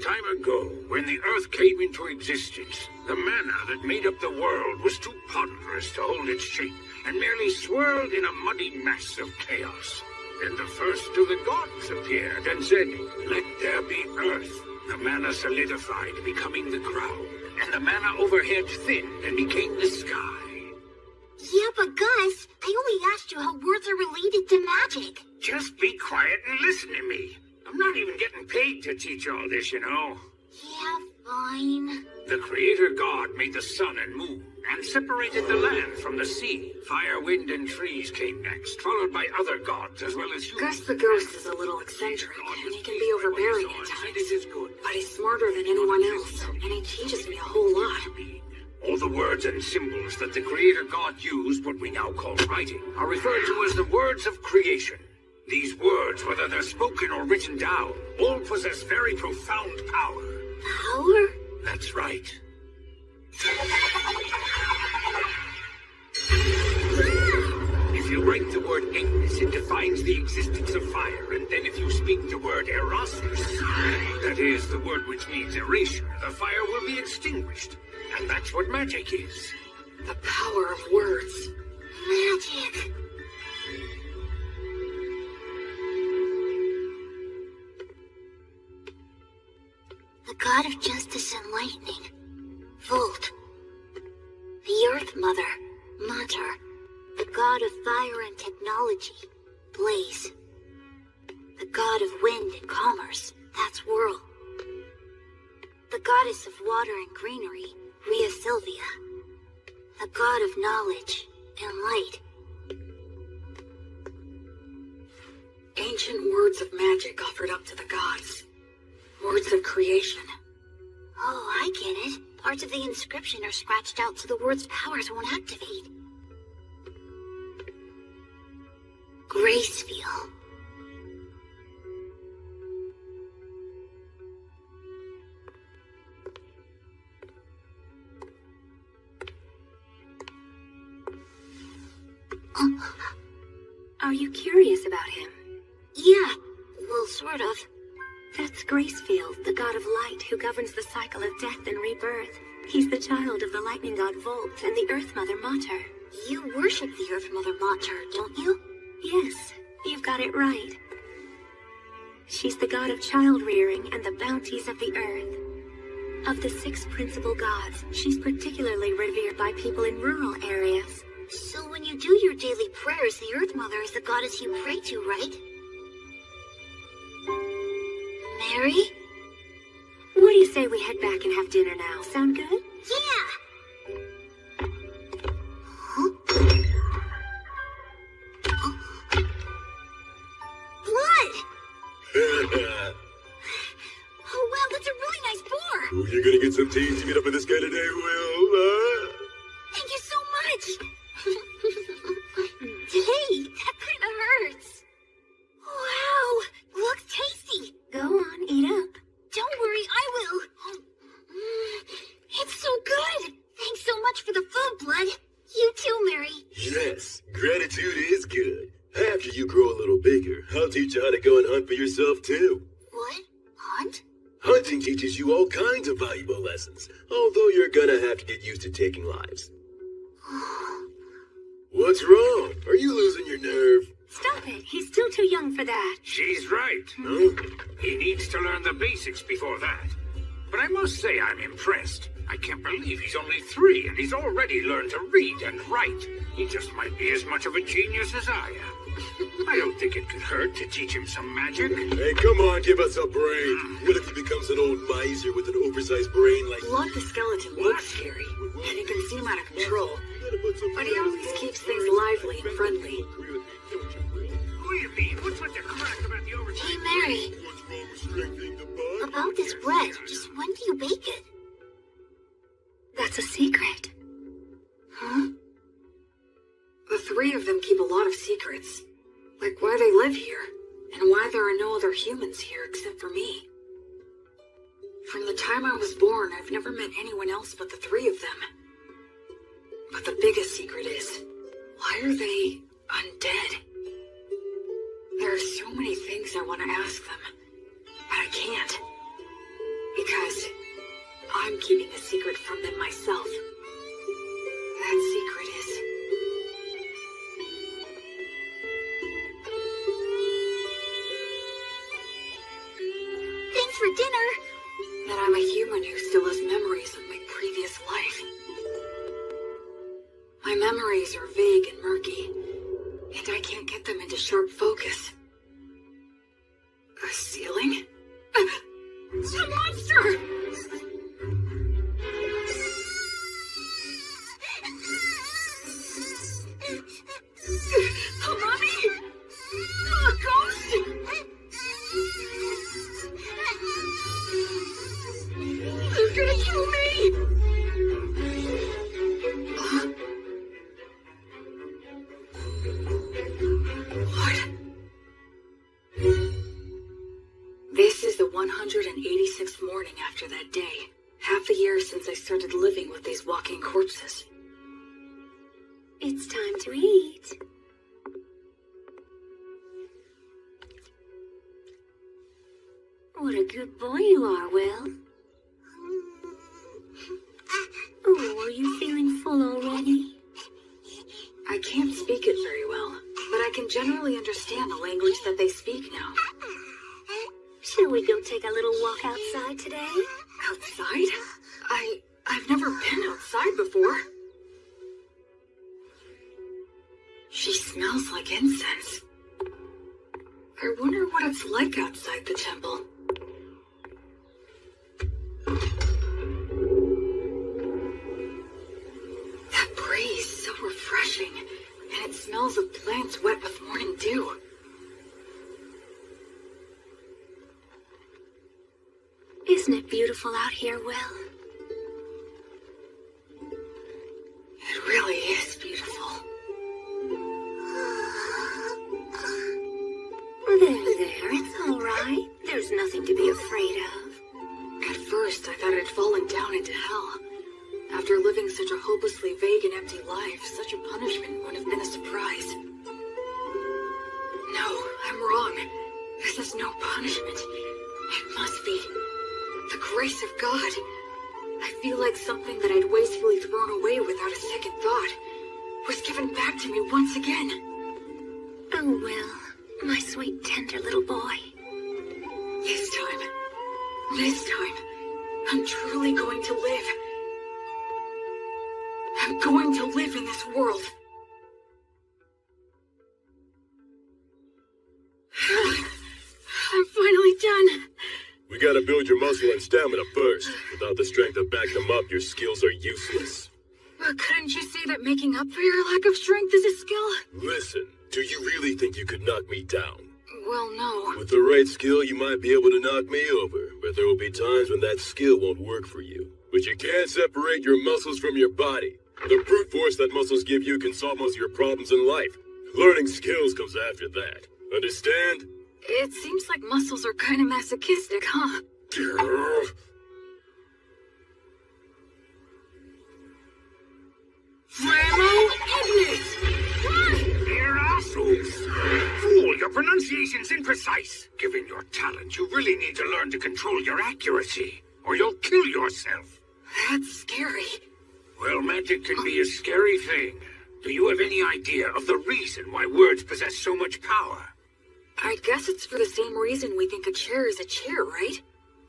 time ago, when the Earth came into existence, the mana that made up the world was too ponderous to hold its shape, and merely swirled in a muddy mass of chaos. Then the first of the gods appeared and said, "Let there be Earth." The mana solidified, becoming the ground, and the mana overhead thinned and became the sky. Yeah, but Gus, I only asked you how words are related to magic. Just be quiet and listen to me. I'm not even getting paid to teach all this, you know. Yeah, fine. The Creator God made the sun and moon, and separated the land from the sea. Fire, wind, and trees came next, followed by other gods as well as humans. Gus the Ghost is a little eccentric, and he can be overbearing at times. But he's smarter than anyone else, and he teaches me a whole lot. All the words and symbols that the Creator God used, what we now call writing, are referred to as the words of creation. These words, whether they're spoken or written down, all possess very profound power. Power? That's right. If you write the word Ignis, it defines the existence of fire, and then if you speak the word Erasmus, that is, the word which means erasure, the fire will be extinguished. And that's what magic is. The power of words. Magic. The god of justice and lightning. Volt. The Earth Mother. Mater. The god of fire and technology. Blaze. The god of wind and commerce. That's Whirl. The goddess of water and greenery. Rhea Sylvia. The god of knowledge and light. Ancient words of magic offered up to the gods. Words of creation. Oh, I get it. Parts of the inscription are scratched out so the word's powers won't activate. Gracefeel. Are you curious about him? Yeah, well, sort of. That's Gracefield, the god of light who governs the cycle of death and rebirth. He's the child of the lightning god Volt and the Earth Mother Mater. You worship the Earth Mother Mater, don't you? Yes, you've got it right. She's the god of child-rearing and the bounties of the earth. Of the 6 principal gods, she's particularly revered by people in rural areas. So when you do your daily prayers, the Earth Mother is the goddess you pray to, right? Mary? What do you say we head back and have dinner now? Sound good? Yeah! Huh? Blood! Oh, wow, that's a really nice boar! Oh, you're gonna get some tasty meat up in this guy today, Will. Thank you so much! Hey, that kind of hurts. Wow, looks tasty. Go on, eat up. Don't worry, I will. It's so good. Thanks so much for the food, Blood. You too, Mary. Yes, gratitude is good. After you grow a little bigger, I'll teach you how to go and hunt for yourself, too. What? Hunt? Hunting teaches you all kinds of valuable lessons, although you're gonna have to get used to taking lives. What's wrong? Are you losing your nerve? Stop it. He's still too young for that. She's right. No? He needs to learn the basics before that. But I must say I'm impressed. I can't believe he's only 3 and he's already learned to read and write. He just might be as much of a genius as I am. I don't think it could hurt to teach him some magic. Hey, come on, give us a break. What if he becomes an old miser with an oversized brain like... Blood the skeleton looks scary, and he can seem out of control. But he always keeps things lively and friendly. Who do you mean? What's with the crack about the overtime? Hey, Mary. About this bread, just when do you bake it? That's a secret. Huh? The 3 of them keep a lot of secrets. Like why they live here, and why there are no other humans here except for me. From the time I was born, I've never met anyone else but the 3 of them. But the biggest secret is, why are they undead? There are so many things I want to ask them, but I can't. keeping a secret from them myself. That secret is... Thanks for dinner. that I'm a human who still has memories of my previous life. My memories are vague and murky, and I can't get them into sharp focus. A ceiling? It's a monster! Mommy! A ghost! They're gonna kill me! What? This is the 186th morning after that day. Half a year since I started living with these walking corpses. It's time to eat. What a good boy you are, Will. Oh, are you feeling full already? I can't speak it very well, but I can generally understand the language that they speak now. Shall we go take a little walk outside today? Outside? I've never been outside before. She smells like incense. I wonder what it's like outside the temple. That breeze, so refreshing, and it smells of plants wet with morning dew. Isn't it beautiful out here, Will? It really is beautiful. There, it's all right. There's nothing to be afraid of. At first, I thought I'd fallen down into hell. After living such a hopelessly vague and empty life, such a punishment would have been a surprise. No, I'm wrong. This is no punishment. It must be the grace of God. I feel like something that I'd wastefully thrown away without a second thought was given back to me once again. Oh, Will, my sweet, tender little boy. This time, I'm truly going to live. I'm going to live in this world. I'm finally done. We gotta build your muscle and stamina first. Without the strength to back them up, your skills are useless. But couldn't you say that making up for your lack of strength is a skill? Listen, do you really think you could knock me down? Well, no. With the right skill, you might be able to knock me over, but there will be times when that skill won't work for you. But you can't separate your muscles from your body. The brute force that muscles give you can solve most of your problems in life. Learning skills comes after that. Understand? It seems like muscles are kind of masochistic, huh? Flammo Ignis! You're assholes! Fool, your pronunciation's imprecise. Given your talent, you really need to learn to control your accuracy, or you'll kill yourself. That's scary. Well, magic can be a scary thing. Do you have any idea of the reason why words possess so much power? I guess it's for the same reason we think a chair is a chair, right?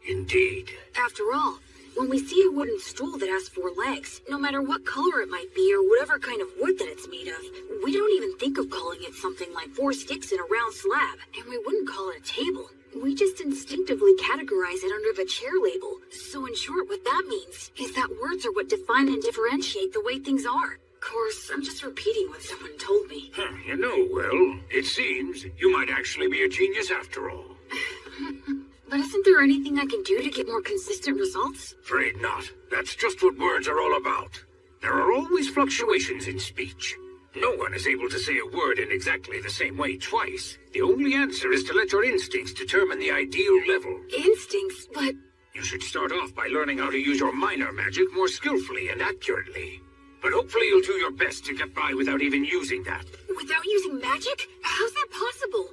Indeed. After all, when we see a wooden stool that has 4 legs, no matter what color it might be or whatever kind of wood that it's made of, we don't even think of calling it something like 4 sticks in a round slab, and we wouldn't call it a table. We just instinctively categorize it under the chair label. So in short, what that means is that words are what define and differentiate the way things are. Of course, I'm just repeating what someone told me. You know, Will, it seems you might actually be a genius after all. But isn't there anything I can do to get more consistent results? Afraid not. That's just what words are all about. There are always fluctuations in speech. No one is able to say a word in exactly the same way twice. The only answer is to let your instincts determine the ideal level. Instincts? But... You should start off by learning how to use your minor magic more skillfully and accurately. But hopefully you'll do your best to get by without even using that. Without using magic? How's that possible?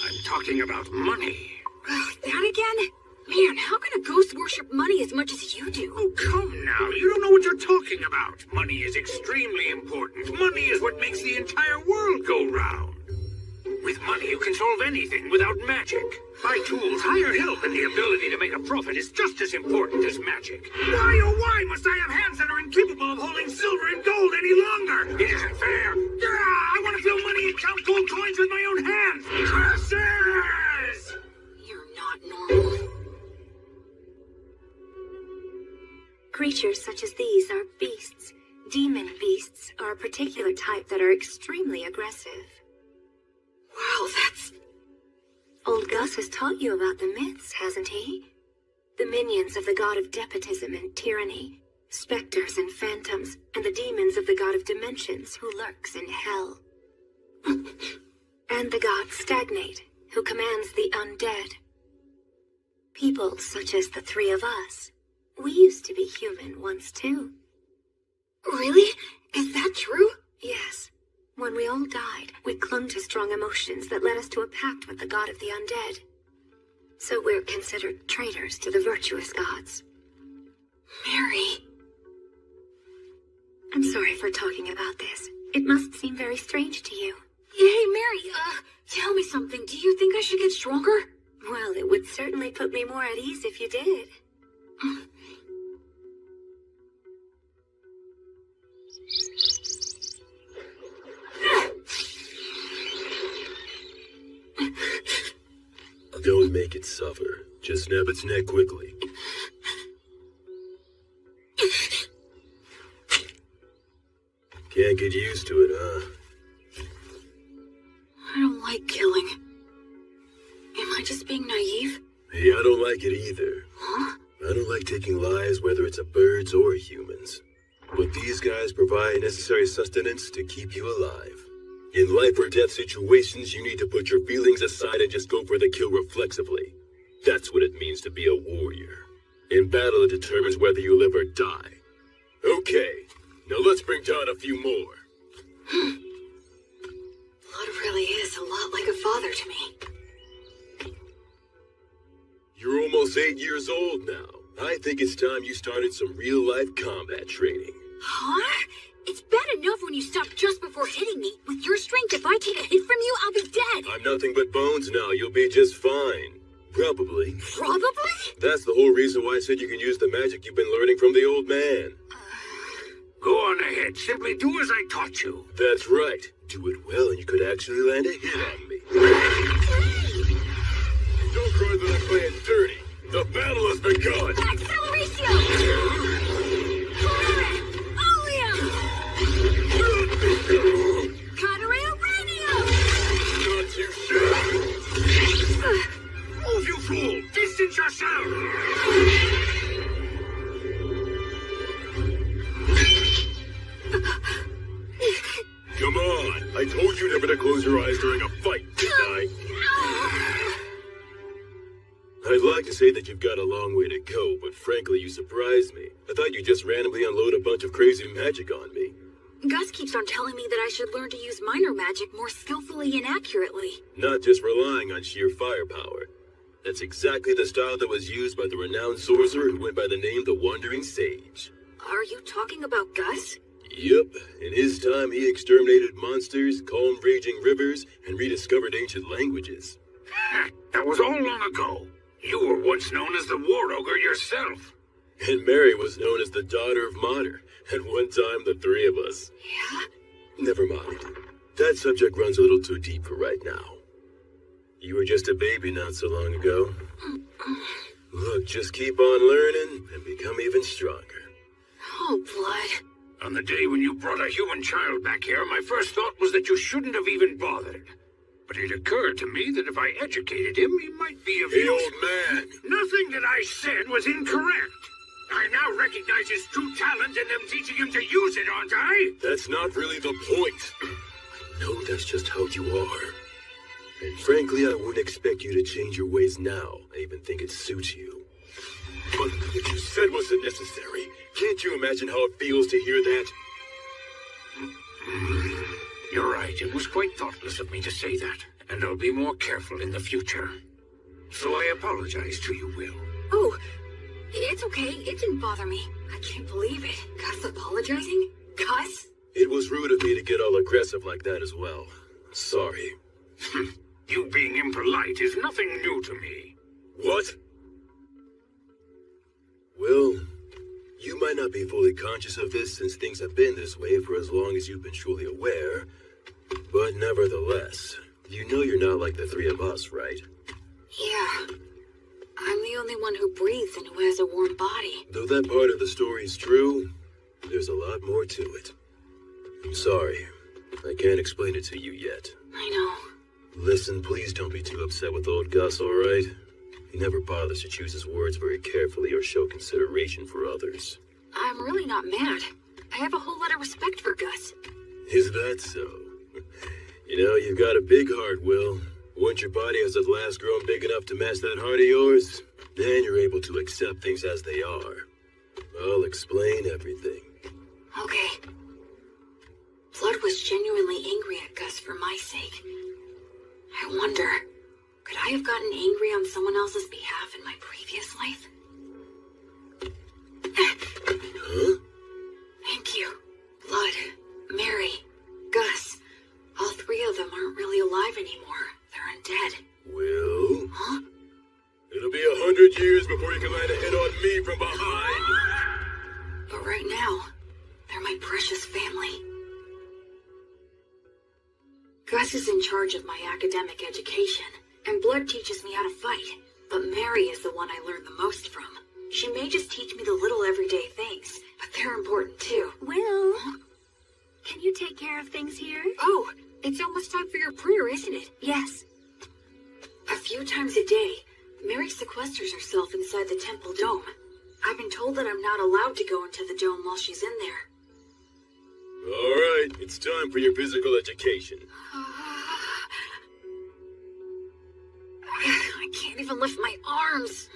I'm talking about money. That again? Man, how can a ghost worship money as much as you do. Oh, come now. You don't know what you're talking about. Money is extremely important. Money is what makes the entire world go round. With money, you can solve anything without magic. By tools, hired help, and the ability to make a profit is just as important as magic. Why, oh why, must I have hands that are incapable of holding silver and gold any longer? It isn't fair. I want to fill money and count gold coins with my own hands. Curses! You're not normal. Creatures such as these are beasts. Demon beasts are a particular type that are extremely aggressive. Wow, that's... Old Gus has taught you about the myths, hasn't he? The minions of the god of despotism and tyranny, specters and phantoms, and the demons of the god of dimensions who lurks in hell. And the god Stagnate, who commands the undead. People such as the three of us. We used to be human once too. Really? Is that true? Yes. When we all died, we clung to strong emotions that led us to a pact with the god of the undead. So we're considered traitors to the virtuous gods. Mary. I'm sorry for talking about this. It must seem very strange to you. Hey, Mary, tell me something. Do you think I should get stronger? Well, it would certainly put me more at ease if you did. Don't make it suffer. Just snap its neck quickly. Can't get used to it, huh? I don't like killing. Am I just being naive? Hey, I don't like it either. Huh? I don't like taking lives, whether it's a birds or humans. But these guys provide necessary sustenance to keep you alive. In life or death situations, you need to put your feelings aside and just go for the kill reflexively. That's what it means to be a warrior. In battle, it determines whether you live or die. Okay, now let's bring down a few more. Blood really is a lot like a father to me. You're almost 8 years old now. I think it's time you started some real-life combat training. Huh? It's bad enough when you stop just before hitting me. With your strength, if I take a hit from you, I'll be dead. I'm nothing but bones now. You'll be just fine. Probably. Probably? That's the whole reason why I said you can use the magic you've been learning from the old man. Go on ahead. Simply do as I taught you. That's right. Do it well and you could actually land a hit on me. Don't cry that I'm playing dirty. The battle has begun. Acceleratio! Catarrhea radio! Not too shabby. Move, you fool! Distance yourself! Come on. I told you never to close your eyes during a fight, didn't I? I'd like to say that you've got a long way to go, but frankly, you surprised me. I thought you'd just randomly unload a bunch of crazy magic on me. Gus keeps on telling me that I should learn to use minor magic more skillfully and accurately. Not just relying on sheer firepower. That's exactly the style that was used by the renowned sorcerer who went by the name the Wandering Sage. Are you talking about Gus? Yep. In his time, he exterminated monsters, calmed raging rivers, and rediscovered ancient languages. That was all long ago. You were once known as the War Ogre yourself. And Mary was known as the daughter of Mater. At one time, the three of us. Yeah? Never mind. That subject runs a little too deep for right now. You were just a baby not so long ago. Look, just keep on learning and become even stronger. Oh, Blood. On the day when you brought a human child back here, my first thought was that you shouldn't have even bothered. But it occurred to me that if I educated him, he might be of Hey, use. old man! Nothing that I said was incorrect. I now recognize his true talent and am teaching him to use it, aren't I? That's not really the point. I know that's just how you are. And frankly, I wouldn't expect you to change your ways now. I even think it suits you. But what you said wasn't necessary. Can't you imagine how it feels to hear that? You're right. It was quite thoughtless of me to say that. And I'll be more careful in the future. So I apologize to you, Will. Oh, It's okay. It didn't bother me. I can't believe it. Gus apologizing? Gus? It was rude of me to get all aggressive like that as well. Sorry. You being impolite is nothing new to me. What? Well, you might not be fully conscious of this since things have been this way for as long as you've been truly aware. But nevertheless, you know you're not like the three of us, right? Yeah. I'm the only one who breathes and who has a warm body. Though that part of the story is true, there's a lot more to it. I'm sorry. I can't explain it to you yet. I know. Listen, please don't be too upset with old Gus, alright? He never bothers to choose his words very carefully or show consideration for others. I'm really not mad. I have a whole lot of respect for Gus. Is that so? You know, you've got a big heart, Will. Once your body has at last grown big enough to match that heart of yours, then you're able to accept things as they are. I'll explain everything. Okay. Blood was genuinely angry at Gus for my sake. I wonder, could I have gotten angry on someone else's behalf in my previous life? Huh? Thank you. Blood, Mary, Gus. All three of them aren't really alive anymore. They're undead. Will? Huh? It'll be 100 years before you can land a hit on me from behind. But right now, they're my precious family. Gus is in charge of my academic education, and Blood teaches me how to fight. But Mary is the one I learned the most from. She may just teach me the little everyday things, but they're important too. Will, can you take care of things here? Oh, it's almost time for your prayer, isn't it? Yes. A few times a day, Mary sequesters herself inside the temple dome. I've been told that I'm not allowed to go into the dome while she's in there. Alright, it's time for your physical education. I can't even lift my arms.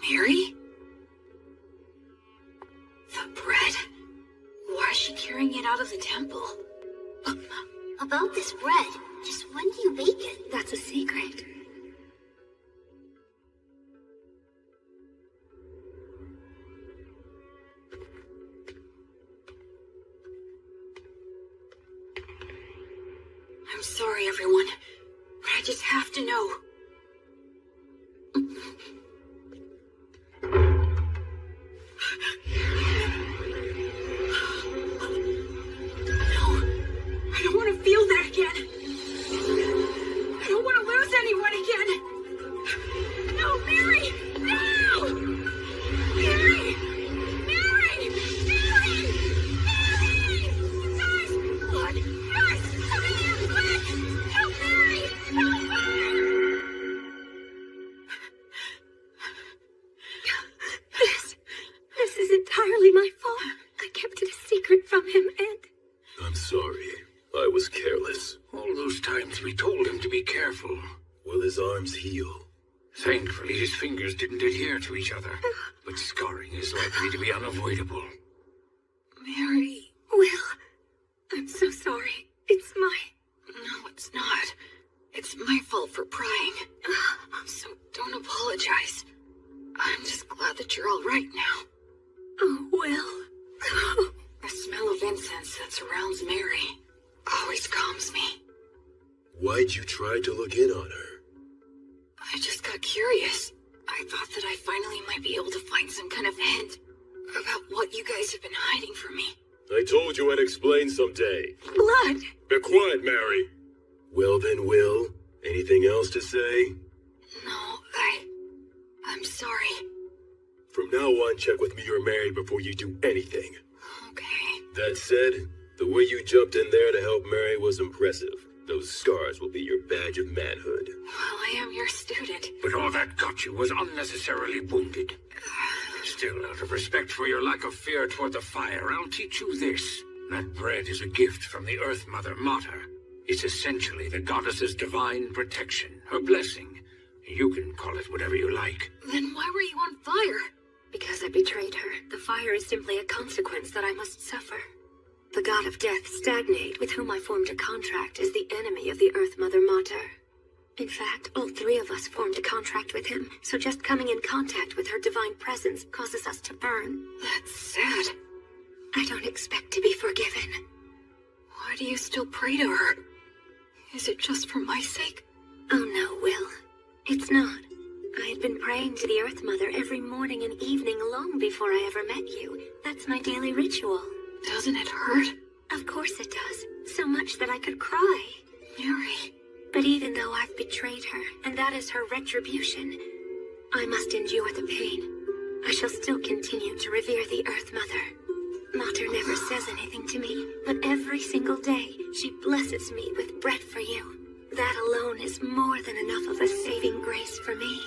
Mary? The bread? Why is she carrying it out of the temple? About this bread, just when do you bake it? That's a secret. I'm sorry, everyone, but I just have to know. No, I don't want to feel that again. I don't want to lose anyone again. No, Mary! No! Mary! Mary! Mary! Mary! Guys! Blood! Guys! Come in here, quick! Help Mary! Help her! This is entirely my fault. I kept it a secret from him, and I'm sorry. I was careless. All those times we told him to be careful. Will his arms heal? Thankfully, his fingers didn't adhere to each other. But scarring is likely to be unavoidable. Mary... Will, I'm so sorry. It's my... No, it's not. It's my fault for prying. So don't apologize. I'm just glad that you're all right now. Oh, Will. The smell of incense that surrounds Mary always calms me. Why'd you try to look in on her? I just got curious. I thought that I finally might be able to find some kind of hint about what you guys have been hiding from me. I told you I'd explain someday. Blood! Be quiet, Mary. Well then, Will, anything else to say? No, I'm sorry. From now on, check with me or Mary before you do anything. Okay. That said, the way you jumped in there to help Mary was impressive. Those scars will be your badge of manhood. Well, I am your student. But all that got you was unnecessarily wounded. Still, out of respect for your lack of fear toward the fire, I'll teach you this. That bread is a gift from the Earth Mother Mater. It's essentially the goddess's divine protection, her blessing. You can call it whatever you like. Then why were you on fire? Because I betrayed her. The fire is simply a consequence that I must suffer. The god of death, Stagnate, with whom I formed a contract, is the enemy of the Earth Mother Mater. In fact, all three of us formed a contract with him, so just coming in contact with her divine presence causes us to burn. That's sad. I don't expect to be forgiven. Why do you still pray to her? Is it just for my sake? Oh no, Will. It's not. I had been praying to the Earth Mother every morning and evening long before I ever met you. That's my daily ritual. Doesn't it hurt? Of course it does. So much that I could cry. Mary. But even though I've betrayed her, and that is her retribution, I must endure the pain. I shall still continue to revere the Earth Mother. Mater never says anything to me, but every single day she blesses me with bread for you. That alone is more than enough of a saving grace for me.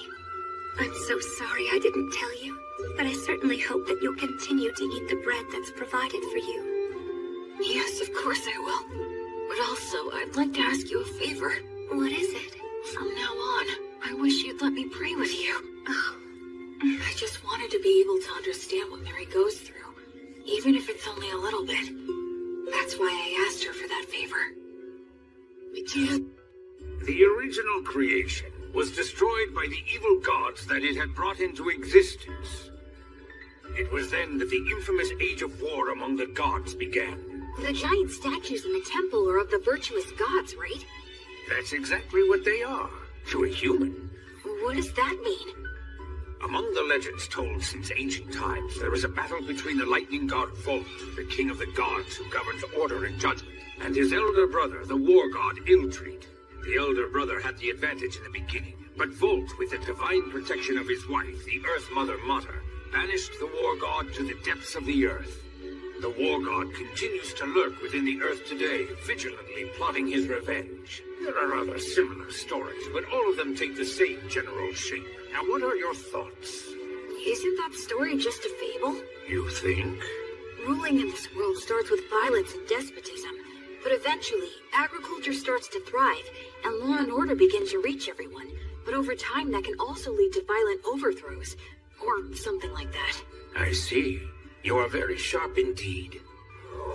I'm so sorry I didn't tell you, but I certainly hope that you'll continue to eat the bread that's provided for you. Yes, of course I will. But also, I'd like to ask you a favor. What is it? From now on, I wish you'd let me pray with you. Oh. I just wanted to be able to understand what Mary goes through, even if it's only a little bit. That's why I asked her for that favor. The original creation was destroyed by the evil gods that it had brought into existence. It was then that the infamous Age of War among the gods began. The giant statues in the temple are of the virtuous gods, right? That's exactly what they are, to a human. What does that mean? Among the legends told since ancient times, there is a battle between the lightning god Volt, the king of the gods who governs order and judgment, and his elder brother, the war god Iltreat. The elder brother had the advantage in the beginning, but Volt, with the divine protection of his wife, the Earth Mother Mater, banished the war god to the depths of the earth. The war god continues to lurk within the earth today, vigilantly plotting his revenge. There are other similar stories, but all of them take the same general shape. Now, what are your thoughts? Isn't that story just a fable? You think? Ruling in this world starts with violence and despotism, but eventually, agriculture starts to thrive, and law and order begin to reach everyone. But over time, that can also lead to violent overthrows, or something like that. I see. You are very sharp indeed.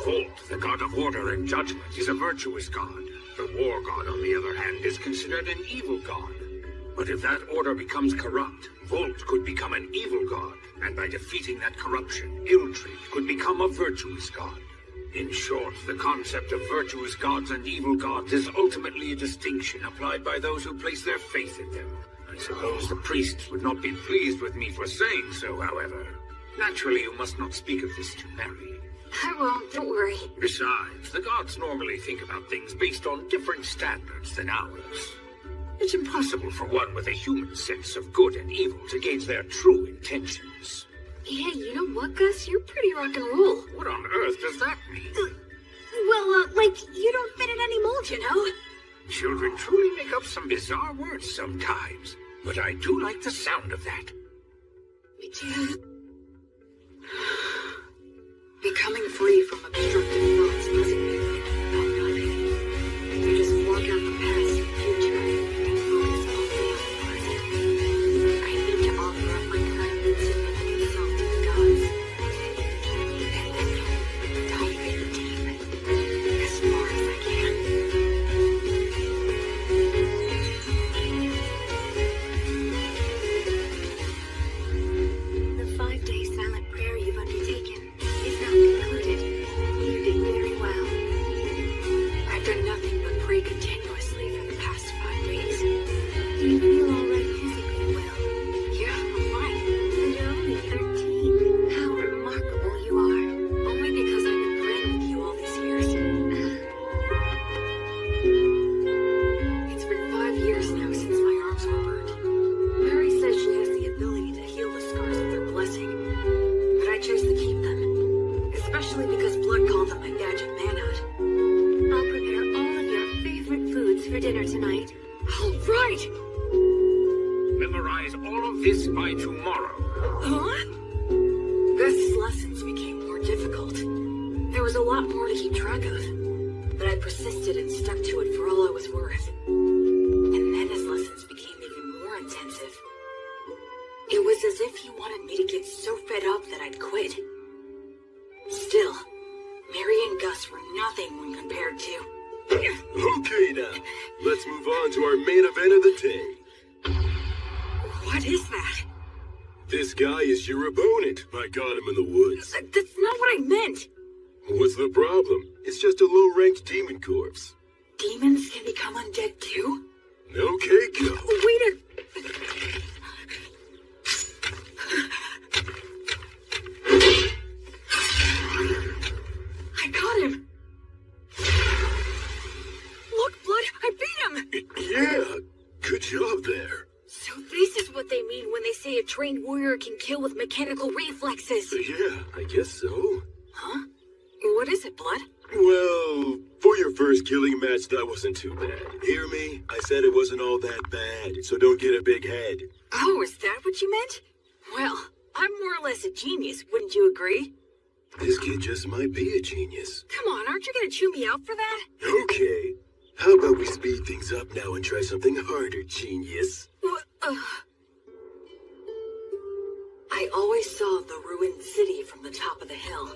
Volt, the god of order and judgment, is a virtuous god. The war god, on the other hand, is considered an evil god. But if that order becomes corrupt, Volt could become an evil god, and by defeating that corruption, Iltreat could become a virtuous god. In short, the concept of virtuous gods and evil gods is ultimately a distinction applied by those who place their faith in them. I suppose the priests would not be pleased with me for saying so, however. Naturally, you must not speak of this to Mary. I won't, don't worry. Besides, the gods normally think about things based on different standards than ours. It's impossible for one with a human sense of good and evil to gauge their true intentions. Hey, you know what, Gus? You're pretty rock and roll. What on earth does that mean? Like, you don't fit in any mold, you know? Children truly make up some bizarre words sometimes, but I do like the sound of that. Becoming free from obstructive thoughts doesn't mean about nothing. You just block out the past and future and focus only on the present. I need to offer up my current insignificant self to the gods. And then dive in deep, as far as I can. The 5-day silent prayer you've undertaken is now concluded. You did very well. I've done nothing but pray continuously for the past 5 days. Do you feel all right physically, Will? Yeah, I'm fine. And you're only 13. How remarkable you are. Only because I've been praying with you all these years. It's been 5 years now since my arms were burned. Mary says she has the ability to heal the scars with her blessing, but I chose to keep them, especially because blood called them my badge of manhood. I'll prepare all of your favorite foods for dinner tonight. All right! Memorize all of this by tomorrow. Huh? Gus's lessons became more difficult. There was a lot more to keep track of, but I persisted and stuck to it for all I was worth. And then his lessons became even more intensive. It was as if he wanted me to get so fed up that I'd quit. Still, Mary and Gus were nothing when compared to... Okay now, let's move on to our main event of the day. What is that? This guy is your opponent. I got him in the woods. That's not what I meant. What's the problem? It's just a low-ranked demon corpse. Demons can become undead too? Okay, go. Wait a... I got him! Look, Blood, I beat him! Yeah, good job there. So this is what they mean when they say a trained warrior can kill with mechanical reflexes. Yeah, I guess so. Huh? What is it, Blood? Well, for your first killing match, that wasn't too bad. Hear me? I said it wasn't all that bad, so don't get a big head. Oh, is that what you meant? Well, I'm more or less a genius, wouldn't you agree? This kid just might be a genius. Come on, aren't you gonna chew me out for that? Okay. How about we speed things up now and try something harder, genius? I always saw the ruined city from the top of the hill.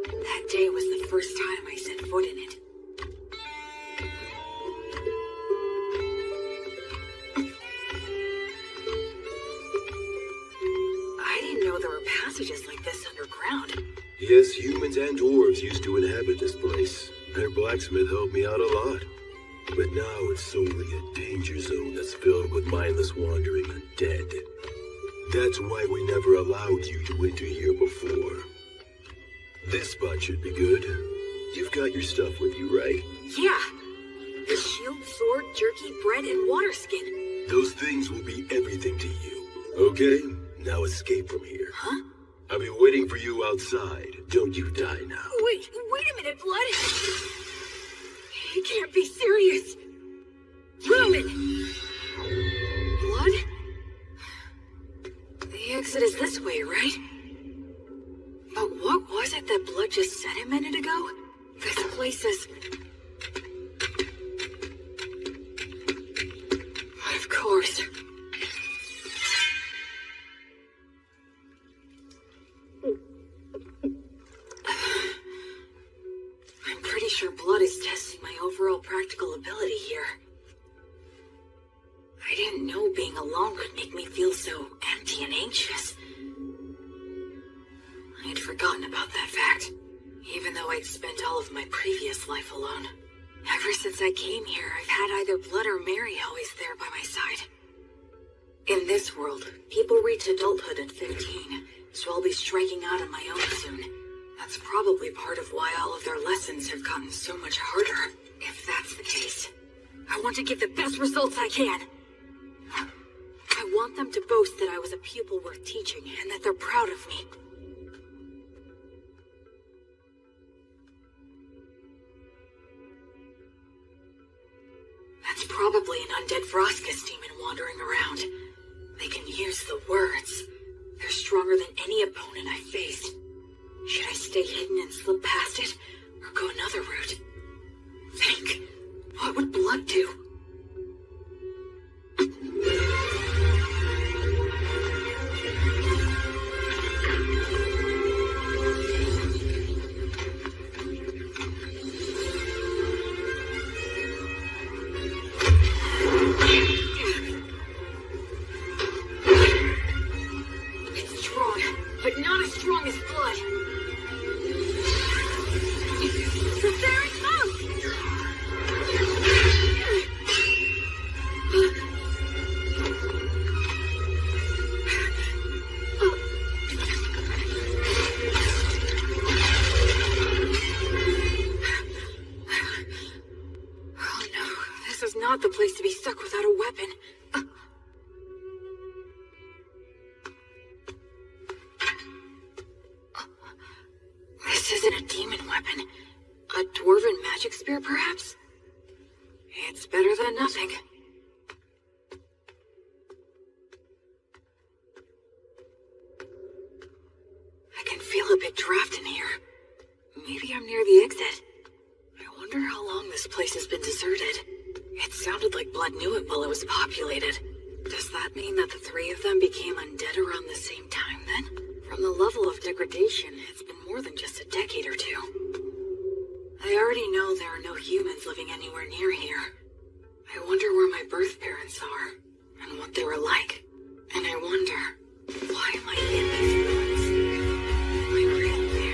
That day was the first time I set foot in it. I didn't know there were passages like this underground. Yes, humans and dwarves used to inhabit this place. Their blacksmith helped me out a lot. But now it's solely a danger zone that's filled with mindless wandering undead. That's why we never allowed you to enter here before. This spot should be good. You've got your stuff with you, right? Yeah. The shield, sword, jerky, bread, and water skin. Those things will be everything to you. Okay? Now escape from here. Huh? I'll be waiting for you outside. Don't you die now. Wait a minute, Blood! He can't be serious! Roman! Blood? The exit is this way, right? But what was it that Blood just said a minute ago? This place is... Of course. I'm pretty sure Blood is testing my overall practical ability here. I didn't know being alone could make me feel so empty and anxious. I had forgotten about that fact, even though I'd spent all of my previous life alone. Ever since I came here, I've had either Blood or Mary always there by my side. In this world, people reach adulthood at 15, so I'll be striking out on my own soon. That's probably part of why all of their lessons have gotten so much harder. If that's the case, I want to get the best results I can. I want them to boast that I was a pupil worth teaching and that they're proud of me. That's probably an undead Froskus demon wandering around. They can use the words. They're stronger than any opponent I faced. Should I stay hidden and slip past it, or go another route? Think. What would Blood do? It's strong, but not as strong as Blood. There it comes! Oh no, this is not the place to be stuck without a weapon. This isn't a demon weapon. A dwarven magic spear, perhaps? It's better than nothing. I can feel a bit draft in here. Maybe I'm near the exit. I wonder how long this place has been deserted. It sounded like Blood knew it while it was populated. Does that mean that the three of them became undead around the same time, then? From the level of degradation, it's been more than just a decade or two. I already know there are no humans living anywhere near here. I wonder where my birth parents are, and what they were like. And I wonder, why am I in these ruins? My real parents.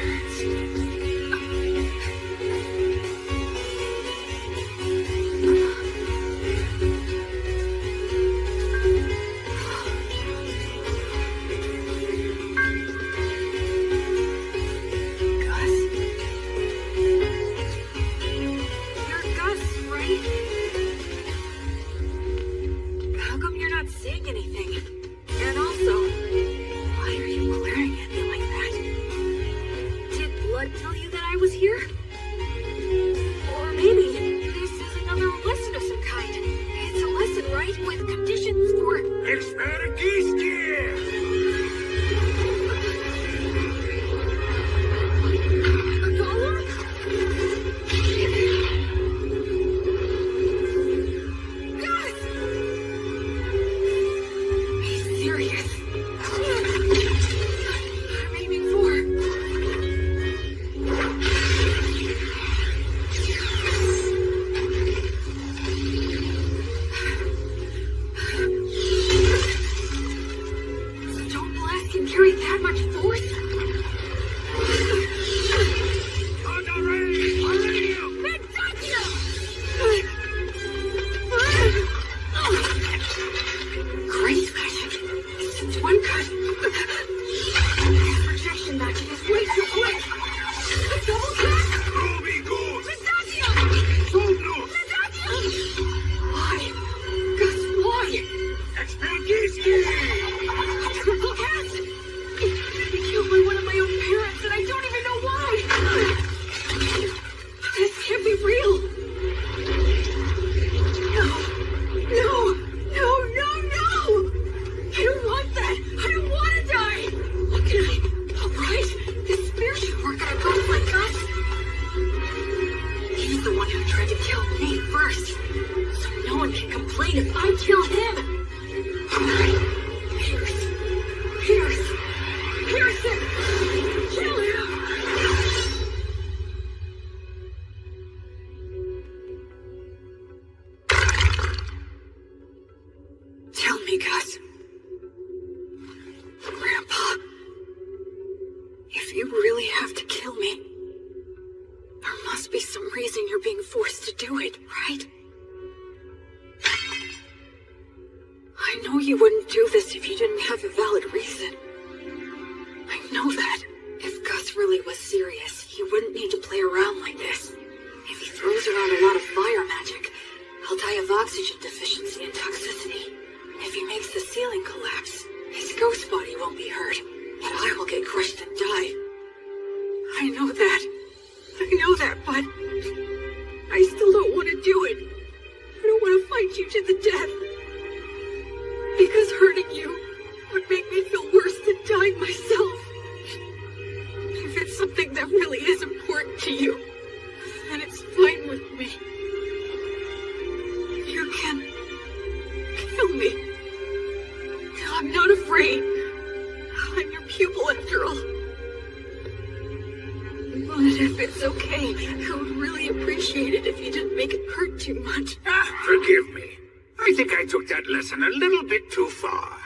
Forgive me. I think I took that lesson a little bit too far.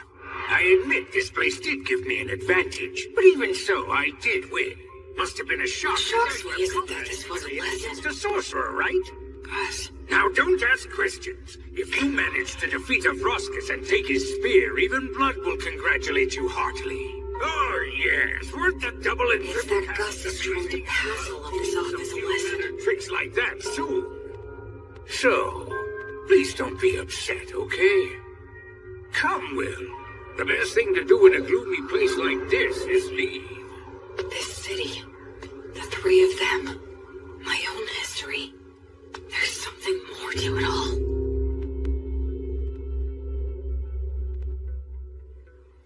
I admit this place did give me an advantage, but even so, I did win. Must have been a shock. Shocks me isn't that this was a lesson. It's the sorcerer, right? Gus. Now don't ask questions. If you manage to defeat Afroscus and take his spear, even Blood will congratulate you heartily. Oh yes, worth the double and It's that Gus is trying to pass all of this off as a lesson. Tricks like that too. So, please don't be upset, okay? Come, Will. The best thing to do in a gloomy place like this is leave. This city, the three of them, my own history. There's something more to it all.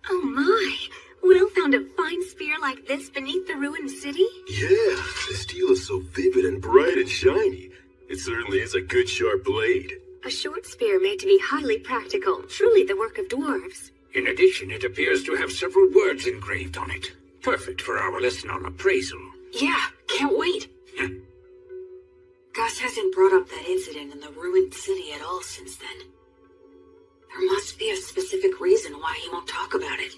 Oh my! Will found a fine spear like this beneath the ruined city? Yeah, the steel is so vivid and bright and shiny. It certainly is a good sharp blade. A short spear made to be highly practical, truly the work of dwarves. In addition, it appears to have several words engraved on it. Perfect for our lesson on appraisal. Yeah, can't wait. Gus hasn't brought up that incident in the ruined city at all since then. There must be a specific reason why he won't talk about it.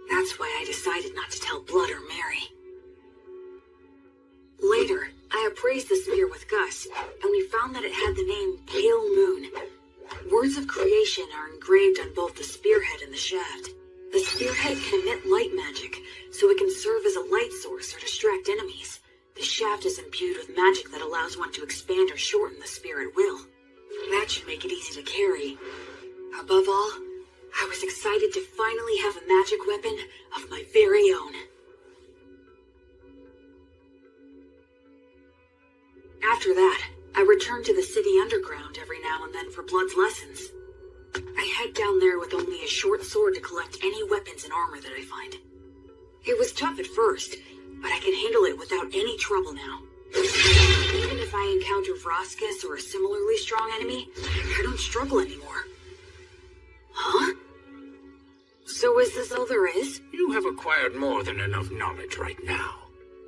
That's why I decided not to tell Blood or Mary. Later, I appraised the spear with Gus, and we found that it had the name Pale Moon. Words of creation are engraved on both the spearhead and the shaft. The spearhead can emit light magic, so it can serve as a light source or distract enemies. The shaft is imbued with magic that allows one to expand or shorten the spear at will. That should make it easy to carry. Above all, I was excited to finally have a magic weapon of my very own. After that, I returned to the city underground every now and then for Blood's lessons. I head down there with only a short sword to collect any weapons and armor that I find. It was tough at first, but I can handle it without any trouble now. Even if I encounter Vroskus or a similarly strong enemy, I don't struggle anymore. Huh? So is this all there is? You have acquired more than enough knowledge right now.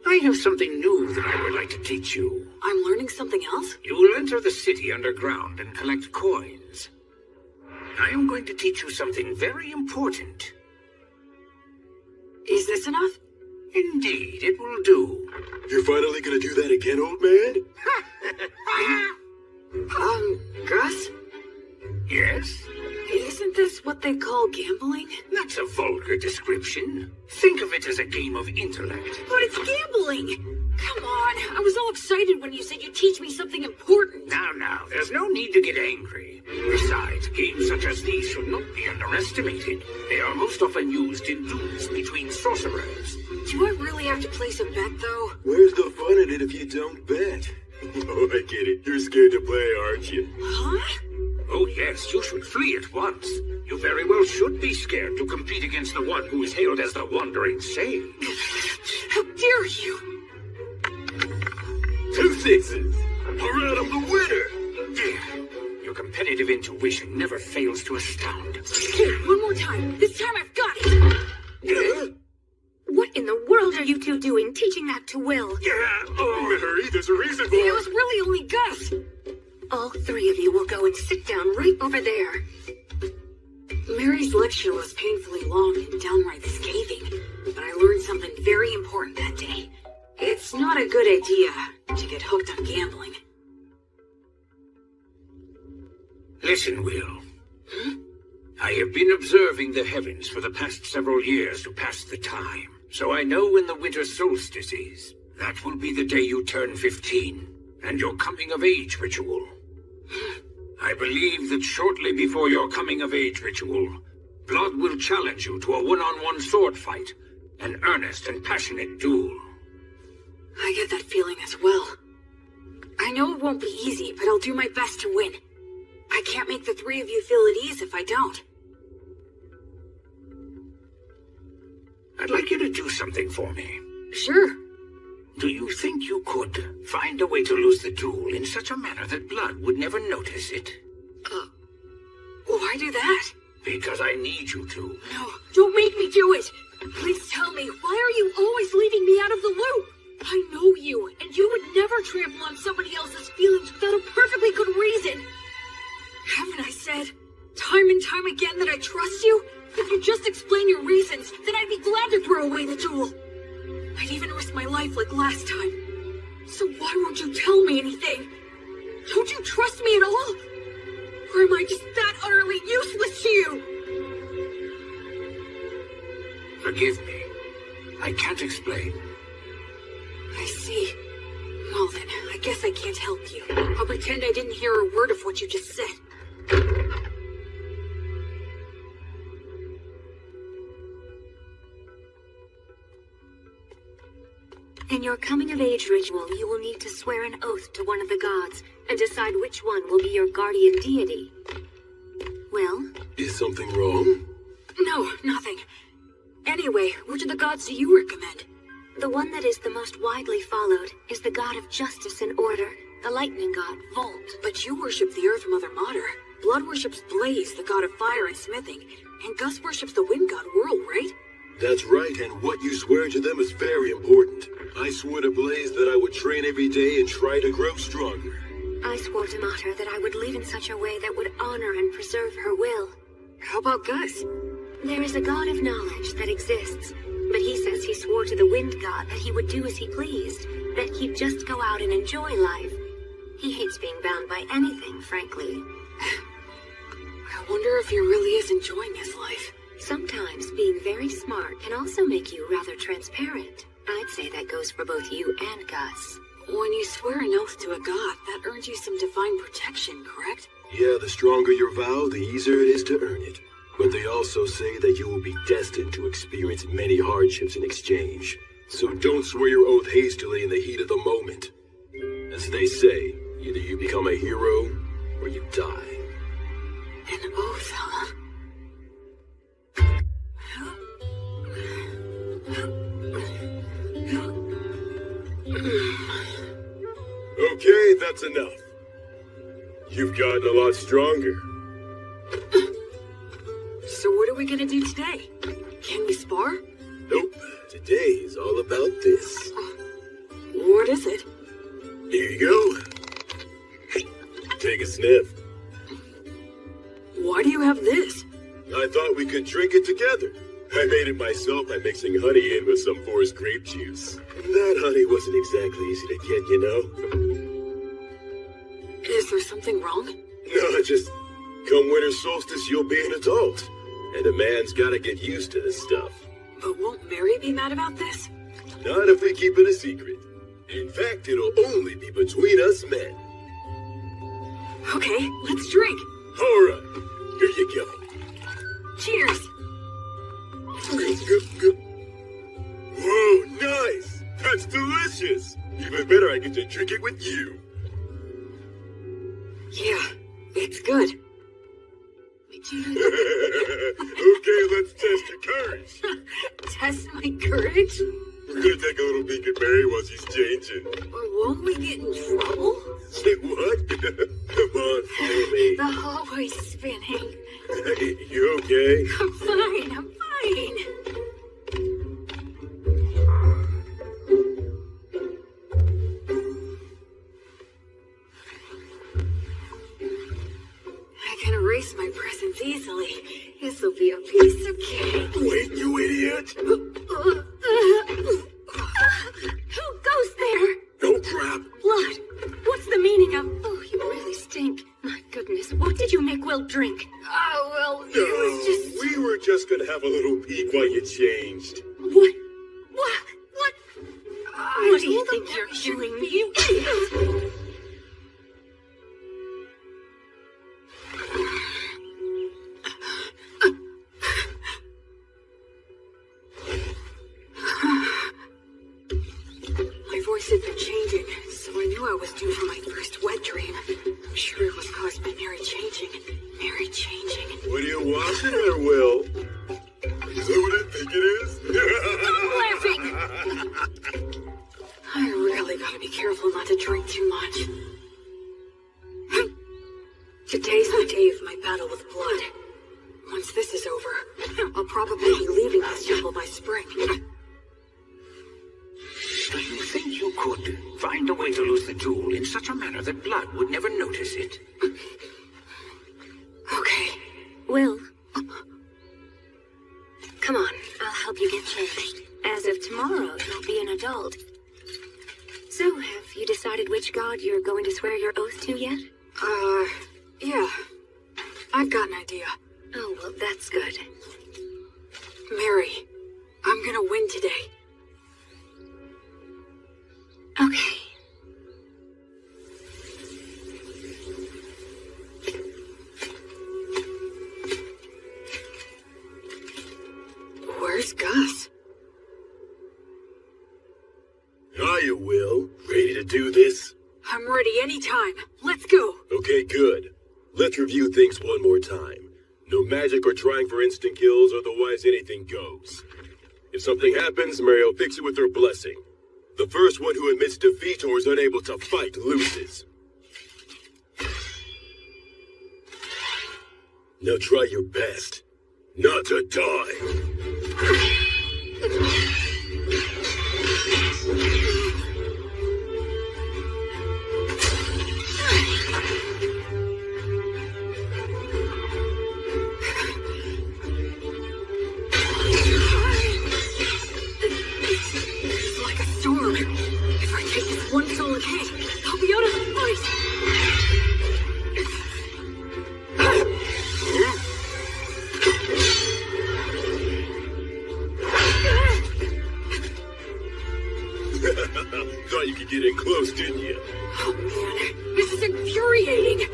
I have something new that I would like to teach you. I'm learning something else? You will enter the city underground and collect coins. I am going to teach you something very important. Is this enough? Indeed, it will do. You're finally gonna do that again, old man? Gus? Yes? Isn't this what they call gambling? That's a vulgar description. Think of it as a game of intellect. But it's gambling! Come on, I was all excited when you said you'd teach me something important. Now, there's no need to get angry. Besides, games such as these should not be underestimated. They are most often used in duels between sorcerers. Do I really have to place a bet, though? Where's the fun in it if you don't bet? Oh, I get it. You're scared to play, aren't you? Huh? Oh yes, you should flee at once. You very well should be scared to compete against the one who is hailed as the Wandering Sage. How dare you! 2 6s! Alright, I'm the winner! Dear, your competitive intuition never fails to astound. Okay, one more time. This time I've got it! What in the world are you two doing, teaching that to Will? Mary, there's a reason for It was really only Gus! All 3 of you will go and sit down right over there. Mary's lecture was painfully long and downright scathing, but I learned something very important that day. It's not a good idea to get hooked on gambling. Listen, Will. I have been observing the heavens for the past several years to pass the time, so I know when the winter solstice is. That will be the day you turn 15, and your coming-of-age ritual. I believe that shortly before your coming-of-age ritual, Blood will challenge you to a one-on-one sword fight, an earnest and passionate duel. I get that feeling as well. I know it won't be easy, but I'll do my best to win. I can't make the 3 of you feel at ease if I don't. I'd like you to do something for me. Sure. Do you think you could find a way to lose the duel in such a manner that Blood would never notice it? Why do that? Because I need you to. No, don't make me do it! Please tell me, why are you always leaving me out of the loop? I know you, and you would never trample on somebody else's feelings without a perfectly good reason. Haven't I said, time and time again, that I trust you? If you just explain your reasons, then I'd be glad to throw away the duel. I'd even risk my life like last time. So why won't you tell me anything? Don't you trust me at all? Or am I just that utterly useless to you? Forgive me. I can't explain. I see. Well then, I guess I can't help you. I'll pretend I didn't hear a word of what you just said. In your coming-of-age ritual, you will need to swear an oath to one of the gods and decide which one will be your guardian deity. Well? Is something wrong? No, nothing. Anyway, which of the gods do you recommend? The one that is the most widely followed is the god of justice and order, the lightning god, Volt. But you worship the Earth Mother Mater. Blood worships Blaze, the god of fire and smithing. And Gus worships the wind god, Whirl, right? That's right, and what you swear to them is very important. I swore to Blaze that I would train every day and try to grow stronger. I swore to Mater that I would live in such a way that would honor and preserve her will. How about Gus? There is a god of knowledge that exists, but he says he swore to the wind god that he would do as he pleased, that he'd just go out and enjoy life. He hates being bound by anything, frankly. I wonder if he really is enjoying his life. Sometimes being very smart can also make you rather transparent. I'd say that goes for both you and Gus. When you swear an oath to a god, that earns you some divine protection, correct? Yeah, the stronger your vow, the easier it is to earn it. But they also say that you will be destined to experience many hardships in exchange. So don't swear your oath hastily in the heat of the moment. As they say, either you become a hero, or you die. An oath, huh? Okay, that's enough. You've gotten a lot stronger. So what are we gonna do today? Can we spar? Nope, today is all about this. What is it? Here you go. Take a sniff. Why do you have this? I thought we could drink it together. I made it myself by mixing honey in with some forest grape juice. And that honey wasn't exactly easy to get, you know? Is there something wrong? No, just come winter solstice, you'll be an adult. And a man's gotta get used to this stuff. But won't Mary be mad about this? Not if we keep it a secret. In fact, it'll only be between us men. Okay, let's drink. All right, here you go. Cheers. Whoa, nice! That's delicious! Even better, I get to drink it with you. Yeah, it's good. Okay, let's test your courage. Test my courage? We're gonna take a little peek at Mary while she's changing. Won't we get in trouble? Say what? Come on, follow me. The hallway's spinning. Hey, you okay? I'm fine, I'm fine. I can erase my presence easily. This'll be a piece of cake. Wait, you idiot! Who goes there? Oh, crap! Blood. What's the meaning of... Oh, you really stink. My goodness, what did you make Will drink? Oh, well, it No, was just... we were just gonna have a little peek while you changed. What? I What do you told them think you're that should doing, be- you idiot? My voice had been changing, so I knew I was due for my first wet dream. I'm sure it was caused by Mary changing. Mary changing. What are you watching there, Will? Is that what I think it is? Laughing! I really gotta be careful not to drink too much. Today's the day of my battle with blood. Once this is over, I'll probably be leaving this jungle by spring. Do you think you could find a way to lose the jewel in such a manner that blood would never notice it? Okay. Will. Come on, I'll help you get changed. As of tomorrow, you'll be an adult. So, have you decided which god you're going to swear your oath to yet? Yeah. I've got an idea. Oh, well, that's good. Mary, I'm gonna win today. Okay. Where's Gus? Hiya, Will. Ready to do this? I'm ready anytime. Let's go. Okay, good. Let's review things one more time. No magic or trying for instant kills, otherwise anything goes. If something happens, Mary will fix it with her blessing. The first one who admits defeat or is unable to fight loses. Now try your best not to die. Thought you could get in close, didn't you? Oh man, this is infuriating.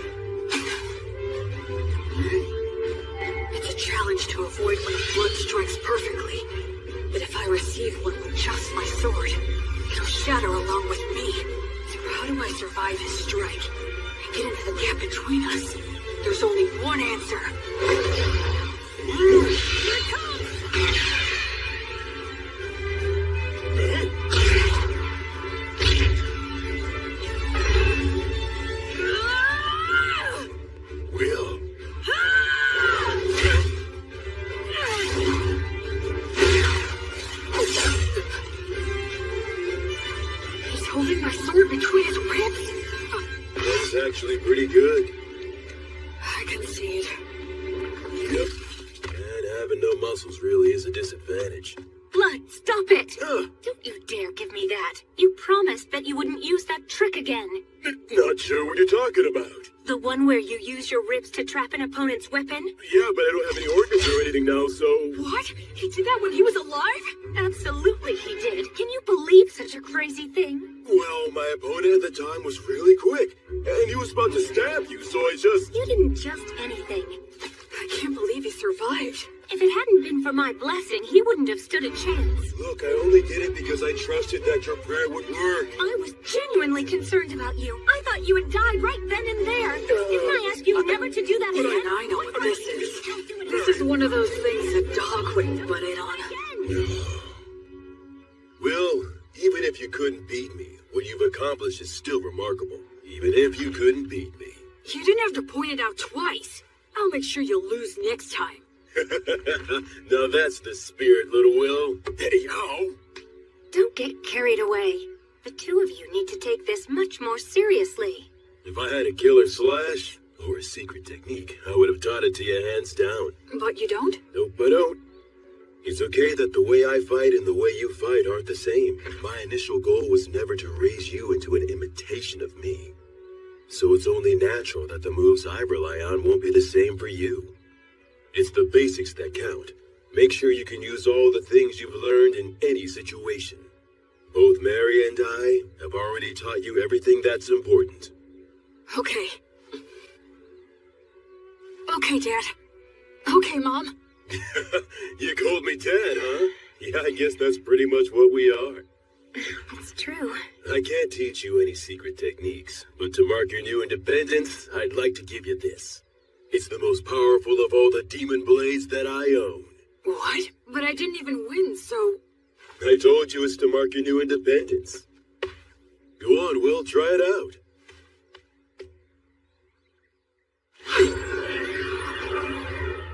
It's a challenge to avoid when blood strikes perfectly. But if I receive one with just my sword, it'll shatter along with me. So how do I survive his strike and get into the gap between us? There's only one answer. Here it comes! Will. He's holding my sword between his ribs. That's actually pretty good. I concede. Yep. And having no muscles really is a disadvantage. Blood, stop it! Don't you dare give me that. You promised that you wouldn't use that trick again. Not sure what you're talking about. The one where you use your ribs to trap an opponent's weapon? Yeah, but I don't have any organs or anything now, so... What? He did that when he was alive? Absolutely he did. Can you believe such a crazy thing? Well, my opponent at the time was really quick, and he was about to stab you, so I just... You didn't just anything. I can't believe he survived. If it hadn't been for my blessing, he wouldn't have stood a chance. Look, I only did it because I trusted that your prayer would work. I was genuinely concerned about you. I thought you had died right then and there. Didn't I ask you never to do that But again? I know what this is. This is one of those things a dog wouldn't butt in on. Will, even if you couldn't beat me, what you've accomplished is still remarkable. Even if you couldn't beat me. You didn't have to point it out twice. I'll make sure you'll lose next time. Now that's the spirit, little Will. Hey, yo! Don't get carried away. The two of you need to take this much more seriously. If I had a killer slash, or a secret technique, I would have taught it to you hands down. But you don't? Nope, I don't. It's okay that the way I fight and the way you fight aren't the same. My initial goal was never to raise you into an imitation of me. So it's only natural that the moves I rely on won't be the same for you. It's the basics that count. Make sure you can use all the things you've learned in any situation. Both Mary and I have already taught you everything that's important. Okay. Okay, Dad. Okay, Mom. You called me Dad, huh? Yeah, I guess that's pretty much what we are. It's true. I can't teach you any secret techniques, but to mark your new independence, I'd like to give you this. It's the most powerful of all the demon blades that I own. What? But I didn't even win, so... I told you it's to mark your new independence. Go on, Will, try it out.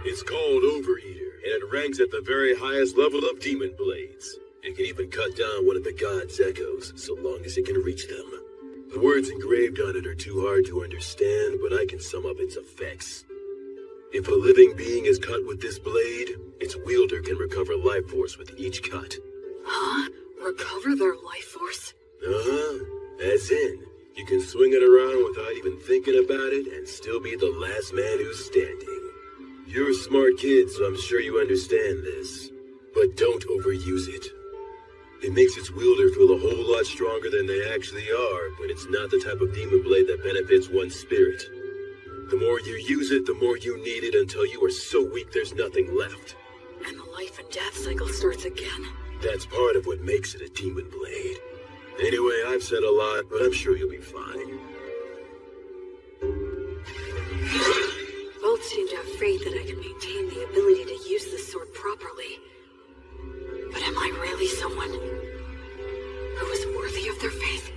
It's called Overeater, and it ranks at the very highest level of demon blades. It can even cut down one of the god's echoes, so long as it can reach them. The words engraved on it are too hard to understand, but I can sum up its effects. If a living being is cut with this blade, its wielder can recover life force with each cut. Huh? Recover their life force? Uh-huh. As in, you can swing it around without even thinking about it and still be the last man who's standing. You're a smart kid, so I'm sure you understand this. But don't overuse it. It makes its wielder feel a whole lot stronger than they actually are, but it's not the type of demon blade that benefits one's spirit. The more you use it, the more you need it until you are so weak there's nothing left. And the life and death cycle starts again. That's part of what makes it a demon blade. Anyway, I've said a lot, but I'm sure you'll be fine. Both seem to have faith that I can maintain the ability to use this sword properly. But am I really someone who is worthy of their faith?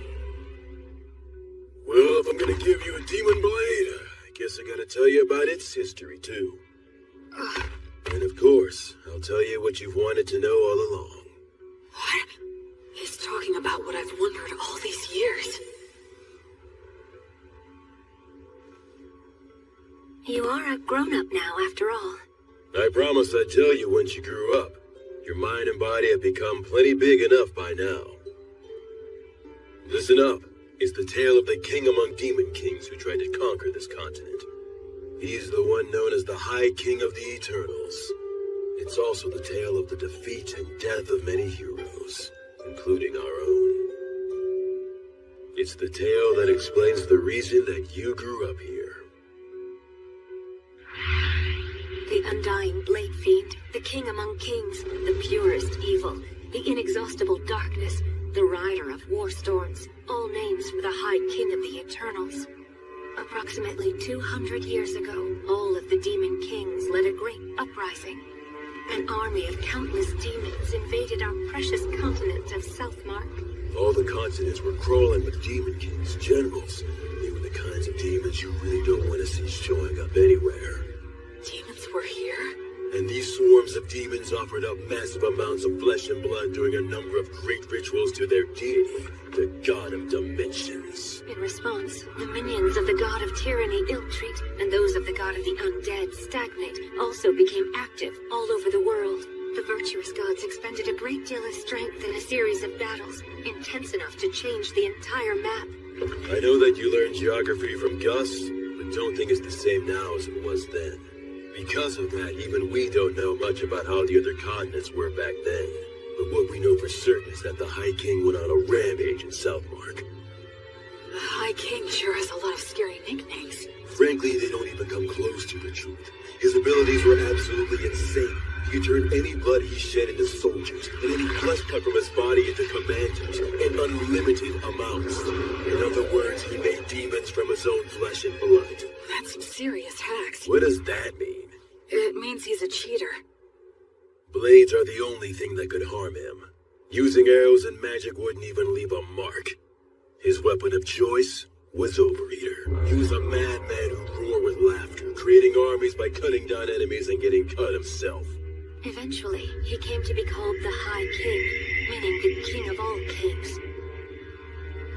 Well, if I'm gonna give you a demon blade, I guess I gotta tell you about its history, too. And of course, I'll tell you what you've wanted to know all along. What? He's talking about what I've wondered all these years. You are a grown-up now, after all. I promised I'd tell you once you grew up. Your mind and body have become plenty big enough by now. Listen up. It's the tale of the king among demon kings who tried to conquer this continent. He's the one known as the High King of the Eternals. It's also the tale of the defeat and death of many heroes, including our own. It's the tale that explains the reason that you grew up here. The undying blade fiend, the king among kings, the purest evil, the inexhaustible darkness, the rider of war storms, all names for the High King of the Eternals. Approximately 200 years ago, all of the demon kings led a great uprising. An army of countless demons invaded our precious continent of Southmark. All the continents were crawling with demon kings, generals. They were the kinds of demons you really don't want to see showing up anywhere. Demons were here? And these swarms of demons offered up massive amounts of flesh and blood during a number of great rituals to their deity, the God of Dimensions. In response, the minions of the God of Tyranny ill-treat, and those of the God of the Undead stagnate, also became active all over the world. The virtuous gods expended a great deal of strength in a series of battles, intense enough to change the entire map. I know that you learned geography from Gus, but don't think it's the same now as it was then. Because of that, even we don't know much about how the other continents were back then. But what we know for certain is that the High King went on a rampage in Southmark. The High King sure has a lot of scary nicknames. Frankly, they don't even come close to the truth. His abilities were absolutely insane. He could turn any blood he shed into soldiers, and any flesh cut from his body into commandos, in unlimited amounts. In other words, he made demons from his own flesh and blood. That's some serious hacks. What does that mean? It means he's a cheater. Blades are the only thing that could harm him. Using arrows and magic wouldn't even leave a mark. His weapon of choice was Overeater. He was a madman who roared with laughter, creating armies by cutting down enemies and getting cut himself. Eventually, he came to be called the High King, meaning the king of all kings.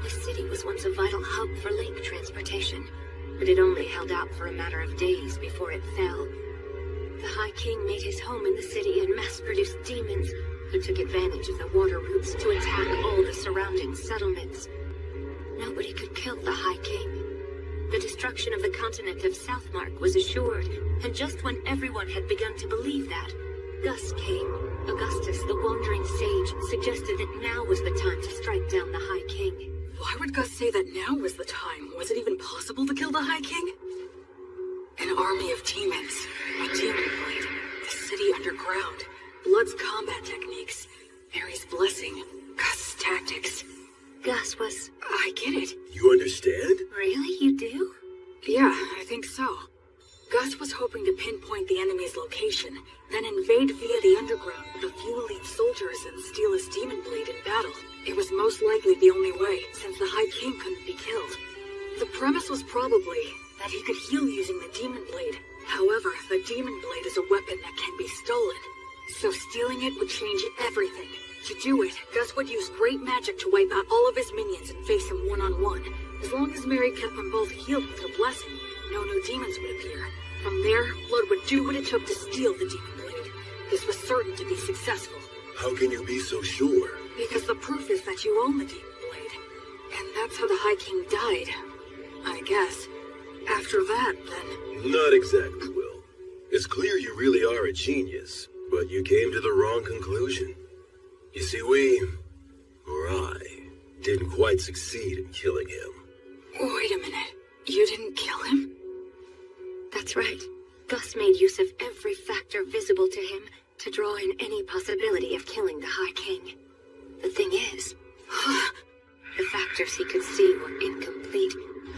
This city was once a vital hub for lake transportation, but it only held out for a matter of days before it fell. The High King made his home in the city and mass-produced demons who took advantage of the water routes to attack all the surrounding settlements. Nobody could kill the High King. The destruction of the continent of Southmark was assured, and just when everyone had begun to believe that, Gus came. Augustus, the wandering sage, suggested that now was the time to strike down the High King. Why would Gus say that now was the time? Was it even possible to kill the High King? An army of demons, a demon blade, the city underground, Blood's combat techniques, Mary's blessing, Gus' tactics. Gus was... I get it. You understand? Really? You do? Yeah, I think so. Gus was hoping to pinpoint the enemy's location, then invade via the underground with a few elite soldiers and steal his demon blade in battle. It was most likely the only way, since the High King couldn't be killed. The premise was probably that he could heal using the demon blade. However, the demon blade is a weapon that can be stolen, so stealing it would change everything. To do it, Gus would use great magic to wipe out all of his minions and face him one-on-one. As long as Mary kept them both healed with her blessing, no new demons would appear. From there, Blood would do what it took to steal the demon blade. This was certain to be successful. How can you be so sure? Because the proof is that you own the demon blade. And that's how the High King died, I guess. After that, then... Not exactly, Will. It's clear you really are a genius, but you came to the wrong conclusion. You see, I, didn't quite succeed in killing him. Wait a minute. You didn't kill him? That's right. Gus made use of every factor visible to him to draw in any possibility of killing the High King. The thing is, the factors he could see were incomplete.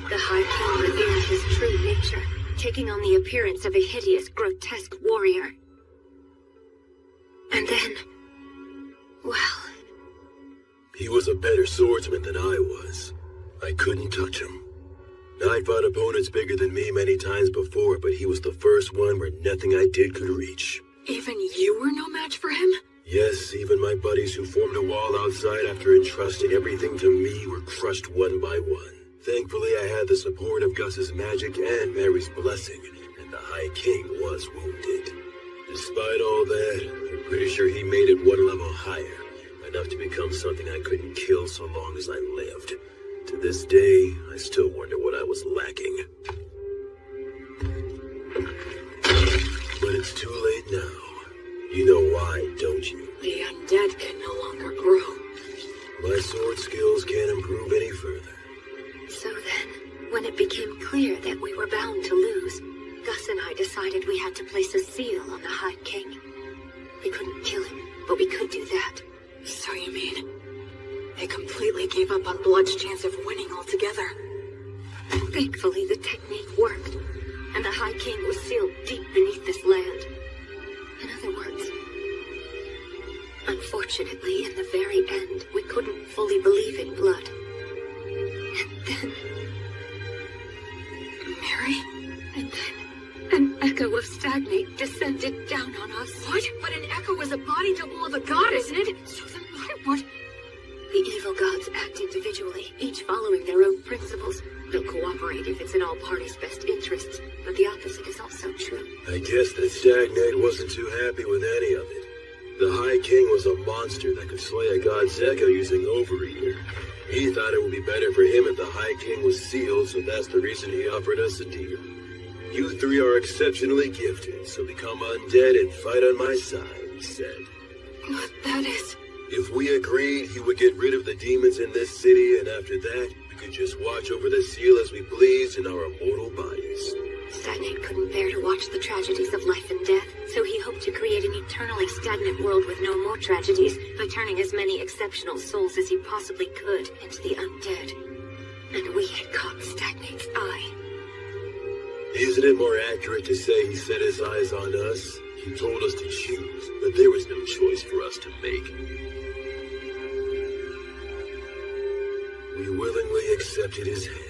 The High King revealed his true nature, taking on the appearance of a hideous, grotesque warrior. And then... well... He was a better swordsman than I was. I couldn't touch him. I fought opponents bigger than me many times before, but he was the first one where nothing I did could reach. Even you were no match for him? Yes, even my buddies who formed a wall outside after entrusting everything to me were crushed one by one. Thankfully, I had the support of Gus's magic and Mary's blessing, and the High King was wounded. Despite all that, I'm pretty sure he made it one level higher, enough to become something I couldn't kill so long as I lived. To this day, I still wonder what I was lacking. But it's too late now. You know why, don't you? The undead can no longer grow. My sword skills can't improve any further. I decided we had to place a seal on the High King. We couldn't kill him, but we could do that. So you mean they completely gave up on Blood's chance of winning altogether? Thankfully, the technique worked, and the High King was sealed deep beneath this land. In other words, unfortunately, in the very end, we couldn't fully believe in Blood. And then... Mary? And then an echo of Stagnate descended down on us. What? But an echo is a body double of a god, isn't it? So then what? The evil gods act individually, each following their own principles. They'll cooperate if it's in all parties' best interests, but the opposite is also true. I guess that Stagnate wasn't too happy with any of it. The High King was a monster that could slay a god's echo using Overeater. He thought it would be better for him if the High King was sealed, so that's the reason he offered us a deal. You three are exceptionally gifted, so become undead and fight on my side, he said. But that is... If we agreed, he would get rid of the demons in this city, and after that, we could just watch over the seal as we pleased in our immortal bodies. Stagnate couldn't bear to watch the tragedies of life and death, so he hoped to create an eternally stagnant world with no more tragedies by turning as many exceptional souls as he possibly could into the undead. And we had caught Stagnate's eye. Isn't it more accurate to say he set his eyes on us? He told us to choose, but there was no choice for us to make. We willingly accepted his hand.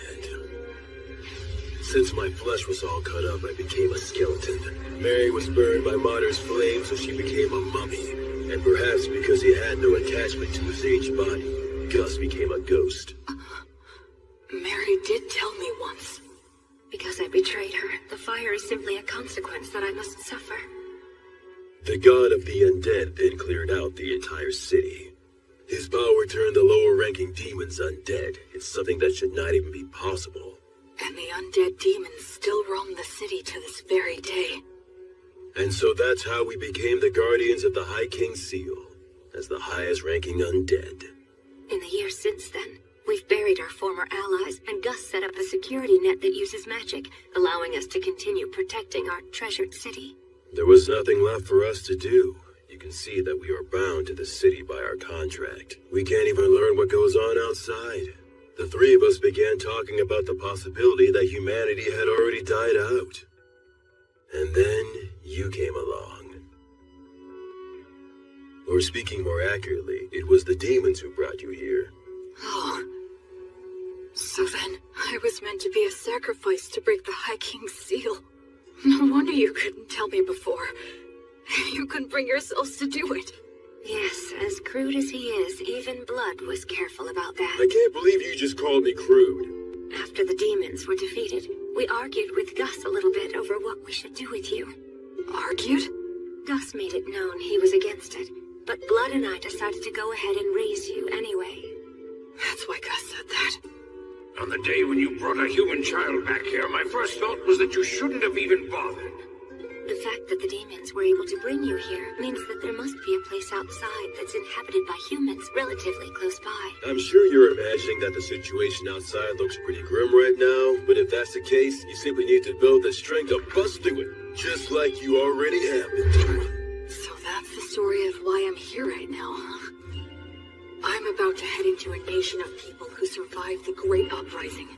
Since my flesh was all cut up, I became a skeleton. Mary was burned by Martyr's flame, so she became a mummy. And perhaps because he had no attachment to his aged body, Gus became a ghost. Mary did tell me once. Because I betrayed her, the fire is simply a consequence that I must suffer. The god of the undead then cleared out the entire city. His power turned the lower-ranking demons undead. It's something that should not even be possible. And the undead demons still roam the city to this very day. And so that's how we became the guardians of the High King's seal, as the highest-ranking undead. In the years since then, we've buried our former allies, and Gus set up a security net that uses magic, allowing us to continue protecting our treasured city. There was nothing left for us to do. You can see that we are bound to the city by our contract. We can't even learn what goes on outside. The three of us began talking about the possibility that humanity had already died out. And then you came along. Or speaking more accurately, it was the demons who brought you here. Oh. So then, I was meant to be a sacrifice to break the High King's seal. No wonder you couldn't tell me before. You couldn't bring yourselves to do it. Yes, as crude as he is, even Blood was careful about that. I can't believe you just called me crude. After the demons were defeated, we argued with Gus a little bit over what we should do with you. Argued? Gus made it known he was against it, but Blood and I decided to go ahead and raise you anyway. That's why Gus said that. On the day when you brought a human child back here, my first thought was that you shouldn't have even bothered. The fact that the demons were able to bring you here means that there must be a place outside that's inhabited by humans relatively close by. I'm sure you're imagining that the situation outside looks pretty grim right now, but if that's the case, you simply need to build the strength to bust through it, just like you already have been doing. So that's the story of why I'm here right now, huh? I'm about to head into a nation of people who survived the Great Uprising.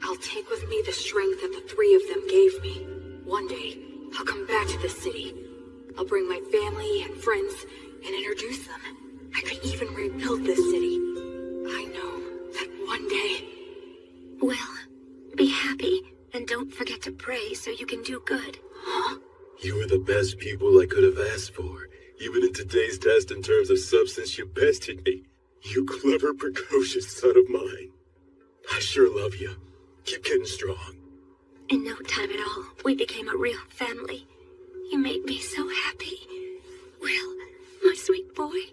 I'll take with me the strength that the three of them gave me. One day, I'll come back to this city. I'll bring my family and friends and introduce them. I could even rebuild this city. I know that one day... Well, be happy, and don't forget to pray so you can do good. Huh? You were the best people I could have asked for. Even in today's test in terms of substance, you bested me. You clever, precocious son of mine. I sure love you. Keep getting strong. In no time at all, we became a real family. You made me so happy. Will, my sweet boy,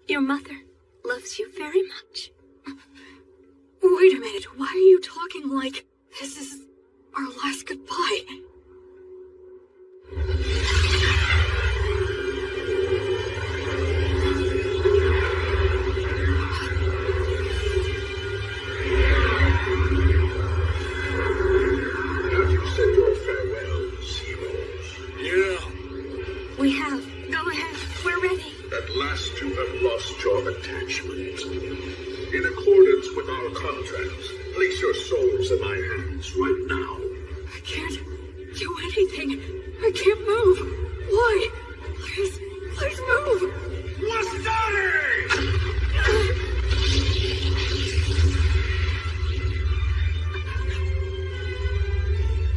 your mother loves you very much. Wait a minute, why are you talking like this is our last goodbye? As you said your farewells, hero, have lost your attachment. In accordance with our contract, place your souls in my hands right now. I can't do anything. I can't move. Why? Please move.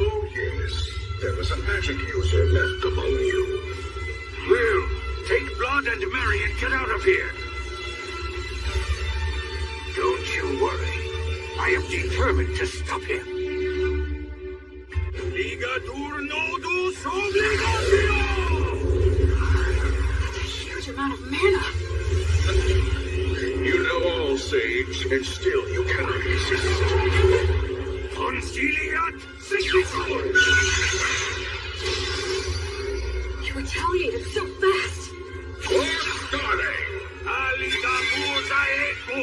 Oh yes, there was a magic user left among you. Will, take Blood and Mary and get out of here. Don't you worry. I am determined to stop him. Ligatur nodus obligatio! That's a huge amount of mana. You know all, Sage, and still you cannot resist. Conciliat Significator! You retaliated so fast. Forstare! Aligatur daeco!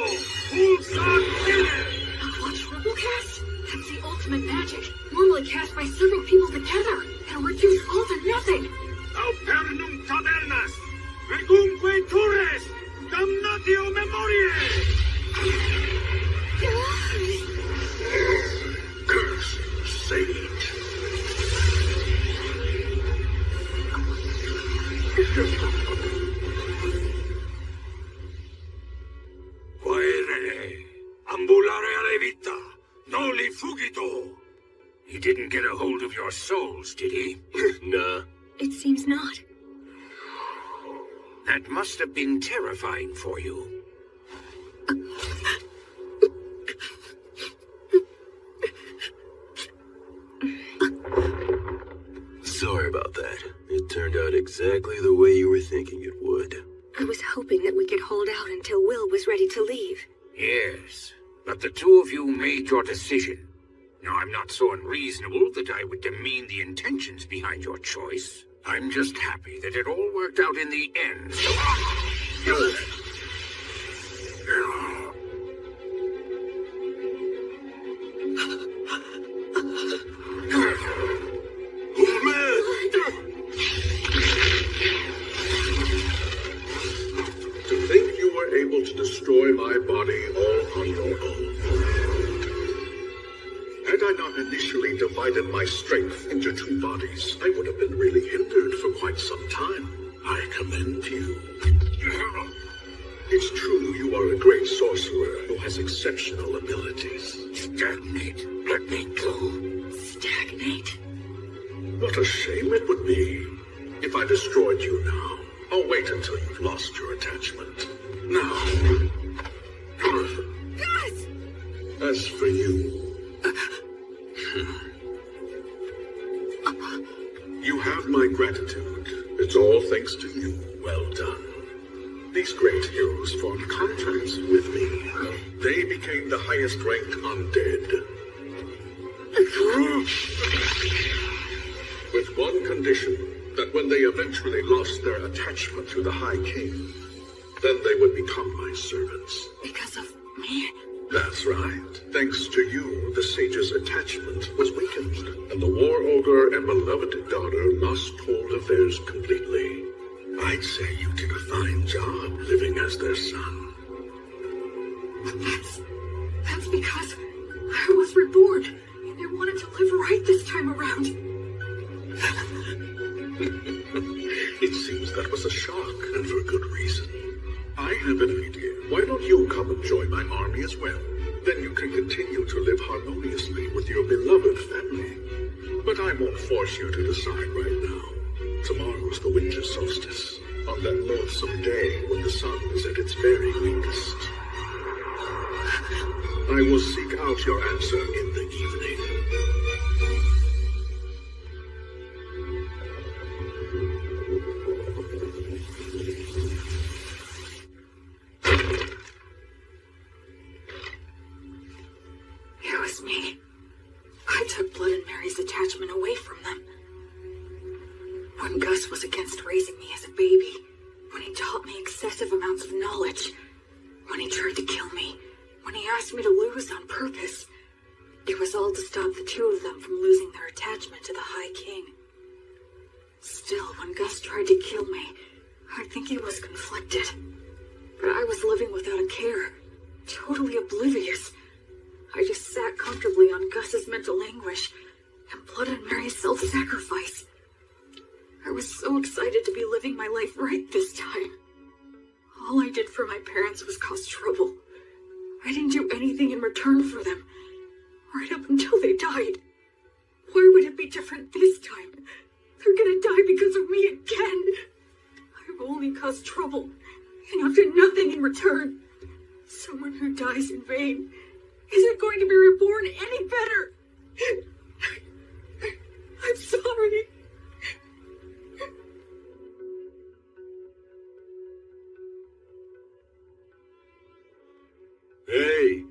Pulsat fine! A triple cast? That's the ultimate magic. Normally cast by several people together. And reduce all to nothing. Aupernum tabernas! Regumque tures! Damnatio memoriae! Curse, Sage. Quaere, ambulare alle vita, noli fugito. He didn't get a hold of your souls, did he? Nah. It seems not. That must have been terrifying for you. Sorry about that. It turned out exactly the way you were thinking it would. I was hoping that we could hold out until Will was ready to leave. Yes, but the two of you made your decision. Now, I'm not so unreasonable that I would demean the intentions behind your choice. I'm just happy that it all worked out in the end, so... To think you were able to destroy my body all on your own. Had I not initially divided my strength into two bodies, I would have been really hindered for quite some time. I commend you. It's true you are a great sorcerer who has exceptional abilities. Stagnate. Let me go. Stagnate? What a shame it would be if I destroyed you now. I'll wait until you've lost your attachment. Now. Gus! As for you... You have my gratitude. It's all thanks to you. Well done. These great heroes formed contracts with me. They became the highest ranked undead. With one condition, that when they eventually lost their attachment to the High King, then they would become my servants. Because of me? That's right. Thanks to you, the sage's attachment was weakened, and the war ogre and beloved daughter lost hold of theirs completely. I'd say you did a fine job living as their son. That's because I was reborn. They wanted to live right this time around. It seems that was a shock, and for good reason. I have an idea. Why don't you come and join my army as well? Then you can continue to live harmoniously with your beloved family. But I won't force you to decide right now. Tomorrow's the winter solstice, on that loathsome day when the sun is at its very weakest. I will seek out your answer in the evening. It was me. I took Blood and Mary's attachment away from them. When Gus was against raising me as a baby, when he taught me excessive amounts of knowledge, when he tried to kill me, when he asked me to lose on purpose, it was all to stop the two of them from losing their attachment to the High King. Still, when Gus tried to kill me, I think he was conflicted. But I was living without a care, totally oblivious. I just sat comfortably on Gus's mental anguish and plotted Mary's self-sacrifice. I was so excited to be living my life right this time. All I did for my parents was cause trouble. I didn't do anything in return for them, right up until they died. Why would it be different this time? They're gonna die because of me again. I've only caused trouble, and I've done nothing in return. Someone who dies in vain isn't going to be reborn any better. I'm sorry. Hey!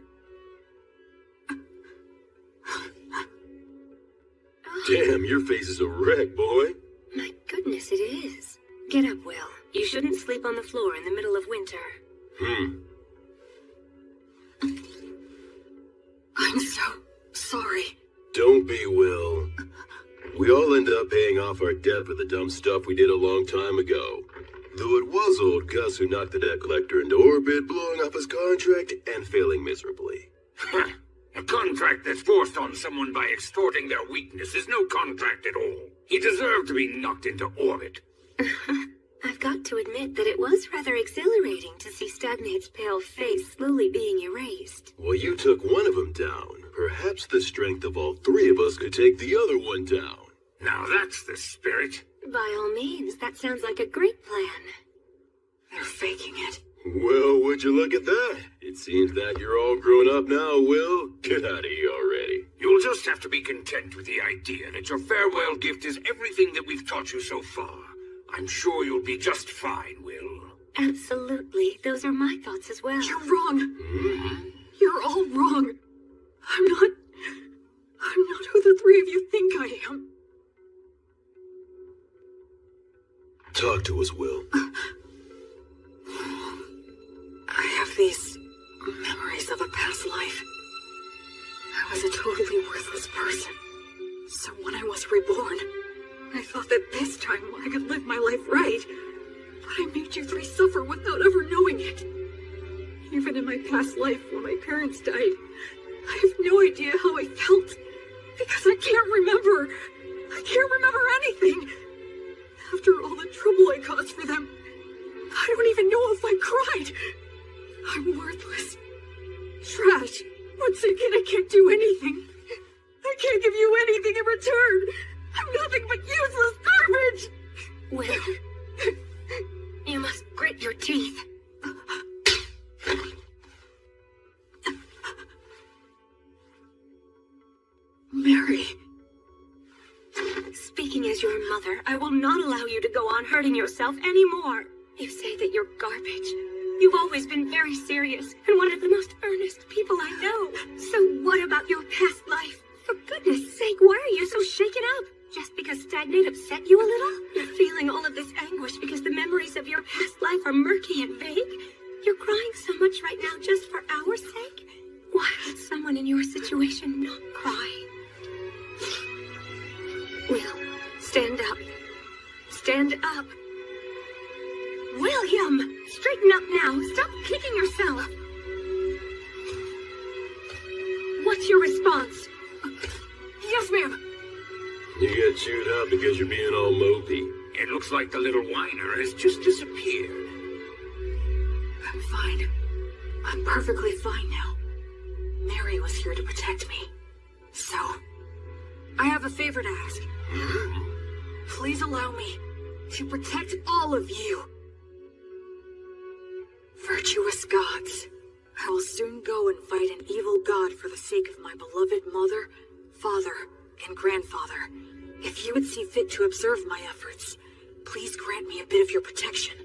Damn, your face is a wreck, boy. My goodness, it is. Get up, Will. You shouldn't sleep on the floor in the middle of winter. I'm so sorry. Don't be, Will. We all end up paying off our debt for the dumb stuff we did a long time ago. Though it was old Gus who knocked the debt collector into orbit, blowing up his contract and failing miserably. A contract that's forced on someone by extorting their weakness is no contract at all. He deserved to be knocked into orbit. I've got to admit that it was rather exhilarating to see Stagnate's pale face slowly being erased. Well, you took one of them down. Perhaps the strength of all three of us could take the other one down. Now that's the spirit. By all means, that sounds like a great plan. They're faking it. Well, would you look at that? It seems that you're all grown up now, Will. Get out of here already. You'll just have to be content with the idea that your farewell gift is everything that we've taught you so far. I'm sure you'll be just fine, Will. Absolutely. Those are my thoughts as well. You're wrong. You're all wrong. I'm not who the three of you think I am. Talk to us, Will. I have these memories of a past life. I was a totally worthless person. So when I was reborn, I thought that this time I could live my life right. But I made you three suffer without ever knowing it. Even in my past life when my parents died, I have no idea how I felt. Because I can't remember. I can't remember anything. After all the trouble I caused for them, I don't even know if I cried. I'm worthless. Trash. Once again, I can't do anything. I can't give you anything in return. I'm nothing but useless garbage. Will, you must grit your teeth. Mary. Speaking as your mother, I will not allow you to go on hurting yourself anymore. You say that you're garbage. You've always been very serious and one of the most earnest people I know. So what about your past life? For goodness sake, why are you so shaken up? Just because Stagnate upset you a little? You're feeling all of this anguish because the memories of your past life are murky and vague? You're crying so much right now just for our sake? Why would someone in your situation not cry? Will, stand up. Stand up. William! Straighten up now. Stop kicking yourself. What's your response? Yes, ma'am. You get chewed out because you're being all mopey. It looks like the little whiner has just disappeared. I'm fine. I'm perfectly fine now. Mary was here to protect me. So, I have a favor to ask. Please allow me to protect all of you. Virtuous gods, I will soon go and fight an evil god for the sake of my beloved mother, father, and grandfather. If you would see fit to observe my efforts, please grant me a bit of your protection.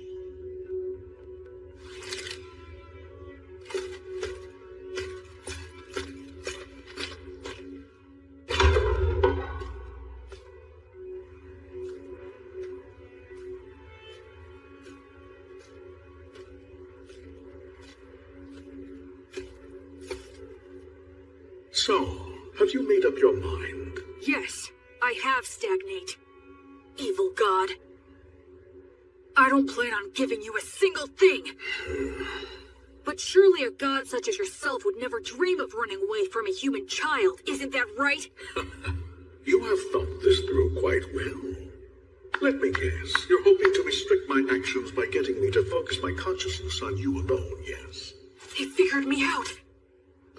So, have you made up your mind? Yes, I have, Stagnate. Evil god. I don't plan on giving you a single thing. surely a god such as yourself would never dream of running away from a human child, isn't that right? You have thought this through quite well. Let me guess, you're hoping to restrict my actions by getting me to focus my consciousness on you alone, yes? He figured me out.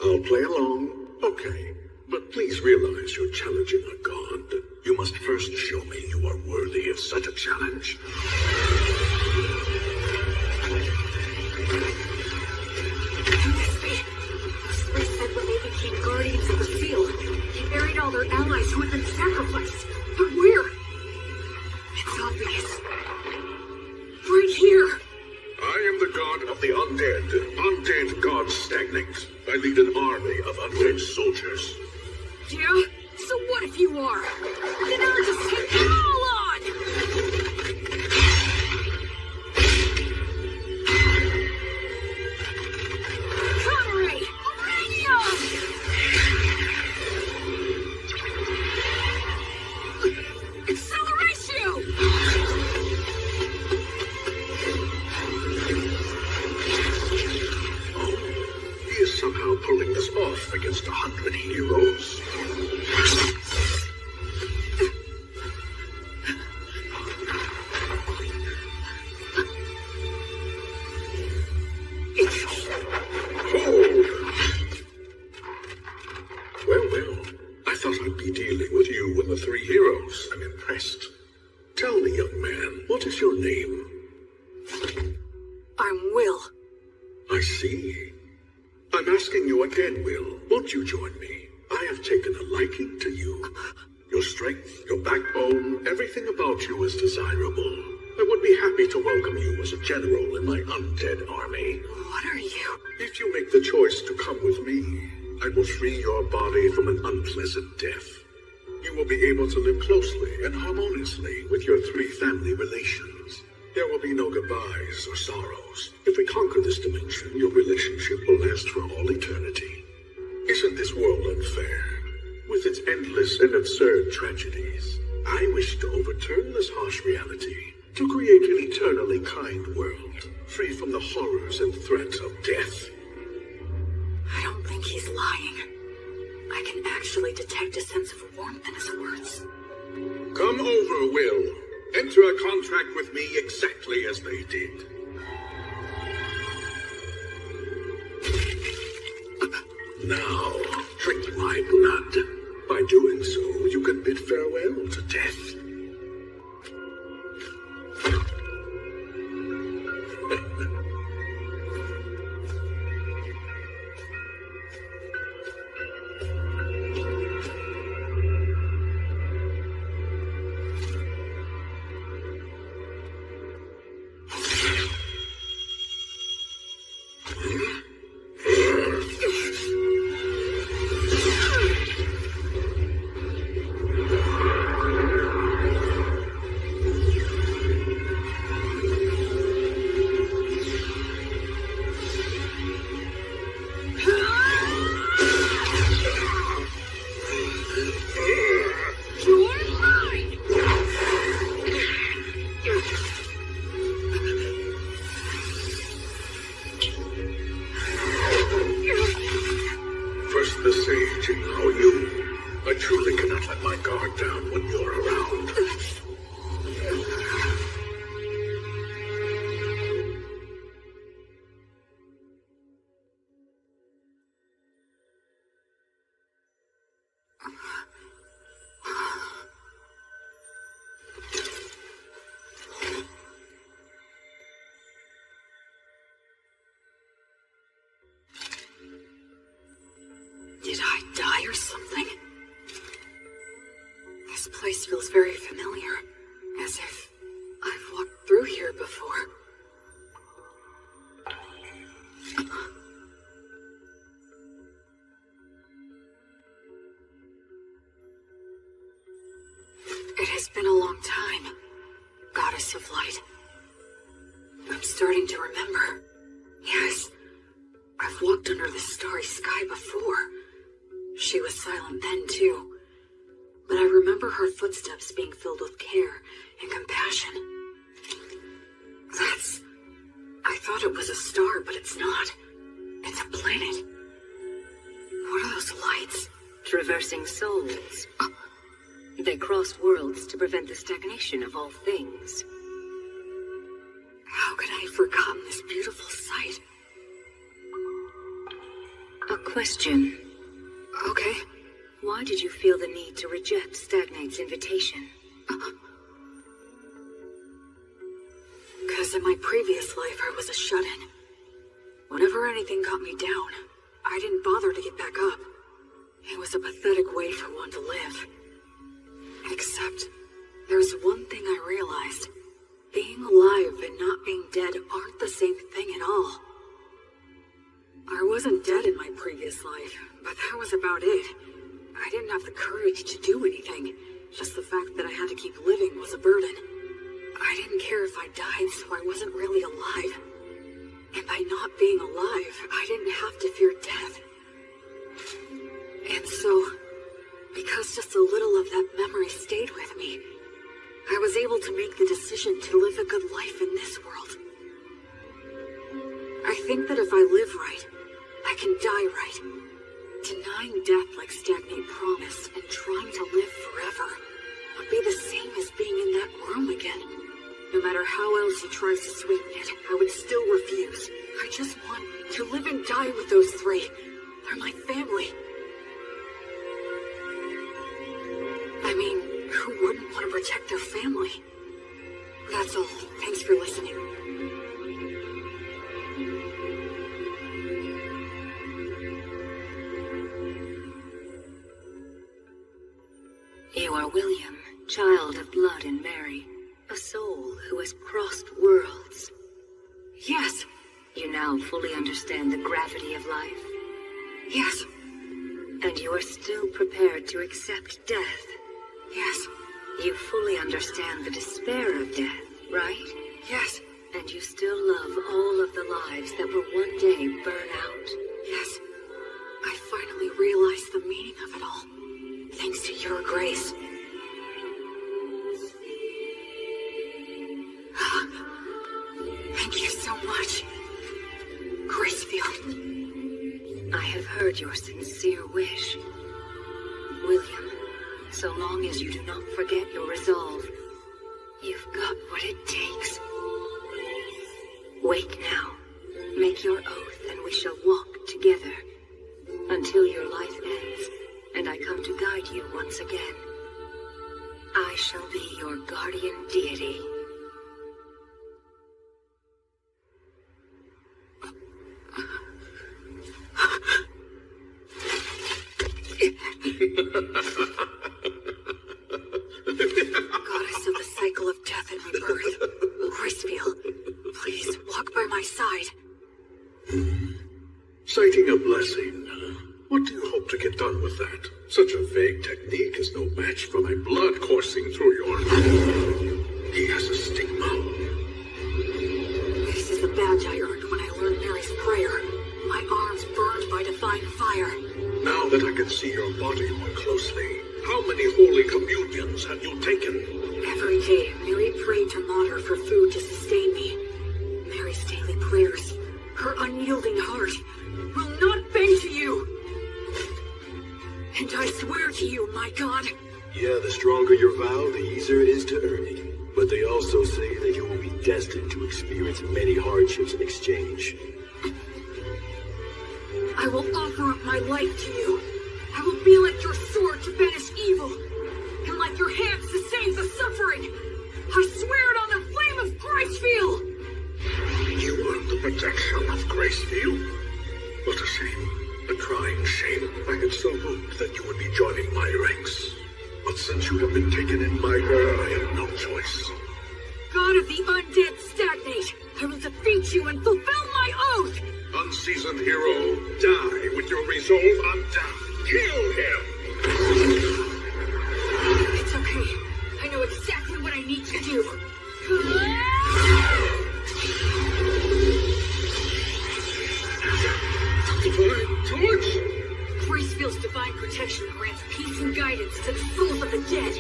I'll play along. Okay. But please realize you're challenging a god. You must first show me you are worthy of such a challenge. Those three said when they became guardians of the field, they buried all their allies who had been sacrificed. But where? It's obvious. Right here. I am the god of the undead. Undead gods stagnate. I lead an army of undead soldiers. Yeah? So what if you are? Then I'll just take them all on! Connery! Uranium! Acceleratio! He is somehow pulling this off against 100 heroes. Hold! Well, I thought I'd be dealing with you and the three heroes. I'm impressed. Tell me, young man, what is your name? I'm Will. I see. I'm asking you again, Will. Won't you join me? I have taken a liking to you. Your strength, your backbone, everything about you is desirable. I would be happy to welcome you as a general in my undead army. What are you? If you make the choice to come with me, I will free your body from an unpleasant death. You will be able to live closely and harmoniously with your three family relations. There will be no goodbyes or sorrows. If we conquer this dimension, your relationship will last for all eternity. Isn't this world unfair? With its endless and absurd tragedies, I wish to overturn this harsh reality, to create an eternally kind world, free from the horrors and threats of death. I don't think he's lying. I can actually detect a sense of warmth in his words. Come over, Will. Enter a contract with me exactly as they did. Now, drink my blood. By doing so, you can bid farewell to death. Did I die or something? This place feels very familiar, as if I've walked through here before. It has been a long time, Goddess of Light. I'm starting to remember. Yes, I've walked under the starry sky before. She was silent then, too. But I remember her footsteps being filled with care and compassion. I thought it was a star, but it's not. coursing souls. They cross worlds to prevent the stagnation of all things. How could I have forgotten this beautiful sight? A question. Okay. Why did you feel the need to reject Stagnate's invitation? Because in my previous life, I was a shut-in. Whenever anything got me down, I didn't bother to get back up. It was a pathetic way for one to live. Except, there's one thing I realized. Being alive and not being dead aren't the same thing at all. I wasn't dead in my previous life, but that was about it. I didn't have the courage to do anything. Just the fact that I had to keep living was a burden. I didn't care if I died, so I wasn't really alive. And by not being alive, I didn't have to fear death. And so, because just a little of that memory stayed with me, I was able to make the decision to live a good life in this world. I think that if I live right, I can die right. Denying death like Stagnate promised and trying to live forever would be the same as being in that room again. No matter how else he tries to sweeten it, I would still refuse. I just want to live and die with those three. They're my family. I mean, who wouldn't want to protect their family? That's all. Thanks for listening. You are William, child of blood and Mary, a soul who has crossed worlds. Yes. You now fully understand the gravity of life. Yes. And you are still prepared to accept death. Yes. You fully understand the despair of death, right? Yes. And you still love all of the lives that will one day burn out. Yes. I finally realized the meaning of it all. Thanks to your grace. Thank you so much. Gracefield. I have heard your sincere wish. William, so long as you do not forget your resolve, you've got what it takes. Wake now. Make your oath and we shall walk together until your life ends and I come to guide you once again. I shall be your guardian deity. Goddess of the cycle of death and rebirth, Gracefield, please walk by my side. Citing a blessing. What do you hope to get done with that? Such a vague technique is no match for my blood coursing through your... He has a stigma. This is the badge I earned when I learned Mary's prayer. My arms burned by divine fire. Now that I can see your body more closely, how many holy communions have you taken? Every day, Mary prayed to Mater for food to sustain me. Mary's daily prayers, her unyielding heart, will not bend to you. And I swear to you, my God. Yeah, the stronger your vow, the easier it is to earn it. But they also say that you will be destined to experience many hardships in exchange. I will offer up my life to you. I will be like your sword to banish evil, and like your hands to save the suffering. I swear it on the flame of Gracefield! You earned the protection of Gracefield? What a shame. A crying shame. I had so hoped that you would be joining my ranks. But since you have been taken in my will, I have no choice. God of the undead Stagnate, I will defeat you and fulfill my oath! Unseasoned hero, die with your resolve on death. Kill him! It's okay. I know exactly what I need to do. Divine torch? Gracefield's divine protection grants peace and guidance to the souls of the dead.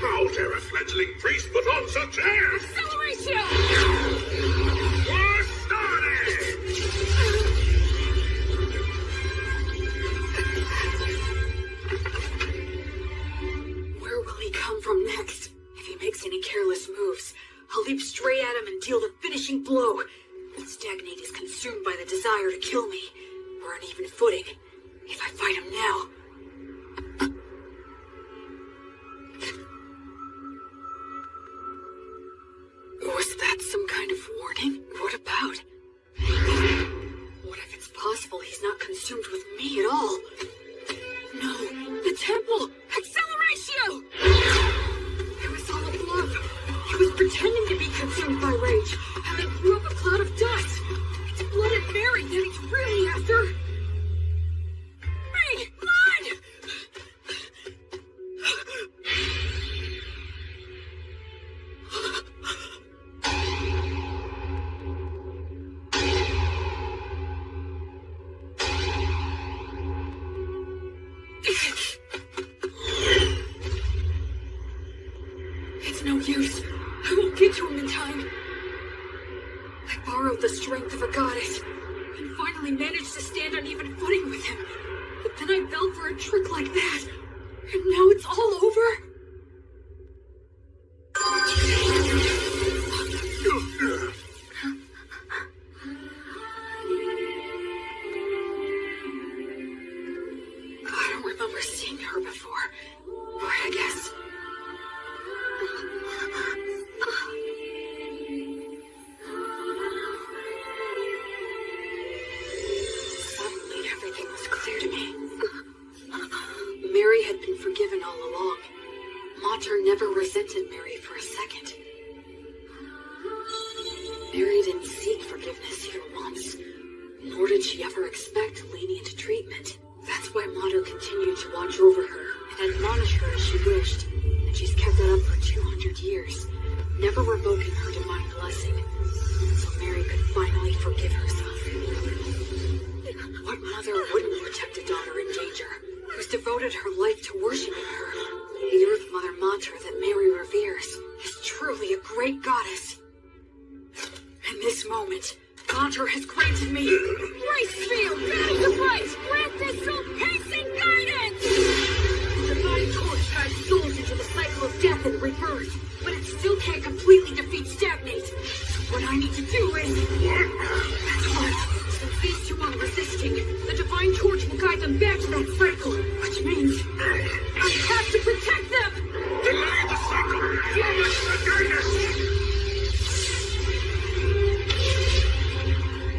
How dare a fledgling priest put on such airs? Acceleration! War started! by the desire to kill me. We're on even footing. If I fight him now... Was that some kind of warning? What about? What if it's possible he's not consumed with me at all? No, the temple! Acceleratio! It was all a bluff. He was pretending to be consumed by rage, and then threw up a cloud of dust. It's blooded Mary that he's really after. Mary, blood! It's no use. I won't get to him in time. I borrowed the strength of a goddess and finally managed to stand on even footing with him. But then I fell for a trick like that. And now it's all over? I don't remember seeing her before, but I guess... Suddenly everything was clear to me. Mary had been forgiven all along. Mater never resented Mary for a second. Mary didn't seek forgiveness even once, nor did she ever expect lenient treatment. That's why Mater continued to watch over her and admonish her as she wished, and she's kept that up for 200 years, never revoking her divine blessing, so Mary could finally forgive herself. What mother wouldn't protect a daughter in danger, who's devoted her life to worshiping her? The Earth Mother Mater that Mary reveres is truly a great goddess. In this moment, Mater has granted me grace field, battle to fight, grant this soul pacing guidance! The divine torch guides souls into the cycle of death and rebirth, but it still can't completely defeat stagnate. So what I need to do is... That's right. Since these two are resisting, the divine torch will guide them back to that cycle, which means I have to protect them! Delay the cycle! Flummox the guidance!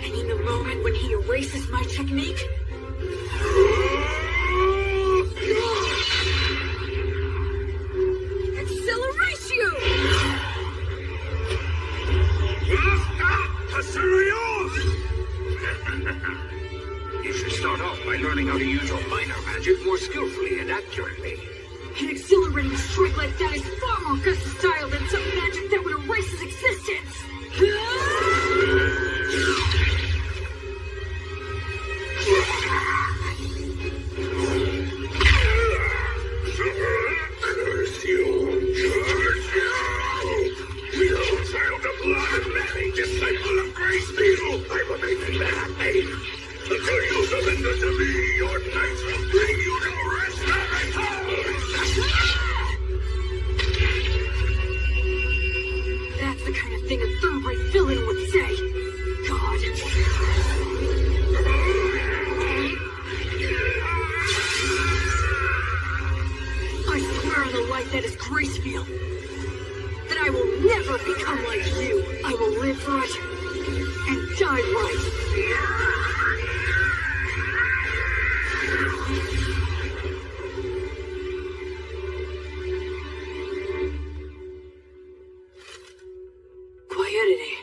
And in the moment when he erases my technique... Acceleratio! You should start off by learning how to use your minor magic more skillfully and accurately. An accelerating strike like that is far more versatile than some magic that would erase his existence! Curse you! Curse you! You child of blood and Mary, disciple of Grace Beetle! I will make you happy! Until you surrender to me, your knights will bring you to rest and That's the kind of thing a third-rate villain would say. God. I swear on the light that is Gracefield, that I will never become like you. I will live right and die right. Quietity,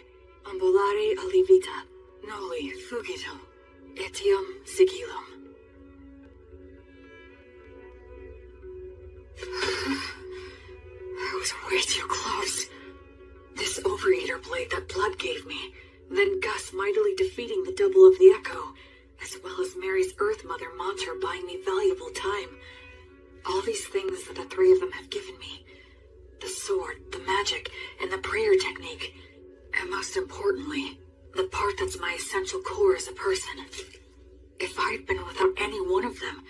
ambulare alivita, noli fugito, etium sigillum. I was way too close. This overeater blade that Blood gave me, then Gus mightily defeating the double of the Echo, as well as Mary's Earth Mother Mater buying me valuable time. All these things that the three of them have given me. The sword, the magic, and the prayer technique. And most importantly, the part that's my essential core as a person. If I'd been without any one of them,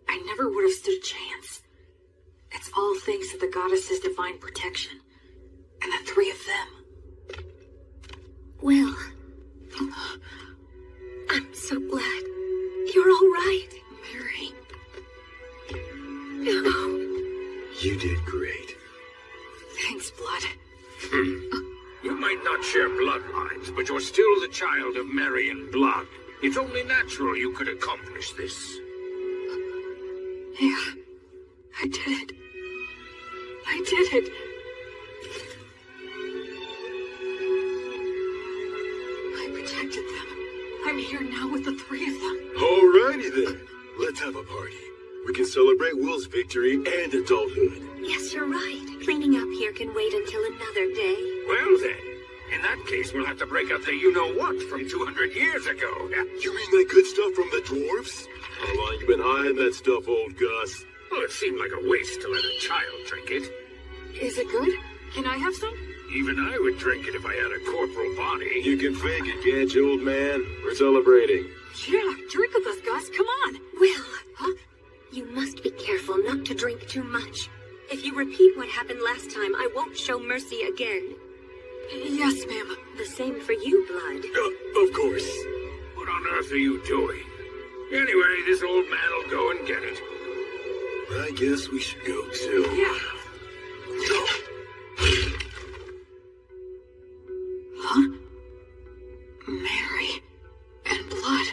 I never would have stood a chance. It's all thanks to the goddess's divine protection. And the three of them. Will, so glad. You're all right. Mary. No. You did great. Thanks, Blood. You might not share bloodlines, but you're still the child of Marian blood. It's only natural you could accomplish this. Yeah, I did it. I did it. I protected them. I'm here now with the three of them. Alrighty then. Let's have a party. We can celebrate Will's victory and adulthood. Yes, you're right. Cleaning up here can wait until another day. Well then, in that case we'll have to break out the you-know-what from 200 years ago. You mean that good stuff from the dwarfs? How long you been hiding that stuff, old Gus? Well, it seemed like a waste to let a child drink it. Is it good? Can I have some? Even I would drink it if I had a corporal body. You can fake it, can't you, old man? We're celebrating. Yeah, drink with us, Gus. Come on. Will, Huh? you must be careful not to drink too much. If you repeat what happened last time, I won't show mercy again. Yes, ma'am. The same for you, Blood. Of course. What on earth are you doing? Anyway, this old man will go and get it. I guess we should go too. Yeah. Huh? Mary and Blood.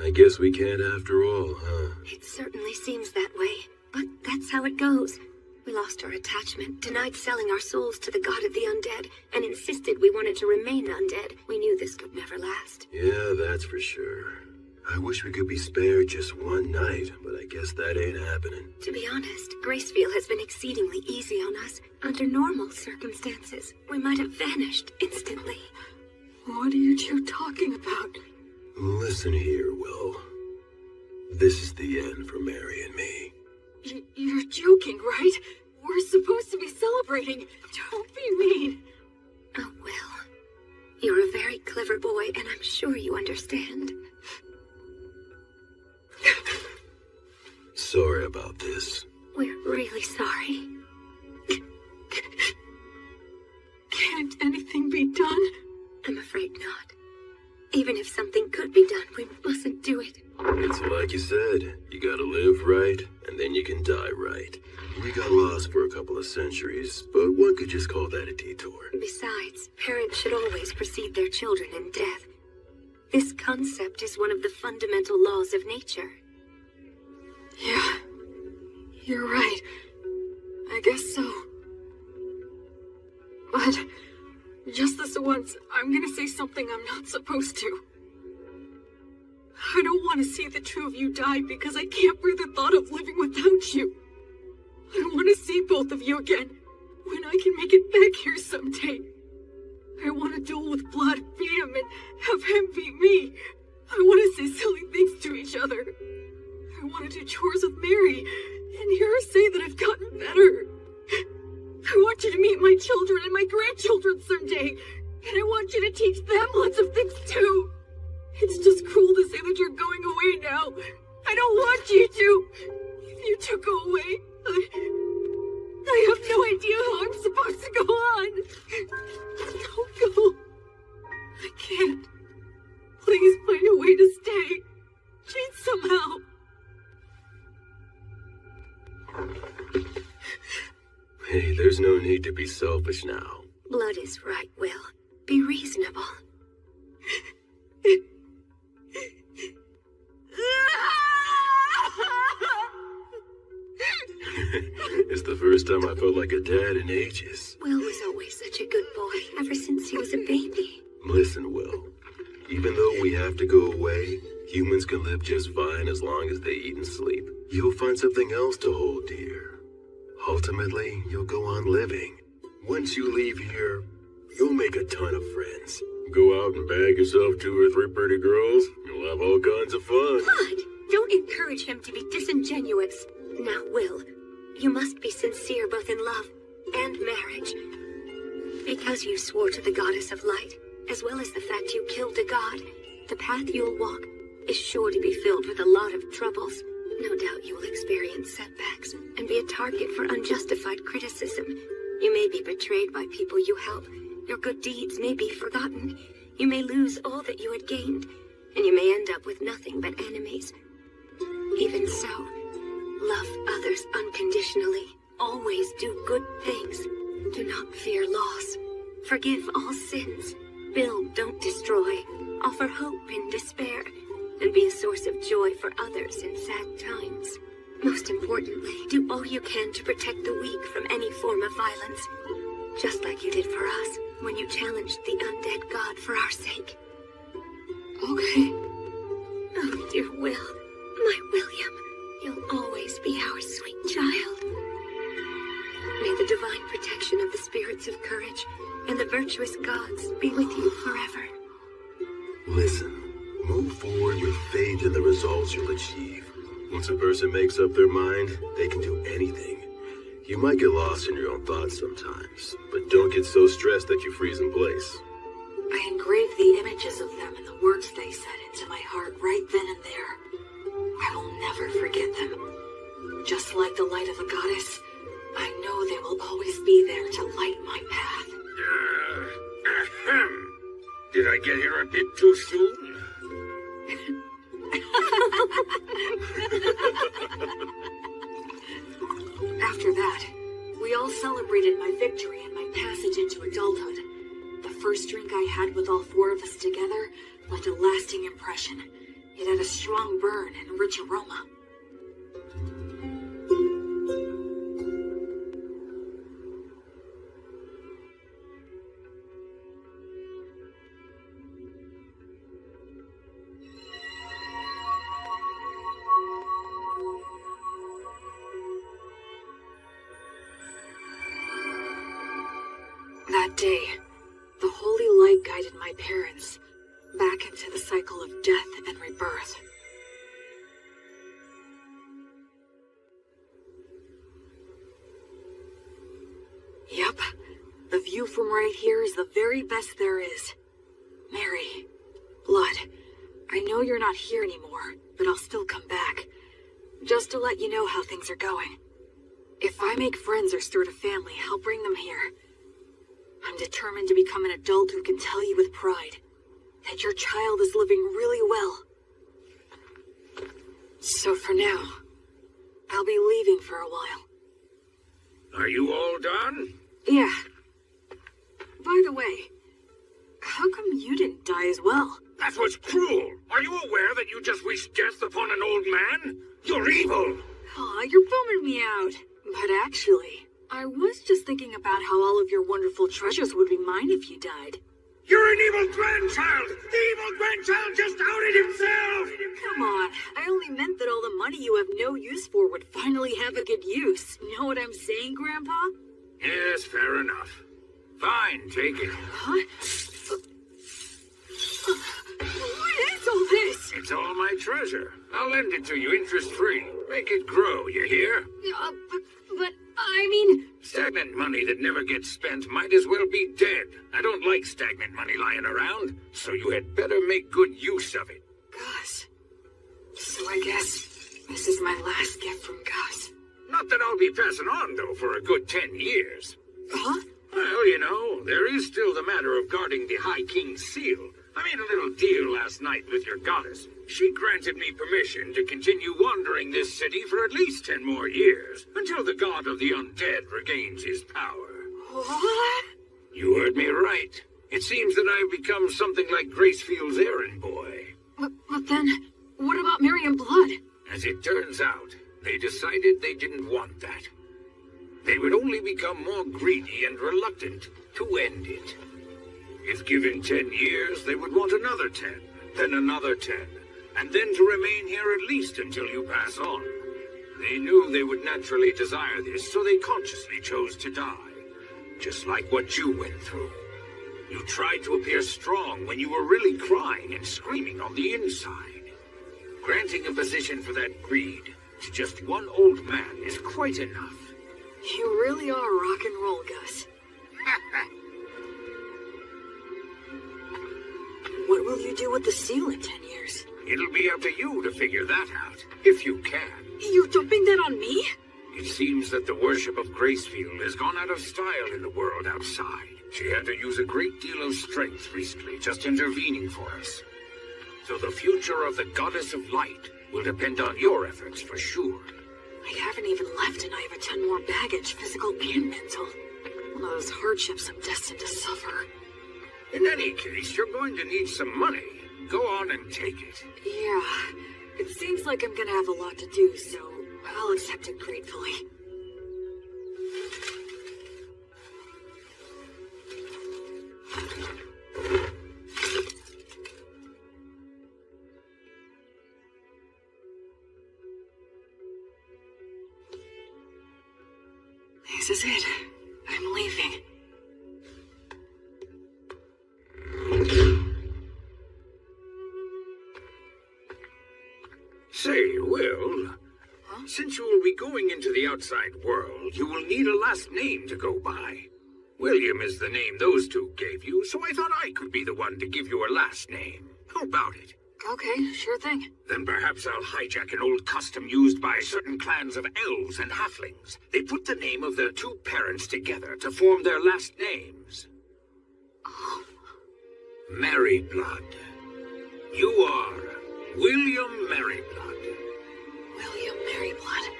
I guess we can't after all, huh? It certainly seems that way, but that's how it goes. We lost our attachment, denied selling our souls to the god of the undead, and insisted we wanted to remain undead. We knew this could never last. Yeah, that's for sure. I wish we could be spared just one night, but I guess that ain't happening. To be honest, Graceville has been exceedingly easy on us. Under normal circumstances, we might have vanished instantly. What are you two talking about? Listen here, Will. This is the end for Mary and me. You're joking, right? We're supposed to be celebrating. Don't be mean. Oh, Will. You're a very clever boy, and I'm sure you understand. Sorry about this. We're really sorry. Can't anything be done? I'm afraid not. Even if something could be done, we mustn't do it. It's like you said, you gotta live right, and then you can die right. We got lost for a couple of centuries, but one could just call that a detour. Besides, parents should always precede their children in death. This concept is one of the fundamental laws of nature. Yeah, you're right. I guess so. But just this once, I'm gonna say something I'm not supposed to. I don't want to see the two of you die because I can't bear the thought of living without you. I want to see both of you again when I can make it back here someday. I want to duel with Blood, beat him, and have him beat me. I want to say silly things to each other. I want to do chores with Mary and hear her say that I've gotten better. I want you to meet my children and my grandchildren someday, and I want you to teach them lots of things too. It's just cruel to say that you're going away now. I don't want you to. If you two go away, I have no idea how I'm supposed to go on. Don't go. I can't. Please find a way to stay. Please somehow. Hey, there's no need to be selfish now. Blood is right, Will. Be reasonable. It's the first time I felt like a dad in ages. Will was always such a good boy, ever since he was a baby. Listen, Will. Even though we have to go away, humans can live just fine as long as they eat and sleep. You'll find something else to hold dear. Ultimately, you'll go on living. Once you leave here, you'll make a ton of friends. Go out and bag yourself 2 or 3 pretty girls. You'll have all kinds of fun. Blood! Don't encourage him to be disingenuous. Now, Will, you must be sincere both in love and marriage. Because you swore to the goddess of light, as well as the fact you killed a god, the path you'll walk is sure to be filled with a lot of troubles. No doubt you will experience setbacks and be a target for unjustified criticism. You may be betrayed by people you help. Your good deeds may be forgotten. You may lose all that you had gained, and you may end up with nothing but enemies. Even so, love others unconditionally. Always do good things. Do not fear loss. Forgive all sins. Build, don't destroy. Offer hope in despair. And be a source of joy for others in sad times. Most importantly, do all you can to protect the weak from any form of violence. Just like you did for us when you challenged the undead god for our sake. Okay. Oh, dear Will. My William. You'll always be our sweet child. May the divine protection of the spirits of courage and the virtuous gods be with you forever. Listen, move forward with faith in the results you'll achieve. Once a person makes up their mind, they can do anything. You might get lost in your own thoughts sometimes, but don't get so stressed that you freeze in place. I engraved the images of them and the words they said into my heart right then and there. I will never forget them. Just like the light of the goddess, I know they will always be there to light my path. Ahem. Did I get here a bit too soon? After that, we all celebrated my victory and my passage into adulthood. The first drink I had with all four of us together left a lasting impression. It had a strong burn and rich aroma. That day, the holy light guided my parents back into the cycle of death and rebirth. Yep, the view from right here is the very best there is. Mary, Blood, I know you're not here anymore, but I'll still come back. Just to let you know how things are going. If I make friends or start a family, I'll bring them here. I'm determined to become an adult who can tell you with pride that your child is living really well. So for now, I'll be leaving for a while. Are you all done? Yeah. By the way, how come you didn't die as well? That was cruel. Are you aware that you just wished death upon an old man? You're evil. Aw, you're bumming me out. But actually, I was just thinking about how all of your wonderful treasures would be mine if you died. You're an evil grandchild! The evil grandchild just outed himself! Come on, I only meant that all the money you have no use for would finally have a good use. Know what I'm saying, Grandpa? Yes, fair enough. Fine, take it. Huh? What is all this? It's all my treasure. I'll lend it to you interest-free. Make it grow, you hear? But I mean... Stagnant money that never gets spent might as well be dead. I don't like stagnant money lying around, so you had better make good use of it. Gus. So I guess this is my last gift from Gus. Not that I'll be passing on, though, for a good 10 years. Huh? Well, you know, there is still the matter of guarding the High King's seal. I made a little deal last night with your goddess. She granted me permission to continue wandering this city for at least 10 more years, until the god of the undead regains his power. What? You heard me right. It seems that I've become something like Gracefield's errand boy. But then, what about Mary and Blood? As it turns out, they decided they didn't want that. They would only become more greedy and reluctant to end it. If given 10 years, they would want another 10, then another 10, and then to remain here at least until you pass on. They knew they would naturally desire this, so they consciously chose to die. Just like what you went through. You tried to appear strong when you were really crying and screaming on the inside. Granting a position for that greed to just one old man is quite enough. You really are rock and roll, Gus. What will you do with the seal in 10 years? It'll be up to you to figure that out, if you can. You're dumping that on me? It seems that the worship of Gracefield has gone out of style in the world outside, She had to use a great deal of strength recently, just intervening for us. So the future of the Goddess of Light will depend on your efforts for sure. I haven't even left and I have a ton more baggage, physical and mental. One of those hardships I'm destined to suffer. In any case, you're going to need some money. Go on and take it. Yeah, it seems like I'm gonna have a lot to do, so I'll accept it gratefully. This is it. I'm leaving. Say, Will, since you will be going into the outside world, you will need a last name to go by. William is the name those two gave you, so I thought I could be the one to give you a last name. How about it? Okay, sure thing. Then perhaps I'll hijack an old custom used by certain clans of elves and halflings. They put the name of their two parents together to form their last names. Merryblood. You are William Merryblood. William Merryblood.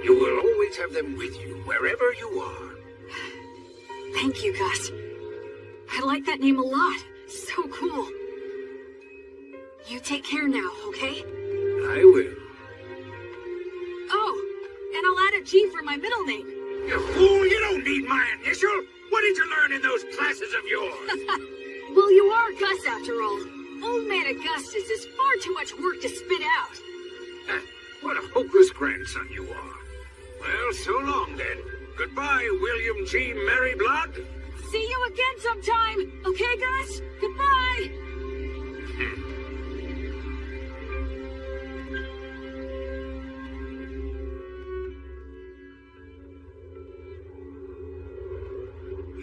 You will always have them with you wherever you are. Thank you, Gus. I like that name a lot. So cool. You take care now, okay? I will. Oh, and I'll add a G for my middle name. You fool, you don't need my initial. What did you learn in those classes of yours? Well, you are Gus after all. Old Man Augustus is far too much work to spit out. What a hopeless grandson you are. Well, so long then. Goodbye, William G. Merryblood. See you again sometime. Okay, Gus? Goodbye.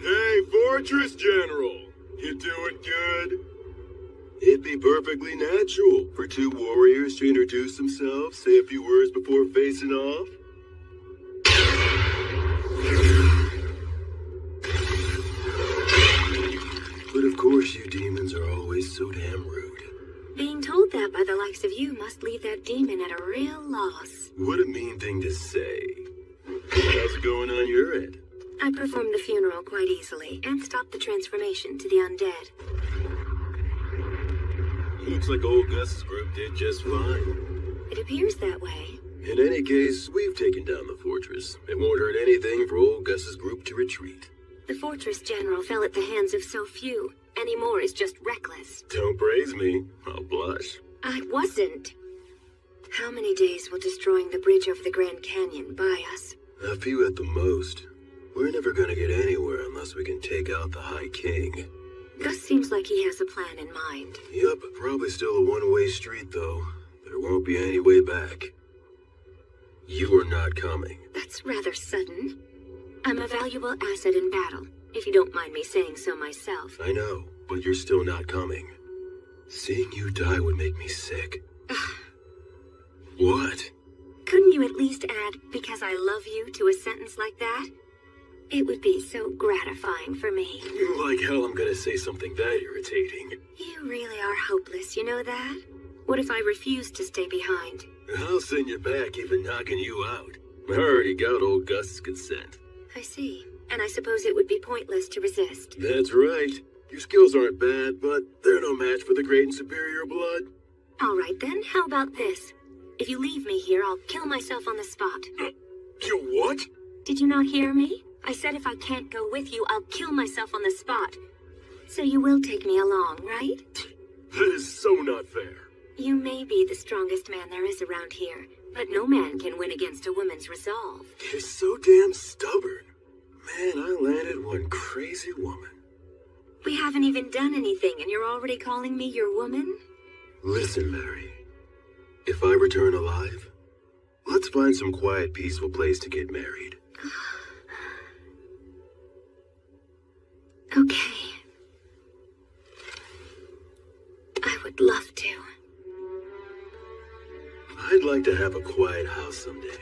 Hey, Fortress General! You doing good? It'd be perfectly natural for two warriors to introduce themselves, say a few words before facing off. But of course you demons are always so damn rude. Being told that by the likes of you must leave that demon at a real loss. What a mean thing to say. How's it going on your end? I performed the funeral quite easily and stopped the transformation to the undead. Looks like old Gus's group did just fine. It appears that way. In any case, we've taken down the fortress. It won't hurt anything for old Gus's group to retreat. The fortress general fell at the hands of so few. Any more is just reckless. Don't praise me. I'll blush. I wasn't. How many days will destroying the bridge over the Grand Canyon buy us? A few at the most. We're never gonna get anywhere unless we can take out the High King. Gus seems like he has a plan in mind. Yup, probably still a one-way street, though. There won't be any way back. You are not coming. That's rather sudden. I'm a valuable asset in battle, if you don't mind me saying so myself. I know, but you're still not coming. Seeing you die would make me sick. What? Couldn't you at least add, because I love you, to a sentence like that? It would be so gratifying for me. Like hell I'm gonna say something that irritating. You really are hopeless, you know that? What if I refuse to stay behind? I'll send you back even knocking you out. I already got old Gus's consent. I see. And I suppose it would be pointless to resist. That's right. Your skills aren't bad, but they're no match for the great and superior blood. All right then, how about this? If you leave me here, I'll kill myself on the spot. You what? Did you not hear me? I said if I can't go with you, I'll kill myself on the spot. So you will take me along, right? That is so not fair. You may be the strongest man there is around here, but no man can win against a woman's resolve. You're so damn stubborn. Man, I landed one crazy woman. We haven't even done anything, and you're already calling me your woman? Listen, Mary. If I return alive, let's find some quiet, peaceful place to get married. Okay. I would love to. I'd like to have a quiet house someday.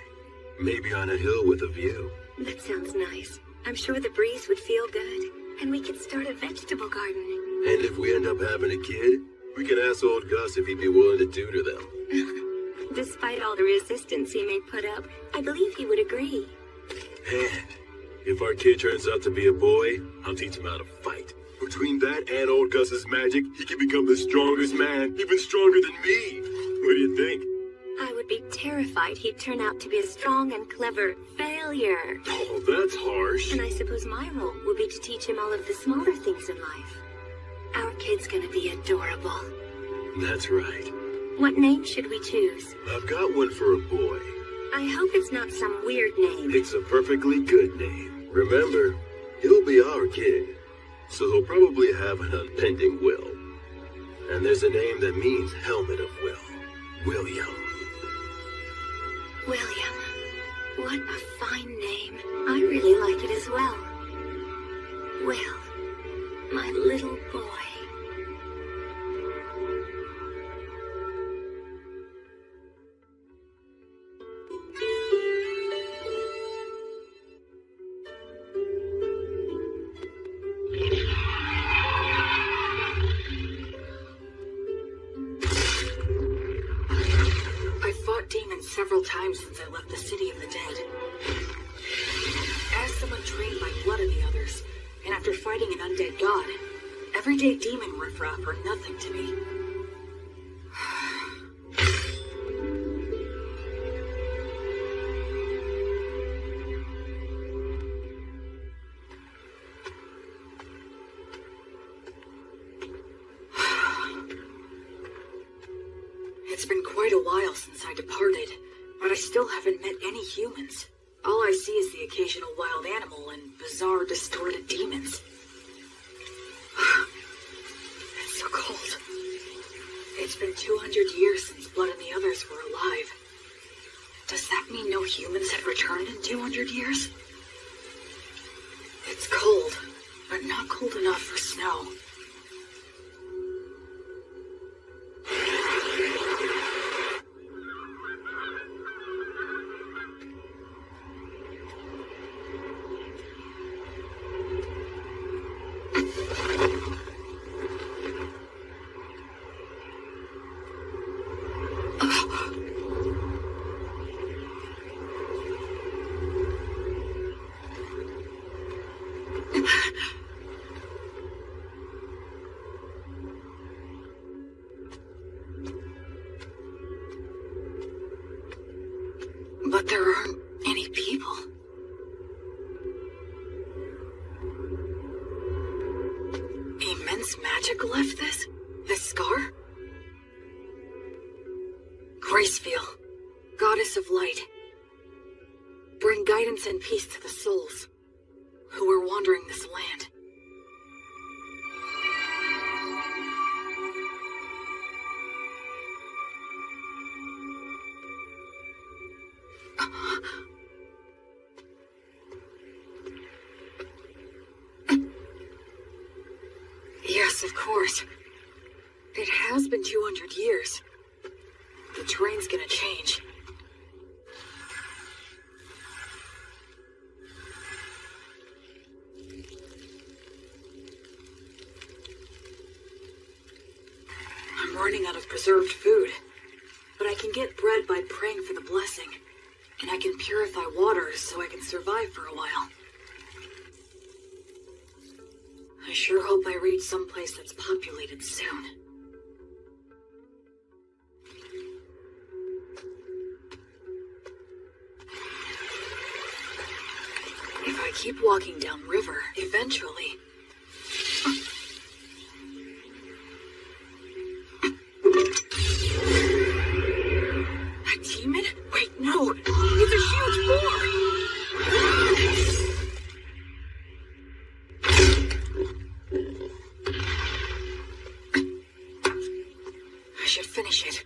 Maybe on a hill with a view. That sounds nice. I'm sure the breeze would feel good. And we could start a vegetable garden. And if we end up having a kid, we can ask old Gus if he'd be willing to tutor them. Despite all the resistance he may put up, I believe he would agree. And if our kid turns out to be a boy, I'll teach him how to fight. Between that and old Gus's magic, he can become the strongest man, even stronger than me. What do you think? I would be terrified he'd turn out to be a strong and clever failure. Oh, that's harsh. And I suppose my role will be to teach him all of the smaller things in life. Our kid's gonna be adorable. That's right. What name should we choose? I've got one for a boy. I hope it's not some weird name. It's a perfectly good name. Remember, he'll be our kid, so he'll probably have an unbending will. And there's a name that means helmet of will. William. William. What a fine name. I really like it as well. Will, my little boy. Several times since I left the city of the dead. As someone trained by blood of the others, and after fighting an undead god, everyday demon riffraff are nothing to me. It's been quite a while since I departed, but I still haven't met any humans. All I see is the occasional wild animal and bizarre, distorted demons. It's so cold. It's been 200 years since Blood and the others were alive. Does that mean no humans have returned in 200 years? It's cold, but not cold enough for snow. But there aren't any people. Immense magic left this scar? Gracefeel, goddess of light, bring guidance and peace to the souls who are wandering this land. Yes, of course. It has been 200 years. The terrain's gonna change. I'm running out of preserved food, but I can get bread by praying for the blessing, and I can purify water so I can survive for a while. I sure hope I reach someplace that's populated soon. If I keep walking downriver, eventually... A demon? Wait, no! It's a huge boar! I should finish it.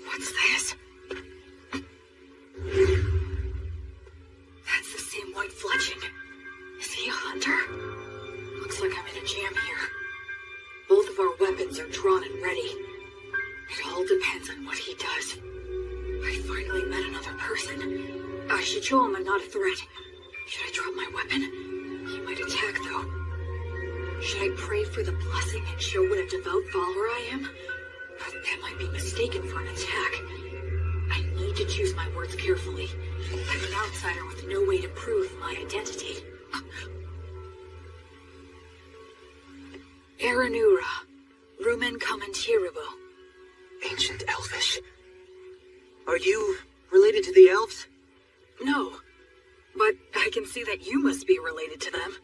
What's this? That's the same white fletching. Is he a hunter? Looks like I'm in a jam here. Both of our weapons are drawn and ready. It all depends on what he does. I finally met another person. I should show him I'm not a threat. Should I drop my weapon? He might attack, though. Should I pray for the blessing and show what a devout follower I am? That might be mistaken for an attack. I need to choose my words carefully. I'm an outsider with no way to prove my identity. Aranura, Rumen Commentiribo. Ancient Elvish. Are you related to the elves? No, but I can see that you must be related to them.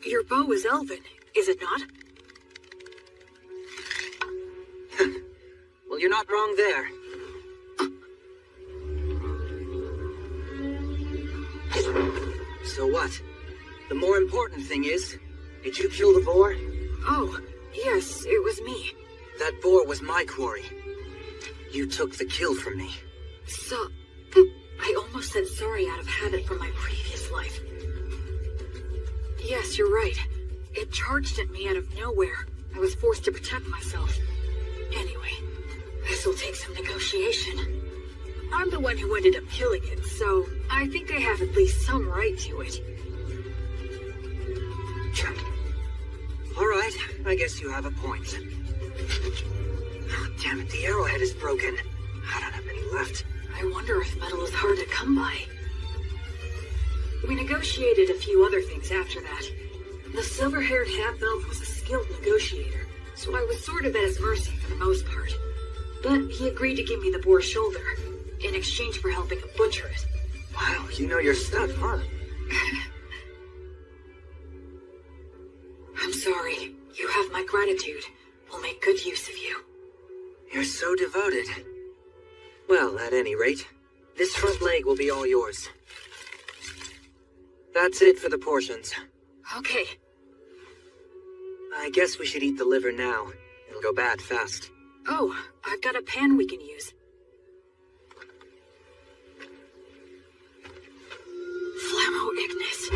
Your bow is elven, is it not? Well, you're not wrong there. So what? The more important thing is, did you kill the boar? Oh, yes, it was me. That boar was my quarry. You took the kill from me. So, I almost said sorry out of habit from my previous life. Yes, you're right. It charged at me out of nowhere. I was forced to protect myself. Anyway, this will take some negotiation. I'm the one who ended up killing it, so I think I have at least some right to it. All right, I guess you have a point. Oh, damn it, the arrowhead is broken. I don't have any left. I wonder if metal is hard to come by. We negotiated a few other things after that. The silver-haired half-elf was a skilled negotiator, so I was sort of at his mercy for the most part. But he agreed to give me the boar's shoulder, in exchange for helping him butcher it. Wow, you know your stuff, huh? I'm sorry. You have my gratitude. We'll make good use of you. You're so devoted. Well, at any rate, this front leg will be all yours. That's it for the portions. Okay. I guess we should eat the liver now. It'll go bad fast. Oh, I've got a pan we can use. Flammo Ignis.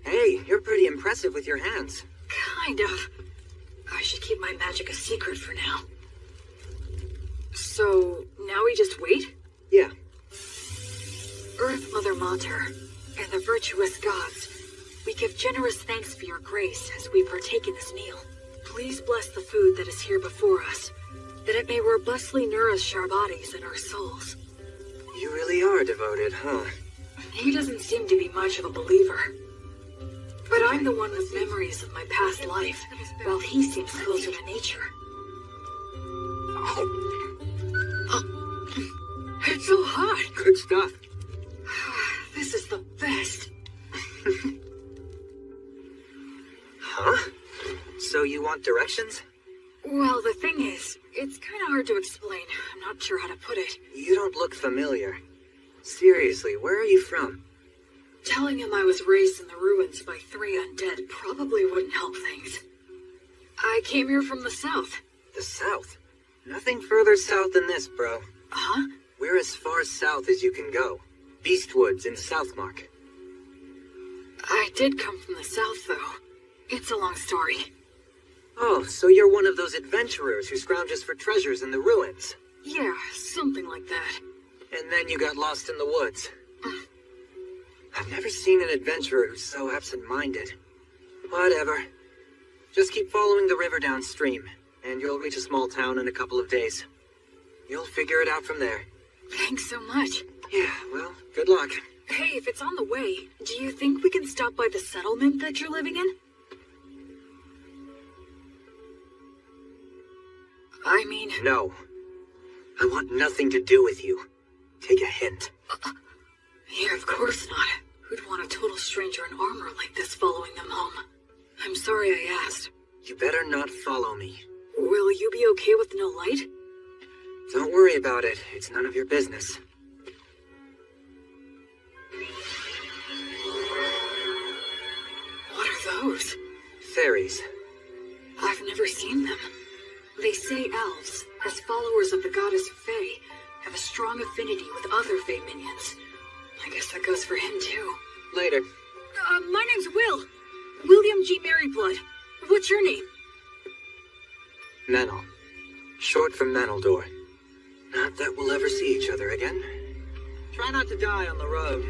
Hey, you're pretty impressive with your hands. Kind of. I should keep my magic a secret for now. So, now we just wait? Yeah. Earth Mother Mater, and the virtuous gods, we give generous thanks for your grace as we partake in this meal. Please bless the food that is here before us, that it may robustly nourish our bodies and our souls. You really are devoted, huh? He doesn't seem to be much of a believer. But I'm the one with memories of my past life, while he seems closer to nature. It's so hot! Good stuff. This is the best. Huh? So you want directions? Well, the thing is, it's kind of hard to explain. I'm not sure how to put it. You don't look familiar. Seriously, where are you from? Telling him I was raised in the ruins by 3 undead probably wouldn't help things. I came here from the south. The south? Nothing further south than this, bro. Huh? We're as far south as you can go. Beastwoods in Southmark. I did come from the south, though. It's a long story. Oh, so you're one of those adventurers who scrounges for treasures in the ruins. Yeah, something like that. And then you got lost in the woods. I've never seen an adventurer who's so absent-minded. Whatever. Just keep following the river downstream, and you'll reach a small town in a couple of days. You'll figure it out from there. Thanks so much. Yeah, well, good luck. Hey, if it's on the way, do you think we can stop by the settlement that you're living in? I mean... No. I want nothing to do with you. Take a hint. Yeah, of course not. Who'd want a total stranger in armor like this following them home? I'm sorry I asked. You better not follow me. Will you be okay with no light? Don't worry about it. It's none of your business. What are those? Fairies. I've never seen them. They say elves, as followers of the goddess Fae, have a strong affinity with other Fae minions. I guess that goes for him, too. Later. My name's Will. William G. Merryblood. What's your name? Menel. Short for Meneldor. Not that we'll ever see each other again. Try not to die on the road.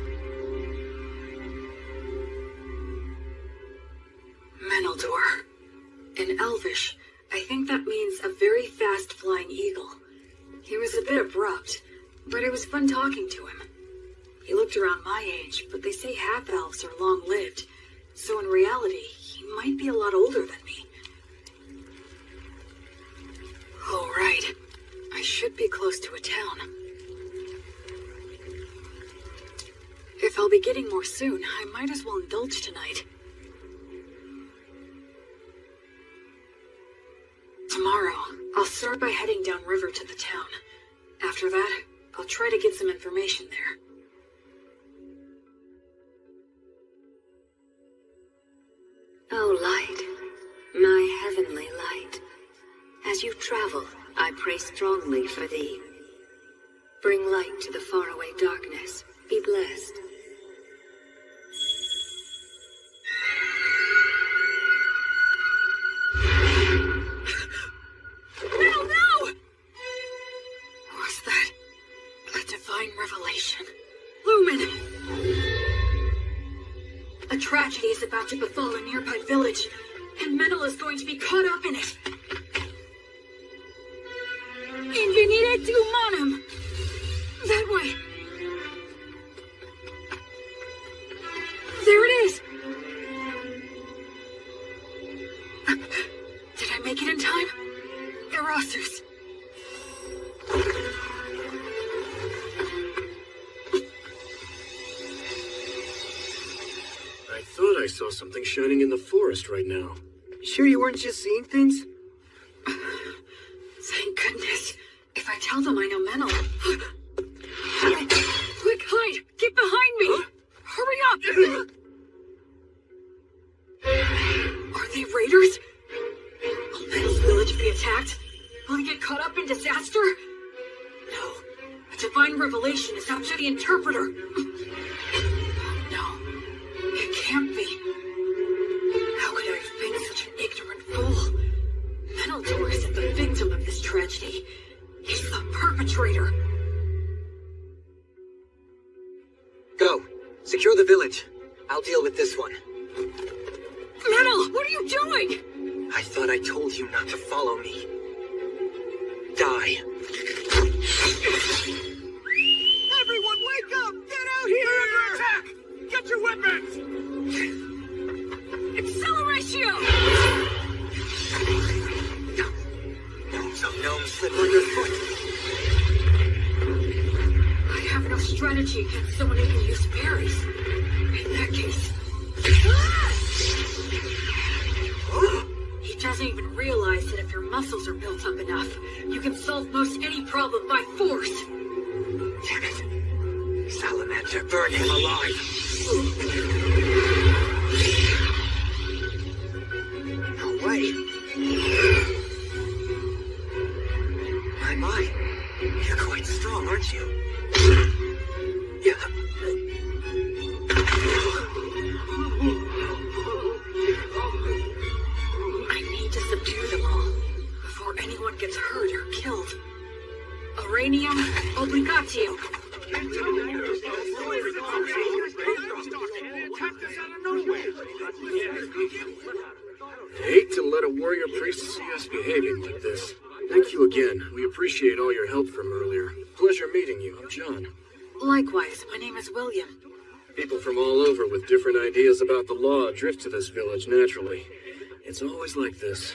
Menaldor. In Elvish, I think that means a very fast-flying eagle. He was a bit abrupt, but it was fun talking to him. He looked around my age, but they say half-elves are long-lived, so in reality, he might be a lot older than me. Oh, right. I should be close to a town. If I'll be getting more soon, I might as well indulge tonight. Tomorrow, I'll start by heading downriver to the town. After that, I'll try to get some information there. O light, my heavenly light, as you travel, I pray strongly for thee. Bring light to the faraway darkness. Be blessed. No! Was that a divine revelation? Lumen! A tragedy is about to befall a nearby village, and Menel is going to be caught up in it. Invenire tu manum! That way! There it is! Did I make it in time? Erasus. I thought I saw something shining in the forest right now. Sure you weren't just seeing things? Thank goodness. If I tell them I know Menel... Quick, hide! Get behind me! Hurry up! Are they raiders? Will Menel's village be attacked? Will he get caught up in disaster? No. A divine revelation is after the interpreter. No. It can't be. How could I have been such an ignorant fool? Menaldor isn't the victim of this tragedy. He's the perpetrator. Go. Secure the village. I'll deal with this one. Menel, what are you doing? I thought I told you not to follow me. Die. Everyone wake up! Get out here! They're under attack! Get your weapons! Acceleratio! Some gnomes slip underfoot. I have no strategy against someone who can use berries. In that case... He doesn't even realize that if your muscles are built up enough, you can solve most any problem by force. Damn it. Salamander, burn him alive. No way. My. You're quite strong, aren't you? Yeah. I need to subdue them all before anyone gets hurt or killed. Uranium obligatio. I hate to let a warrior priest see us behaving like this. Thank you again. We appreciate all your help from earlier. Pleasure meeting you. I'm John. Likewise, my name is William. People from all over with different ideas about the law drift to this village naturally. It's always like this.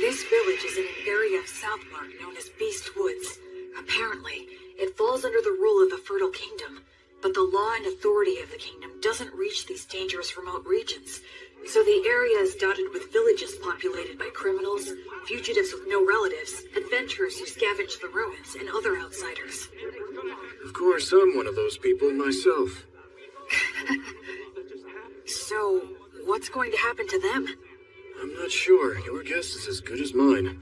This village is in an area of Southmark known as Beast Woods. Apparently, it falls under the rule of the Fertile Kingdom, but the law and authority of the kingdom doesn't reach these dangerous remote regions, so the area is dotted with villages populated by criminals, fugitives with no relatives, adventurers who scavenge the ruins, and other outsiders. Of course, I'm one of those people myself. So, what's going to happen to them? I'm not sure. Your guess is as good as mine.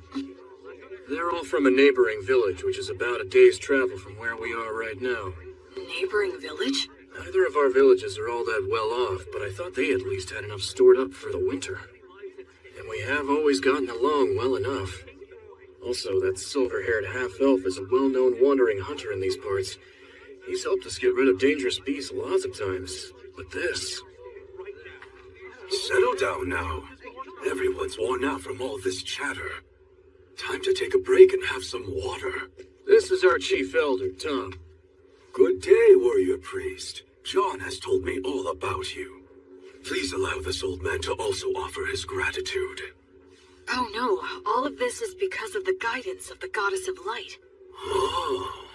They're all from a neighboring village, which is about a day's travel from where we are right now. Neighboring village? Neither of our villages are all that well off, but I thought they at least had enough stored up for the winter. And we have always gotten along well enough. Also, that silver-haired half-elf is a well-known wandering hunter in these parts. He's helped us get rid of dangerous beasts lots of times. But this... Settle down now. Everyone's worn out from all this chatter. Time to take a break and have some water. This is our chief elder, Tom. Good day, warrior priest. John has told me all about you. Please allow this old man to also offer his gratitude. Oh no, all of this is because of the guidance of the Goddess of Light. Oh,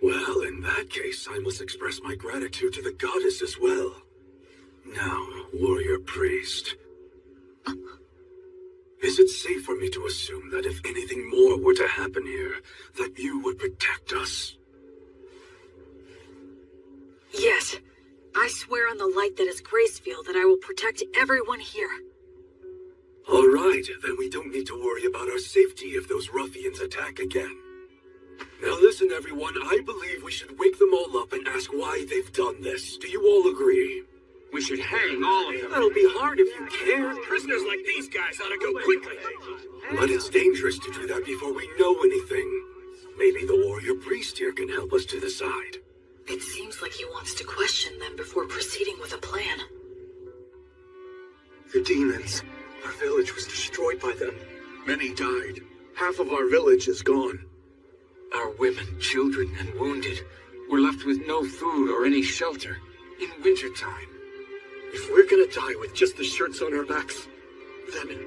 well, in that case, I must express my gratitude to the goddess as well. Now, warrior priest. Is it safe for me to assume that if anything more were to happen here, that you would protect us? Yes. I swear on the light that is Gracefield that I will protect everyone here. All right, then we don't need to worry about our safety if those ruffians attack again. Now listen, everyone, I believe we should wake them all up and ask why they've done this. Do you all agree? We should hang all of them. That'll be hard if you can't. Prisoners like these guys ought to go quickly. But it's dangerous to do that before we know anything. Maybe the warrior priest here can help us to decide. It seems like he wants to question them before proceeding with a plan. The demons. Our village was destroyed by them. Many died. Half of our village is gone. Our women, children, and wounded were left with no food or any shelter in wintertime. If we're gonna die with just the shirts on our backs, then...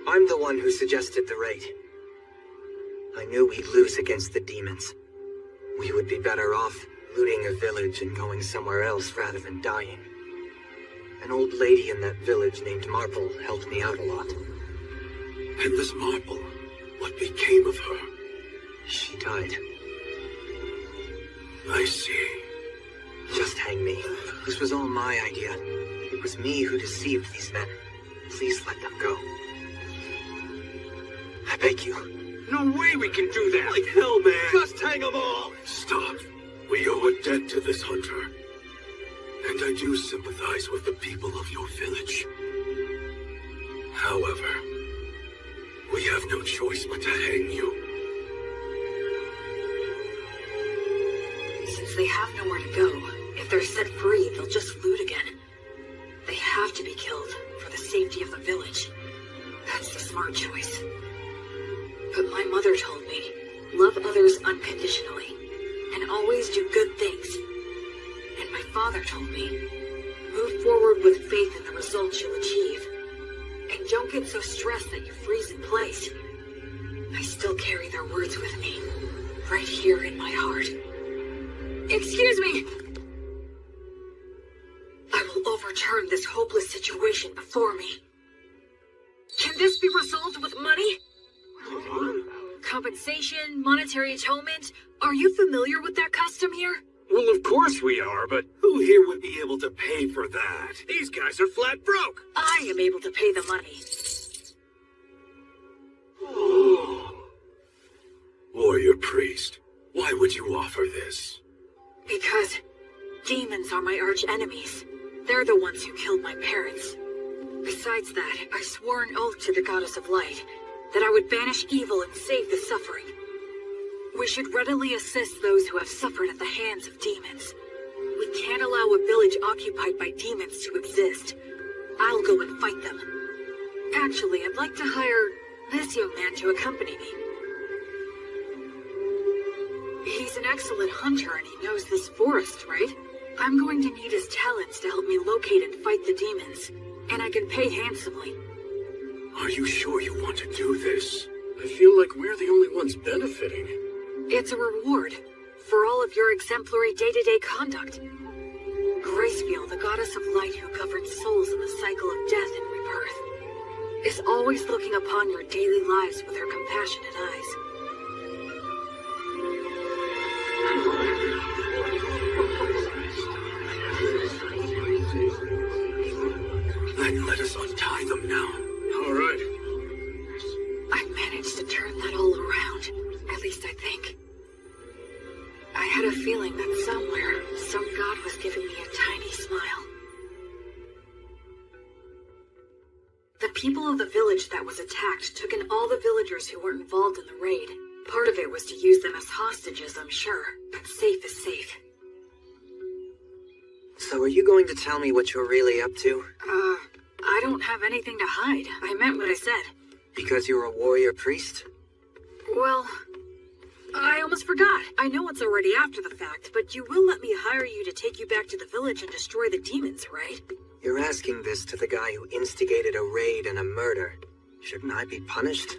I'm the one who suggested the raid. I knew we'd lose against the demons. We would be better off looting a village and going somewhere else rather than dying. An old lady in that village named Marple helped me out a lot. And this Marple, what became of her? She died. I see. Just hang me. This was all my idea. It was me who deceived these men. Please let them go. I beg you. No way we can do that. Like hell, man. Just hang them all! Stop. We owe a debt to this hunter. And I do sympathize with the people of your village. However, we have no choice but to hang you. Since they have nowhere to go, if they're set free, they'll just loot again. They have to be killed for the safety of the village. That's the smart choice. But my mother told me, love others unconditionally, and always do good things. And my father told me, move forward with faith in the results you'll achieve. And don't get so stressed that you freeze in place. I still carry their words with me, right here in my heart. Excuse me! I will overturn this hopeless situation before me. Can this be resolved with money? Compensation, monetary atonement? Are you familiar with that custom here? Well, of course we are, but Who here would be able to pay for that? these guys are flat broke. I am able to pay the money. Warrior priest, why would you offer this? Because demons are my arch enemies. They're the ones who killed my parents. Besides that, I swore an oath to the Goddess of Light that I would banish evil and save the suffering. We should readily assist those who have suffered at the hands of demons. We can't allow a village occupied by demons to exist. I'll go and fight them. Actually, I'd like to hire this young man to accompany me. He's an excellent hunter and he knows this forest, right? I'm going to need his talents to help me locate and fight the demons, and I can pay handsomely. Are you sure you want to do this? I feel like we're the only ones benefiting. It's a reward for all of your exemplary day-to-day conduct. Gracefield, the goddess of light who governs souls in the cycle of death and rebirth, is always looking upon your daily lives with her compassionate eyes. Then let us untie them now. All right. I managed to turn that all around, at least I think. I had a feeling that somewhere, some god was giving me a tiny smile. The people of the village that was attacked took in all the villagers who were involved in the raid. Part of it was to use them as hostages, I'm sure, but safe is safe. So are you going to tell me what you're really up to? I I don't have anything to hide. I meant what I said. Because you're a warrior priest? Well, I almost forgot. I know it's already after the fact, but you will let me hire you to take you back to the village and destroy the demons, right? You're asking this to the guy who instigated a raid and a murder. Shouldn't I be punished?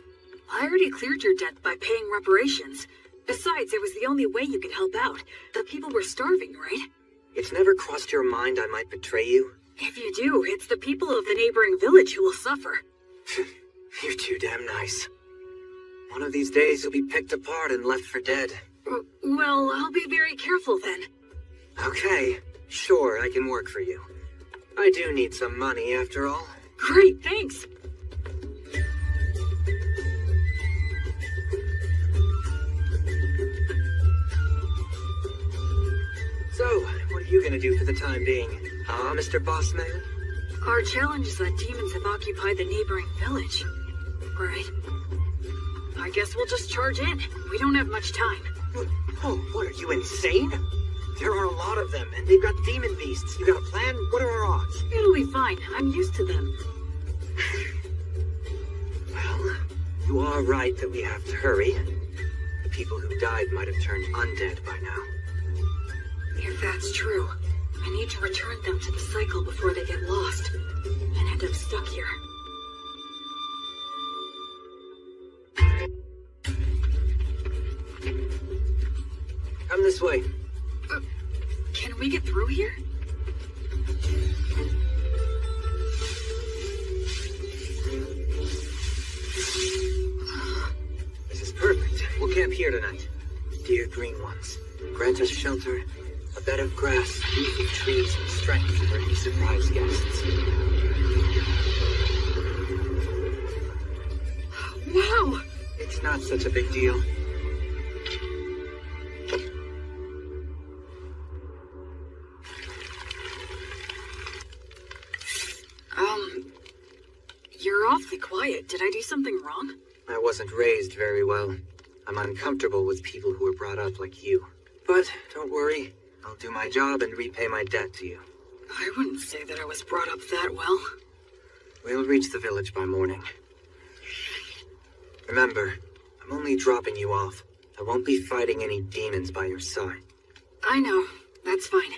I already cleared your debt by paying reparations. Besides, it was the only way you could help out. The people were starving, right? It's never crossed your mind I might betray you? If you do, it's the people of the neighboring village who will suffer. You're too damn nice. One of these days you'll be picked apart and left for dead. Well, I'll be very careful then. Okay, sure, I can work for you. I do need some money after all. Great, thanks. So, what are you gonna do for the time being? Huh, Mr. Bossman? Our challenge is that demons have occupied the neighboring village. Right. I guess we'll just charge in. We don't have much time. Oh, what are you, insane? There are a lot of them, and they've got demon beasts. You got a plan? What are our odds? It'll be fine. I'm used to them. Well, you are right that we have to hurry. The people who died might have turned undead by now. If that's true, I need to return them to the cycle before they get lost and end up stuck here. Come this way. Can we get through here? This is perfect. We'll camp here tonight. Dear green ones, grant us shelter, a bed of grass, leafy trees, and strength for any surprise guests. Wow! It's not such a big deal. You're awfully quiet. Did I do something wrong? I wasn't raised very well. I'm uncomfortable with people who were brought up like you. But don't worry, I'll do my job and repay my debt to you. I wouldn't say that I was brought up that well. We'll reach the village by morning. Remember, I'm only dropping you off. I won't be fighting any demons by your side. I know. That's fine.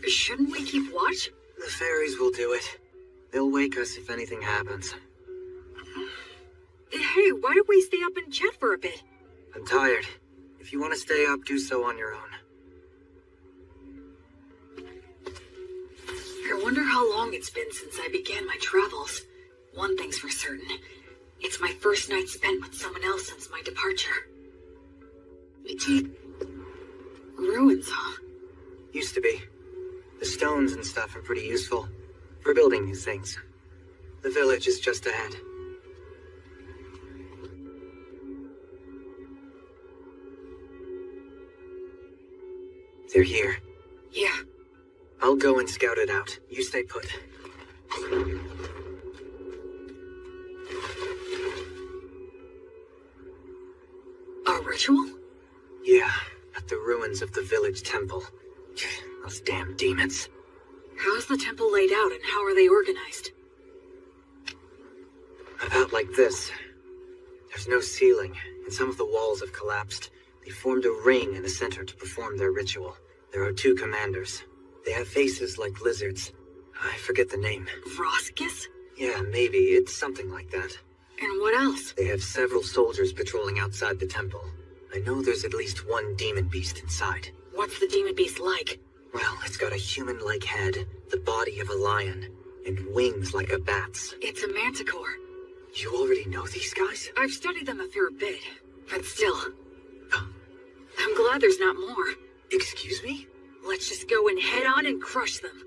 Shouldn't we keep watch? The fairies will do it. They'll wake us if anything happens. Hey, why don't we stay up and chat for a bit? I'm tired. If you want to stay up, do so on your own. I wonder how long it's been since I began my travels. One thing's for certain. It's my first night spent with someone else since my departure. Ruins, huh? Used to be. The stones and stuff are pretty useful for building these things. The village is just ahead. They're here. Yeah. I'll go and scout it out. You stay put. A ritual? Yeah, at the ruins of the village temple. Those damn demons. How's the temple laid out and how are they organized? About like this. There's no ceiling, and some of the walls have collapsed. They formed a ring in the center to perform their ritual. There are 2 commanders. They have faces like lizards. I forget the name. Vroskus? Yeah, maybe. It's something like that. And what else? They have several soldiers patrolling outside the temple. I know there's at least 1 demon beast inside. What's the demon beast like? Well, it's got a human-like head, the body of a lion, and wings like a bat's. It's a manticore. You already know these guys? I've studied them a fair bit, but still. I'm glad there's not more. Excuse me? Let's just go and head on and crush them.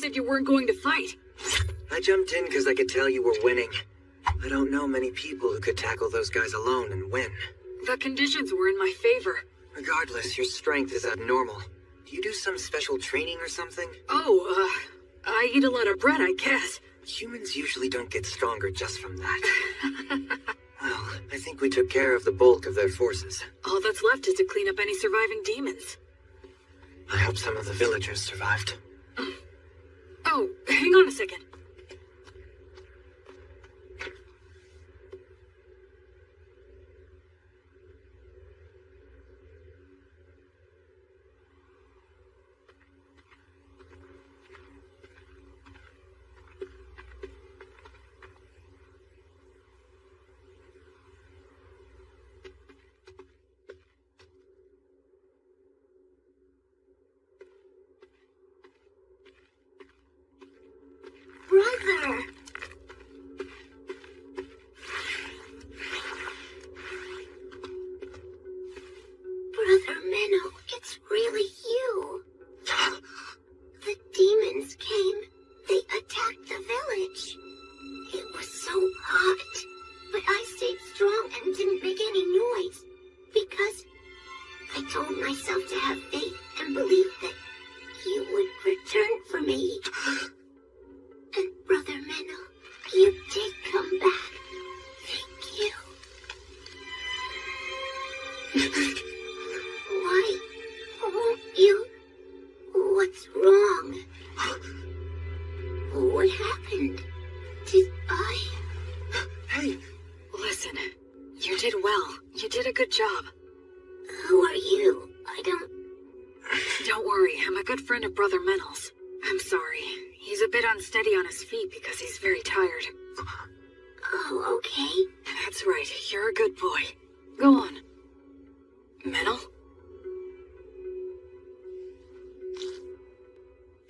said you weren't going to fight. I jumped in because I could tell you were winning. I don't know many people who could tackle those guys alone and win. The conditions were in my favor. Regardless, your strength is abnormal. Do you do some special training or something? Oh, I eat a lot of bread, I guess. Humans usually don't get stronger just from that. Well, I think we took care of the bulk of their forces. All that's left is to clean up any surviving demons. I hope some of the villagers survived. Oh, hang on a second. Brother! Brother Minnow, it's really you. The demons came. They attacked the village. It was so hot. But I stayed strong and didn't make any noise. Because I told myself to have faith and believe that you would return for me. And Brother Minnow, you did come back. Thank you. Why won't you? What's wrong? What happened? Did I? Hey! Listen, you did well. You did a good job. Who are you? I don't... Don't worry, I'm a good friend of Brother Menel's. I'm sorry. He's a bit unsteady on his feet because he's very tired. Oh, okay. That's right, you're a good boy. Go on. Menel?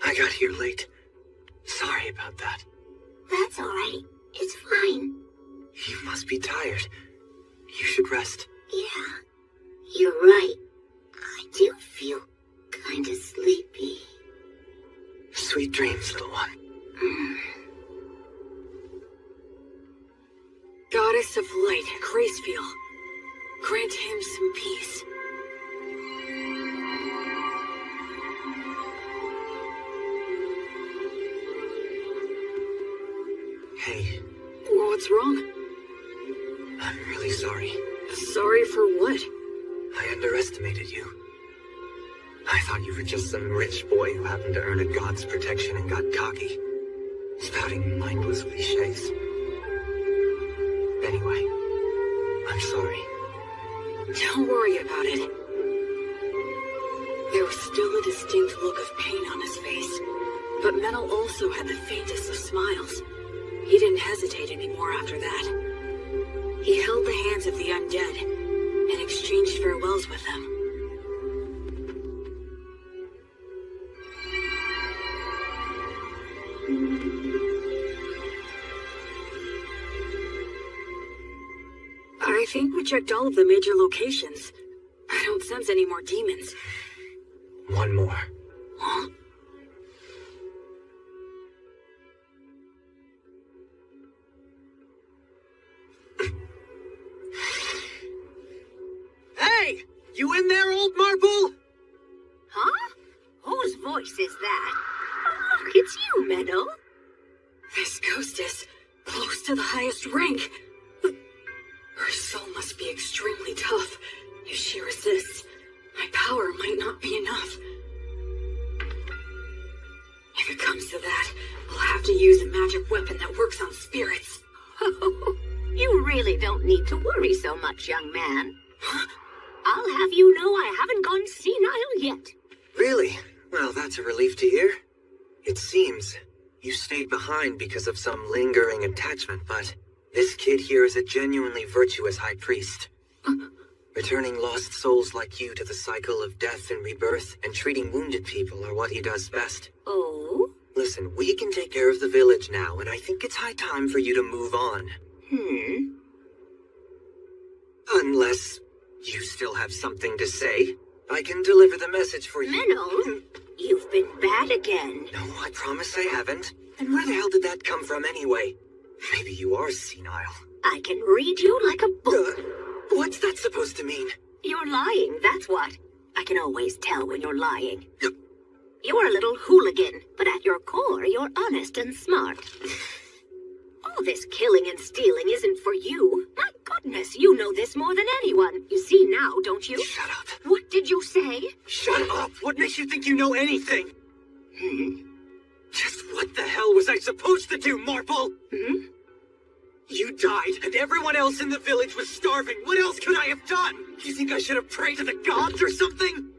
I got here late. Sorry about that. That's alright. It's fine. You must be tired. You should rest. Yeah, you're right. I do feel kinda sleepy. Sweet dreams, little one. Goddess of Light, Gracefield. Grant him some peace. Hey, What's wrong? I'm really sorry. Sorry for what? I underestimated you. I thought you were just some rich boy who happened to earn a god's protection and got cocky, spouting mindless cliches. Anyway, I'm sorry. Don't worry about it. There was still a distinct look of pain on his face, but Menel also had the faintest of smiles. He didn't hesitate anymore after that. He held the hands of the undead and exchanged farewells with them. I think we checked all of the major locations. I don't sense any more demons. One more. Huh? Hey! You in there, old marble? Huh? Whose voice is that? Oh, look, it's you, Meadow. This ghost is close to the highest rank. Her soul must be extremely tough. If she resists, my power might not be enough. If it comes to that, I'll have to use a magic weapon that works on spirits. Oh, you really don't need to worry so much, young man. I'll have you know I haven't gone senile yet. Really? Well, that's a relief to hear. It seems you stayed behind because of some lingering attachment, but this kid here is a genuinely virtuous high priest. Returning lost souls like you to the cycle of death and rebirth and treating wounded people are what he does best. Oh? Listen, we can take care of the village now, and I think it's high time for you to move on. Unless you still have something to say. I can deliver the message for you. Minnow, You've been bad again. No, I promise I haven't. And where the hell did that come from anyway? Maybe you are senile. I can read you like a book. What's that supposed to mean? You're lying, that's what. I can always tell when you're lying. You're a little hooligan, but at your core, you're honest and smart. All this killing and stealing isn't for you. My goodness, you know this more than anyone. You see now, don't you? Shut up. What did you say? Shut up! What makes you think you know anything? Just what the hell was I supposed to do, Marple? You died, and everyone else in the village was starving. What else could I have done? You think I should have prayed to the gods or something?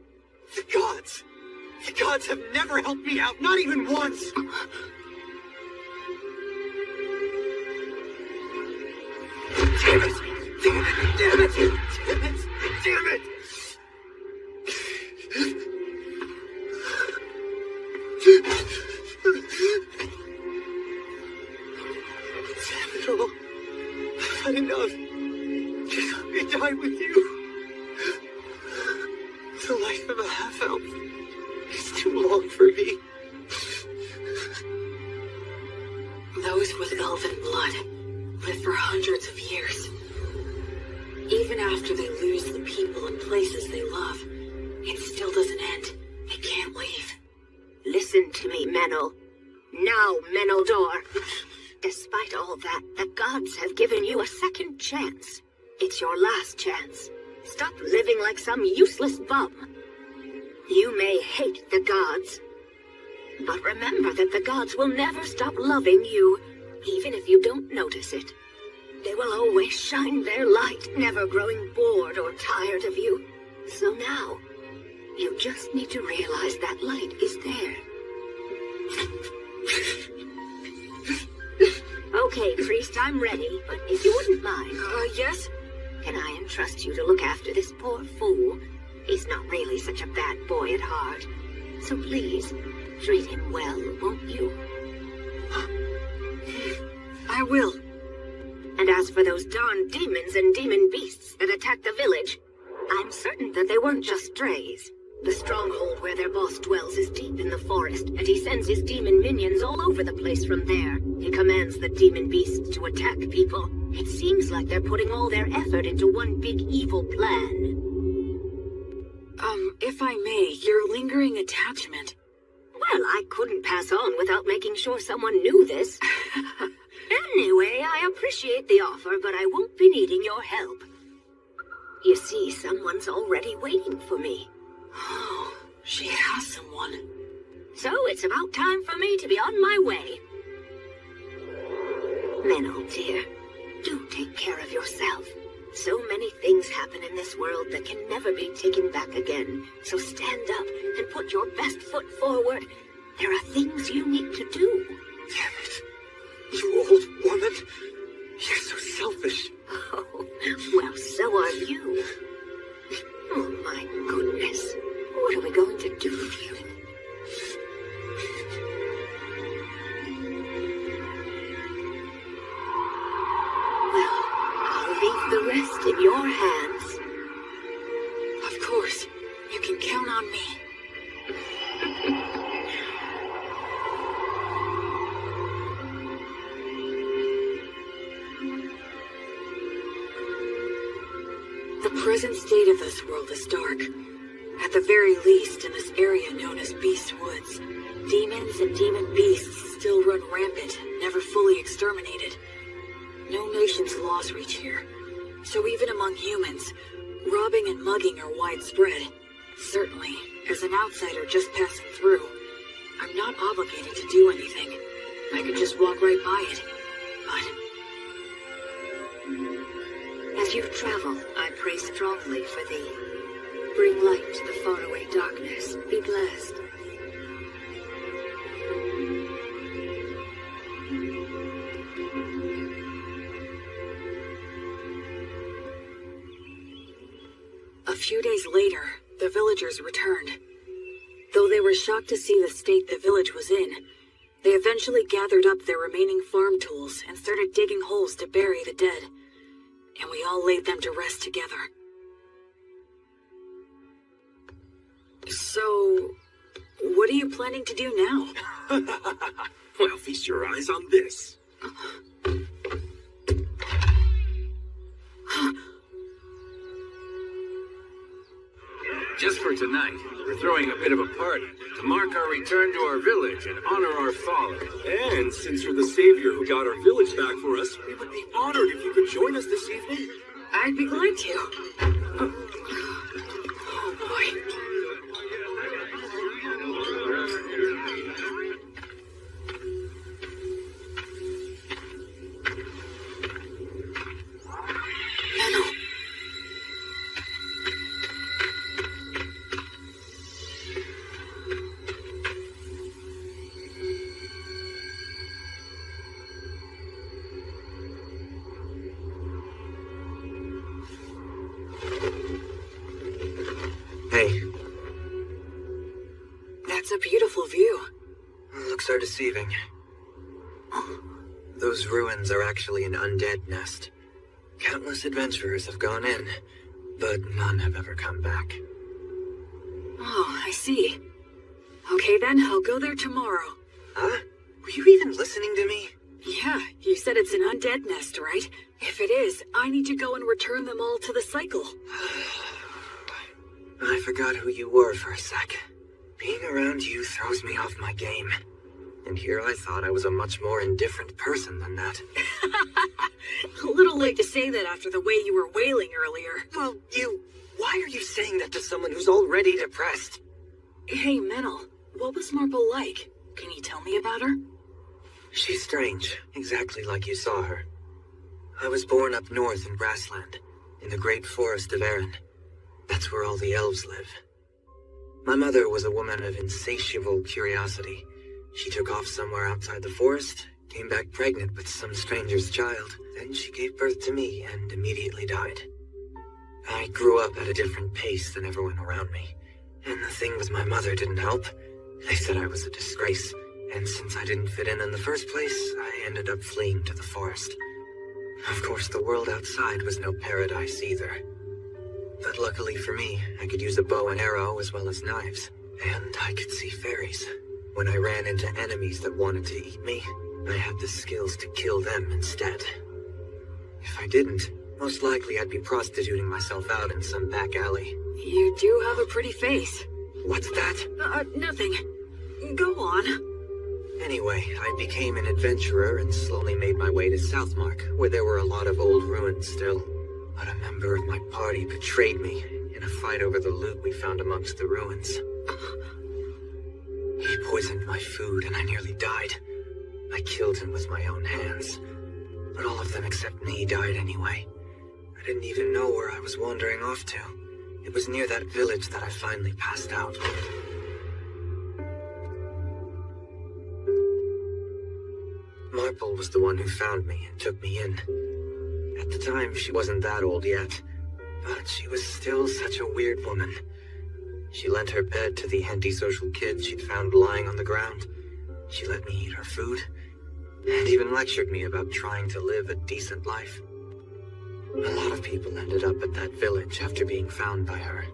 The gods? The gods have never helped me out, not even once! Damn it! Damn it! Damn it! Damn it! Damn it! Damn it all. I've had enough. Just let me die with you. The life of a half-elf is too long for me. Those with elven blood live for hundreds of years. Even after they lose the people and places they love, it still doesn't end. They can't leave. Listen to me, Menel. Now, Meneldor. Despite all that, the gods have given you a second chance. It's your last chance. Stop living like some useless bum. You may hate the gods, but remember that the gods will never stop loving you, even if you don't notice it. They will always shine their light, never growing bored or tired of you. So now, you just need to realize that light is there. Okay, priest, I'm ready, but if you wouldn't mind... Yes? Can I entrust you to look after this poor fool? He's not really such a bad boy at heart. So please, treat him well, won't you? I will. And as for those darn demons and demon beasts that attacked the village, I'm certain that they weren't just strays. The stronghold where their boss dwells is deep in the forest, and he sends his demon minions all over the place from there. He commands the demon beasts to attack people. It seems like they're putting all their effort into one big evil plan. If I may, your lingering attachment. Well, I couldn't pass on without making sure someone knew this. Anyway, I appreciate the offer, but I won't be needing your help. You see, someone's already waiting for me. Oh, she has someone. So it's about time for me to be on my way. Menel, dear, do take care of yourself. So many things happen in this world that can never be taken back again. So stand up and put your best foot forward. There are things you need to do. Damn it. You old woman. You're so selfish. Oh, well, so are you. Oh, my goodness. What are we going to do with you? Well, I'll leave the rest in your hands. Of course. You can count on me. The present state of this world is dark. At the very least, in this area known as Beast Woods, demons and demon beasts still run rampant, never fully exterminated. No nation's laws reach here. So even among humans, robbing and mugging are widespread. Certainly, as an outsider just passing through, I'm not obligated to do anything. I could just walk right by it. But as you travel, I pray strongly for thee. Bring light to the faraway darkness. Be blessed. a few days later, the villagers returned. Though they were shocked to see the state the village was in, they eventually gathered up their remaining farm tools and started digging holes to bury the dead. And we all laid them to rest together. So, What are you planning to do now? Well, feast your eyes on this. Just for tonight, we're throwing a bit of a party to mark our return to our village and honor our fallen. And since you're the savior who got our village back for us, we would be honored if you could join us this evening. I'd be glad to. Oh boy. Hey. That's a beautiful view. Looks are deceiving. Those ruins are actually an undead nest. Countless adventurers have gone in, but none have ever come back. Oh, I see. Okay then, I'll go there tomorrow. Huh? Were you even listening to me? Yeah, you said it's an undead nest, right? If it is, I need to go and return them all to the cycle. I forgot who you were for a sec. Being around you throws me off my game. And here I thought I was a much more indifferent person than that. A little late to say that after the way you were wailing earlier. Well, why are you saying that to someone who's already depressed? Hey, Menel, what was Marble like? Can you tell me about her? She's strange, exactly like you saw her. I was born up north in Brassland, in the great forest of Erin. That's where all the elves live. My mother was a woman of insatiable curiosity. She took off somewhere outside the forest, came back pregnant with some stranger's child. Then she gave birth to me and immediately died. I grew up at a different pace than everyone around me. And the thing with my mother didn't help. They said I was a disgrace, and since I didn't fit in the first place, I ended up fleeing to the forest. Of course, the world outside was no paradise either. But luckily for me, I could use a bow and arrow as well as knives. And I could see fairies. When I ran into enemies that wanted to eat me, I had the skills to kill them instead. If I didn't, most likely I'd be prostituting myself out in some back alley. You do have a pretty face. What's that? Nothing. Go on. Anyway, I became an adventurer and slowly made my way to Southmark, where there were a lot of old ruins still. But a member of my party betrayed me in a fight over the loot we found amongst the ruins. He poisoned my food and I nearly died. I killed him with my own hands. But all of them except me died anyway. I didn't even know where I was wandering off to. It was near that village that I finally passed out. Marple was the one who found me and took me in. At the time, she wasn't that old yet, but she was still such a weird woman. She lent her bed to the antisocial kids she'd found lying on the ground. She let me eat her food, and even lectured me about trying to live a decent life. A lot of people ended up at that village after being found by her.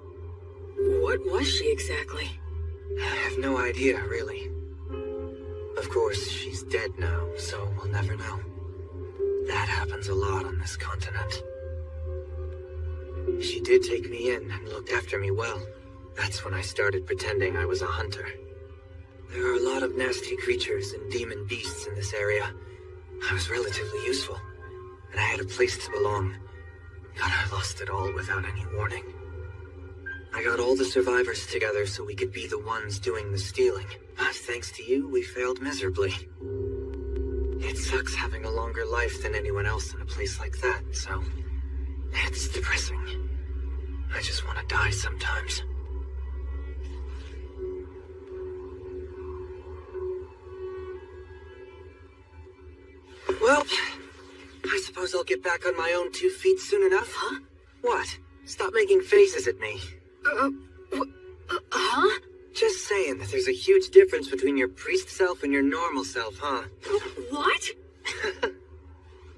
What was she exactly? I have no idea, really. Of course, she's dead now, so we'll never know. That happens a lot on this continent. She did take me in and looked after me well. That's when I started pretending I was a hunter. There are a lot of nasty creatures and demon beasts in this area. I was relatively useful, and I had a place to belong. But I lost it all without any warning. I got all the survivors together so we could be the ones doing the stealing. But thanks to you, we failed miserably. It sucks having a longer life than anyone else in a place like that, so it's depressing. I just want to die sometimes. Well, I suppose I'll get back on my own 2 feet soon enough, huh? What? Stop making faces at me. Huh? Just saying that there's a huge difference between your priest self and your normal self, huh? What?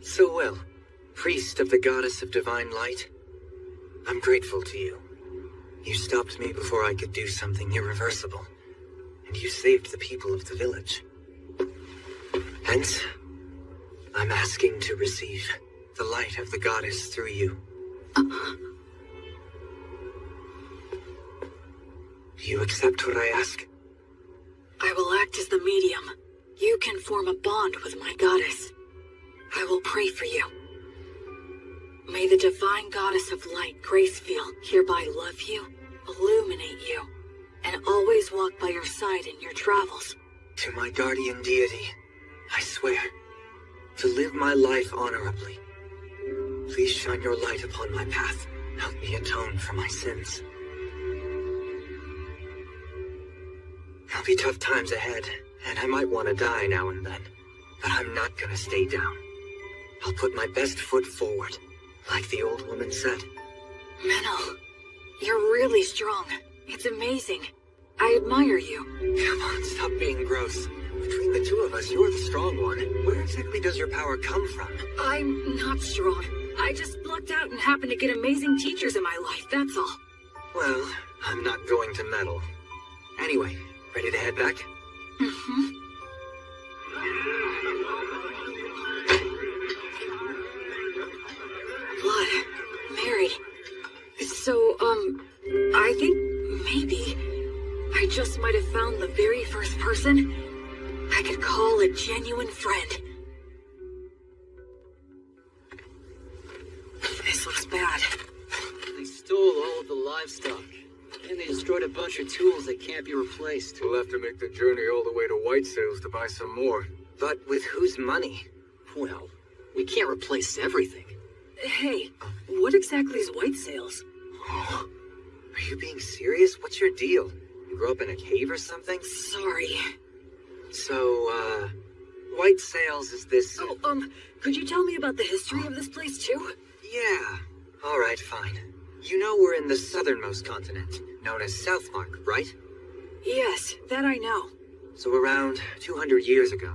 So, Will, priest of the goddess of divine light, I'm grateful to you. You stopped me before I could do something irreversible. and you saved the people of the village. Hence, I'm asking to receive the light of the goddess through you. Do you accept what I ask? I will act as the medium. You can form a bond with my goddess. I will pray for you. May the divine goddess of light, Gracefield, hereby love you, illuminate you, and always walk by your side in your travels. To my guardian deity, I swear to live my life honorably. Please shine your light upon my path. Help me atone for my sins. There'll be tough times ahead, and I might want to die now and then. But I'm not gonna stay down. I'll put my best foot forward, like the old woman said. Menel, you're really strong. It's amazing. I admire you. Come on, stop being gross. Between the two of us, you're the strong one. Where exactly does your power come from? I'm not strong. I just lucked out and happened to get amazing teachers in my life, that's all. Well, I'm not going to meddle. Anyway, ready to head back? Mm-hmm. Blood. Married. So, I think maybe I just might have found the very first person I could call a genuine friend. This looks bad. They stole all of the livestock, and they destroyed a bunch of tools that can't be replaced. We'll have to make the journey all the way to White Sails to buy some more. But with whose money? Well, we can't replace everything. Hey, what exactly is White Sails? Oh, are you being serious? What's your deal? You grew up in a cave or something? Sorry. So, White Sails is this... Oh, could you tell me about the history of this place, too? Yeah. All right, fine. You know we're in the southernmost continent, known as Southmark, right? Yes, that I know. So around 200 years ago,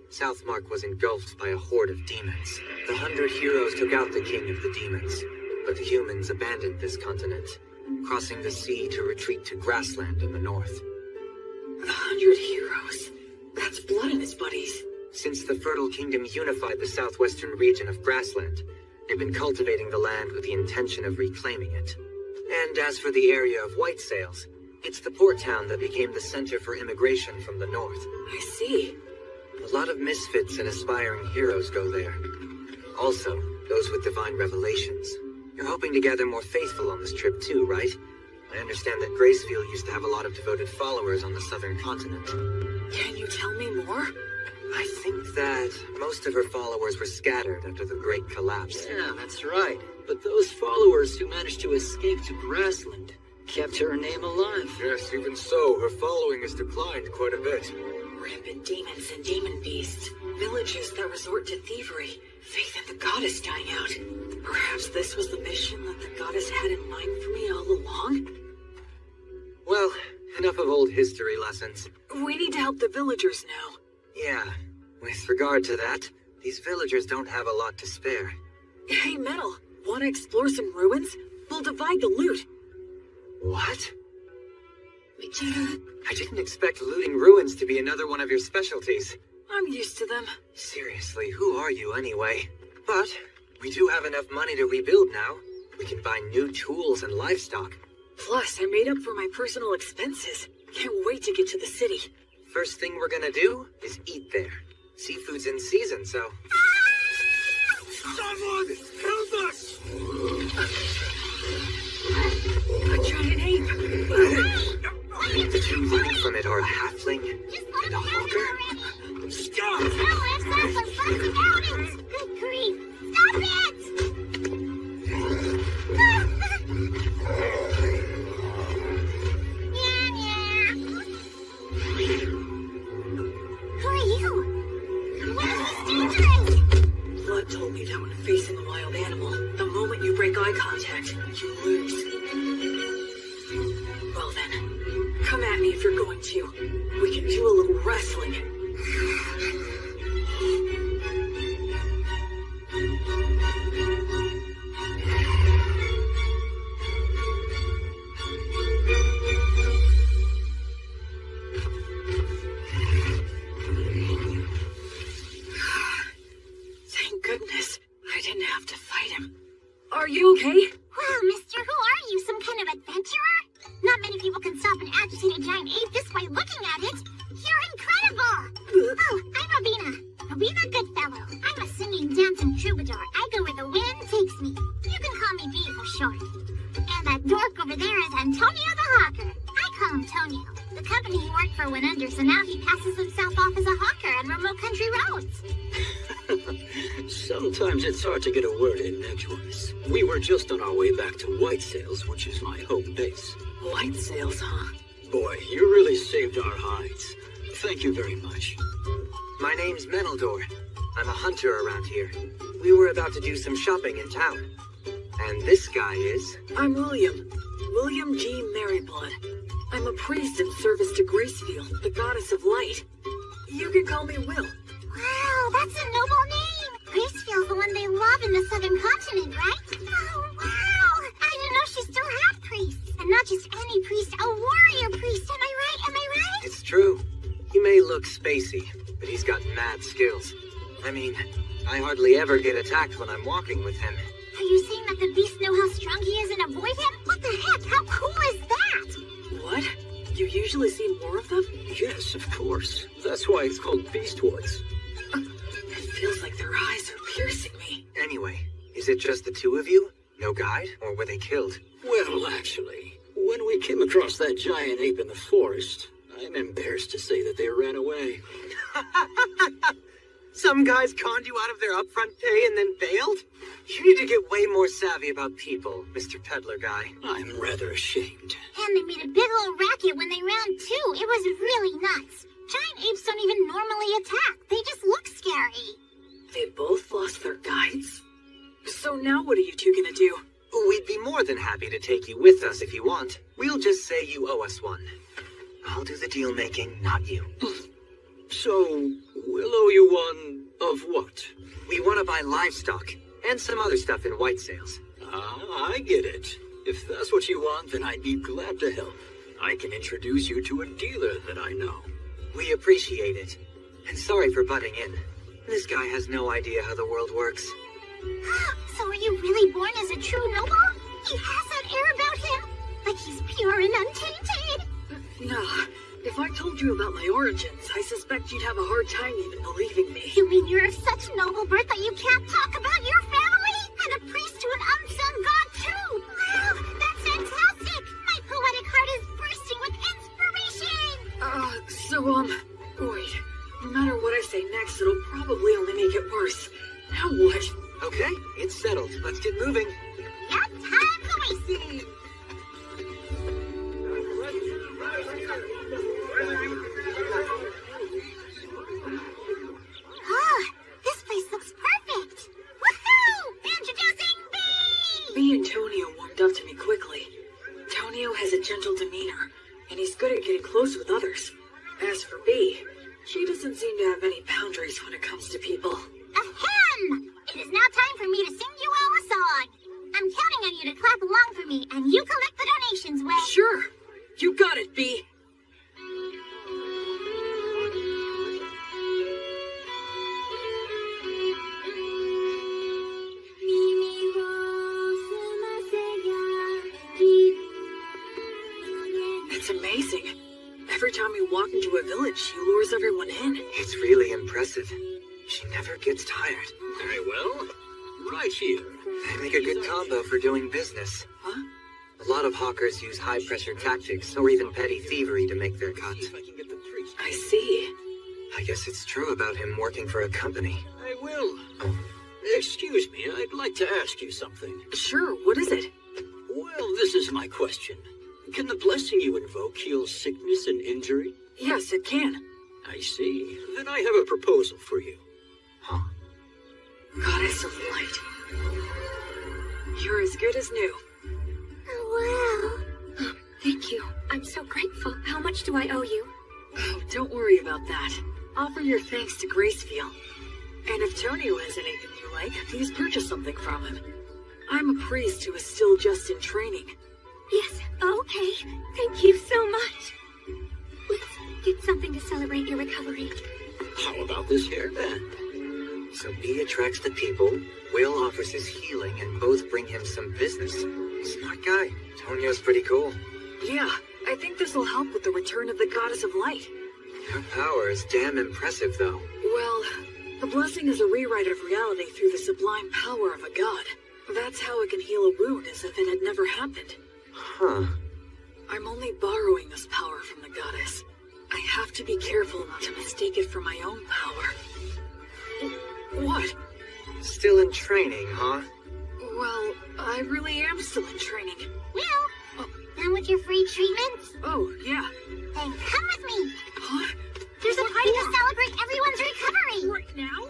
Southmark was engulfed by a horde of demons. The 100 heroes took out the king of the demons, but the humans abandoned this continent, crossing the sea to retreat to grassland in the north. The 100 heroes. That's Blood and his buddies. Since the Fertile Kingdom unified the southwestern region of grassland, they've been cultivating the land with the intention of reclaiming it. And as for the area of White Sails, it's the port town that became the center for immigration from the north. I see. A lot of misfits and aspiring heroes go there. Also, those with divine revelations. You're hoping to gather more faithful on this trip too, right? I understand that Gracefield used to have a lot of devoted followers on the southern continent. Can you tell me more? I think that most of her followers were scattered after the Great Collapse. Yeah, that's right. But those followers who managed to escape to grassland kept her name alive. Yes, even so, her following has declined quite a bit. Rampant demons and demon beasts. Villages that resort to thievery. Faith in the goddess dying out. Perhaps this was the mission that the goddess had in mind for me all along? Well, enough of old history lessons. We need to help the villagers now. Yeah, with regard to that, these villagers don't have a lot to spare. Hey, Metal, want to explore some ruins? We'll divide the loot. What? I didn't expect looting ruins to be another one of your specialties. I'm used to them. Seriously, who are you anyway? But we do have enough money to rebuild now. We can buy new tools and livestock. Plus, I made up for my personal expenses. Can't wait to get to the city. First thing we're gonna do is eat there. Seafood's in season, so... Someone help us! A giant ape! The two running from it are a halfling and a hawker? Stop! Good grief! Stop it! Who are you? What is this dangerous? Blood told me that when facing a wild animal, the moment you break eye contact, you lose. Well then, come at me if you're going to. We can do a little wrestling. imitate a giant ape this way looking at it. You're incredible! Oh, I'm Robina. Robina Goodfellow. I'm a singing, dancing troubadour. I go where the wind takes me. You can call me B for short. And that dork over there is Antonio the Hawker. I call him Tonio. The company he worked for went under, so now he passes himself off as a hawker on remote country roads. Sometimes it's hard to get a word in edgewise. We were just on our way back to White Sails, which is my home base. White Sails, huh? Boy, you really saved our hides. Thank you very much. My name's Menaldor. I'm a hunter around here. We were about to do some shopping in town. And this guy is... I'm William. William G. Merryblood. I'm a priest in service to Gracefield, the goddess of light. You can call me Will. Wow, that's a noble name. Gracefield's the one they love in the southern continent, right? Oh, wow. I didn't know she still had priests. And not just any priest, a warrior priest. Am I right? Am I right? It's true. He may look spacey, but he's got mad skills. I mean, I hardly ever get attacked when I'm walking with him. Are you saying that the beasts know how strong he is and avoid him? What the heck? How cool is that? What? You usually see more of them? Yes, of course. That's why it's called Beast Woods. It feels like their eyes are piercing me. Anyway, is it just the two of you? No guide? Or were they killed? Well, actually, when we came across that giant ape in the forest, I'm embarrassed to say that they ran away. Some guys conned you out of their upfront pay and then bailed? You need to get way more savvy about people, Mr. Peddler guy. I'm rather ashamed. And they made a big old racket when they ran too. It was really nuts. Giant apes don't even normally attack. They just look scary. They both lost their guides? So now what are you two gonna do? We'd be more than happy to take you with us if you want. We'll just say you owe us one. I'll do the deal making, not you. So, we'll owe you one of what? We want to buy livestock and some other stuff in White Sails. Ah, I get it. If that's what you want, then I'd be glad to help. I can introduce you to a dealer that I know. We appreciate it. And sorry for butting in. This guy has no idea how the world works. So are you really born as a true noble? He has that air about him? Like he's pure and untainted? Nah. If I told you about my origins, I suspect you'd have a hard time even believing me. You mean you're of such noble birth that you can't talk about your family? And a priest to an unsung god too? Wow, that's fantastic! My poetic heart is bursting with inspiration! Wait. No matter what I say next, it'll probably only make it worse. Now what? Okay, it's settled. Let's get moving. Yep, time for racing! This place looks perfect! Woohoo! Introducing B! B and Tonio warmed up to me quickly. Tonio has a gentle demeanor, and he's good at getting close with others. As for B, she doesn't seem to have any boundaries when it comes to people. Ahem! It is now time for me to sing you all a song. I'm counting on you to clap along for me, and you collect the donations when... Sure! You got it, B! It's amazing. Every time we walk into a village, she lures everyone in. It's really impressive. She never gets tired. Very well. Right here. They make a good combo for doing business. Huh? A lot of hawkers use high-pressure tactics or even petty thievery to make their cut. I see. I guess it's true about him working for a company. I will. Excuse me, I'd like to ask you something. Sure, what is it? Well, this is my question. Can the blessing you invoke heal sickness and injury? Yes, it can. I see. Then I have a proposal for you. Huh? Goddess of Light. You're as good as new. Oh, wow. Thank you. I'm so grateful. How much do I owe you? Oh, don't worry about that. Offer your thanks to Gracefield. And if Tonio has anything you like, please purchase something from him. I'm a priest who is still just in training. Yes, okay. Thank you so much. Let's get something to celebrate your recovery. How about this hairband? So B attracts the people, Will offers his healing, and both bring him some business. Smart guy. Tonio's pretty cool. Yeah, I think this will help with the return of the Goddess of Light. Her power is damn impressive, though. Well, the blessing is a rewrite of reality through the sublime power of a god. That's how it can heal a wound as if it had never happened. Huh. I'm only borrowing this power from the goddess. I have to be careful not to mistake it for my own power. What? Still in training, huh? Well, I really am still in training. Will, done with your free treatments? Oh, yeah. Then come with me. Huh? There's a party to celebrate everyone's recovery. Right now?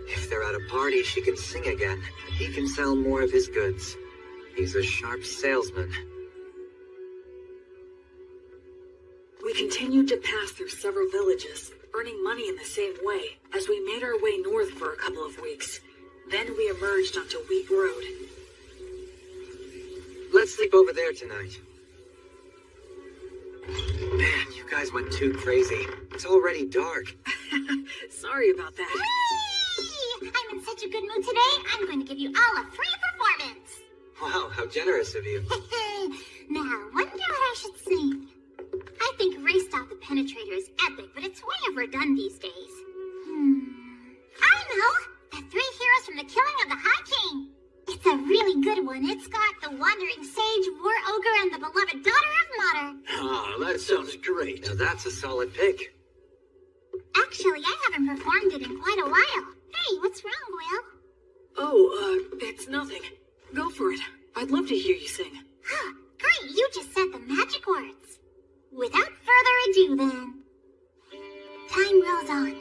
If they're at a party, she can sing again. He can sell more of his goods. He's a sharp salesman. We continued to pass through several villages, earning money in the same way, as we made our way north for a couple of weeks. Then we emerged onto Wheat Road. Let's sleep over there tonight. Man, you guys went too crazy. It's already dark. Sorry about that. Whee! I'm in such a good mood today, I'm going to give you all a free performance. Wow, how generous of you. Now, wonder what I should sing. I think Race Stop the Penetrator is epic, but it's way overdone these days. I know! The three heroes from the killing of the High King. It's a really good one. It's got the Wandering Sage, War Ogre, and the beloved Daughter of Mater. Ah, that sounds great. Now that's a solid pick. Actually, I haven't performed it in quite a while. Hey, what's wrong, Will? Oh, it's nothing. Go for it. I'd love to hear you sing. Great, you just said the magic words. Without further ado, then. Time rolls on.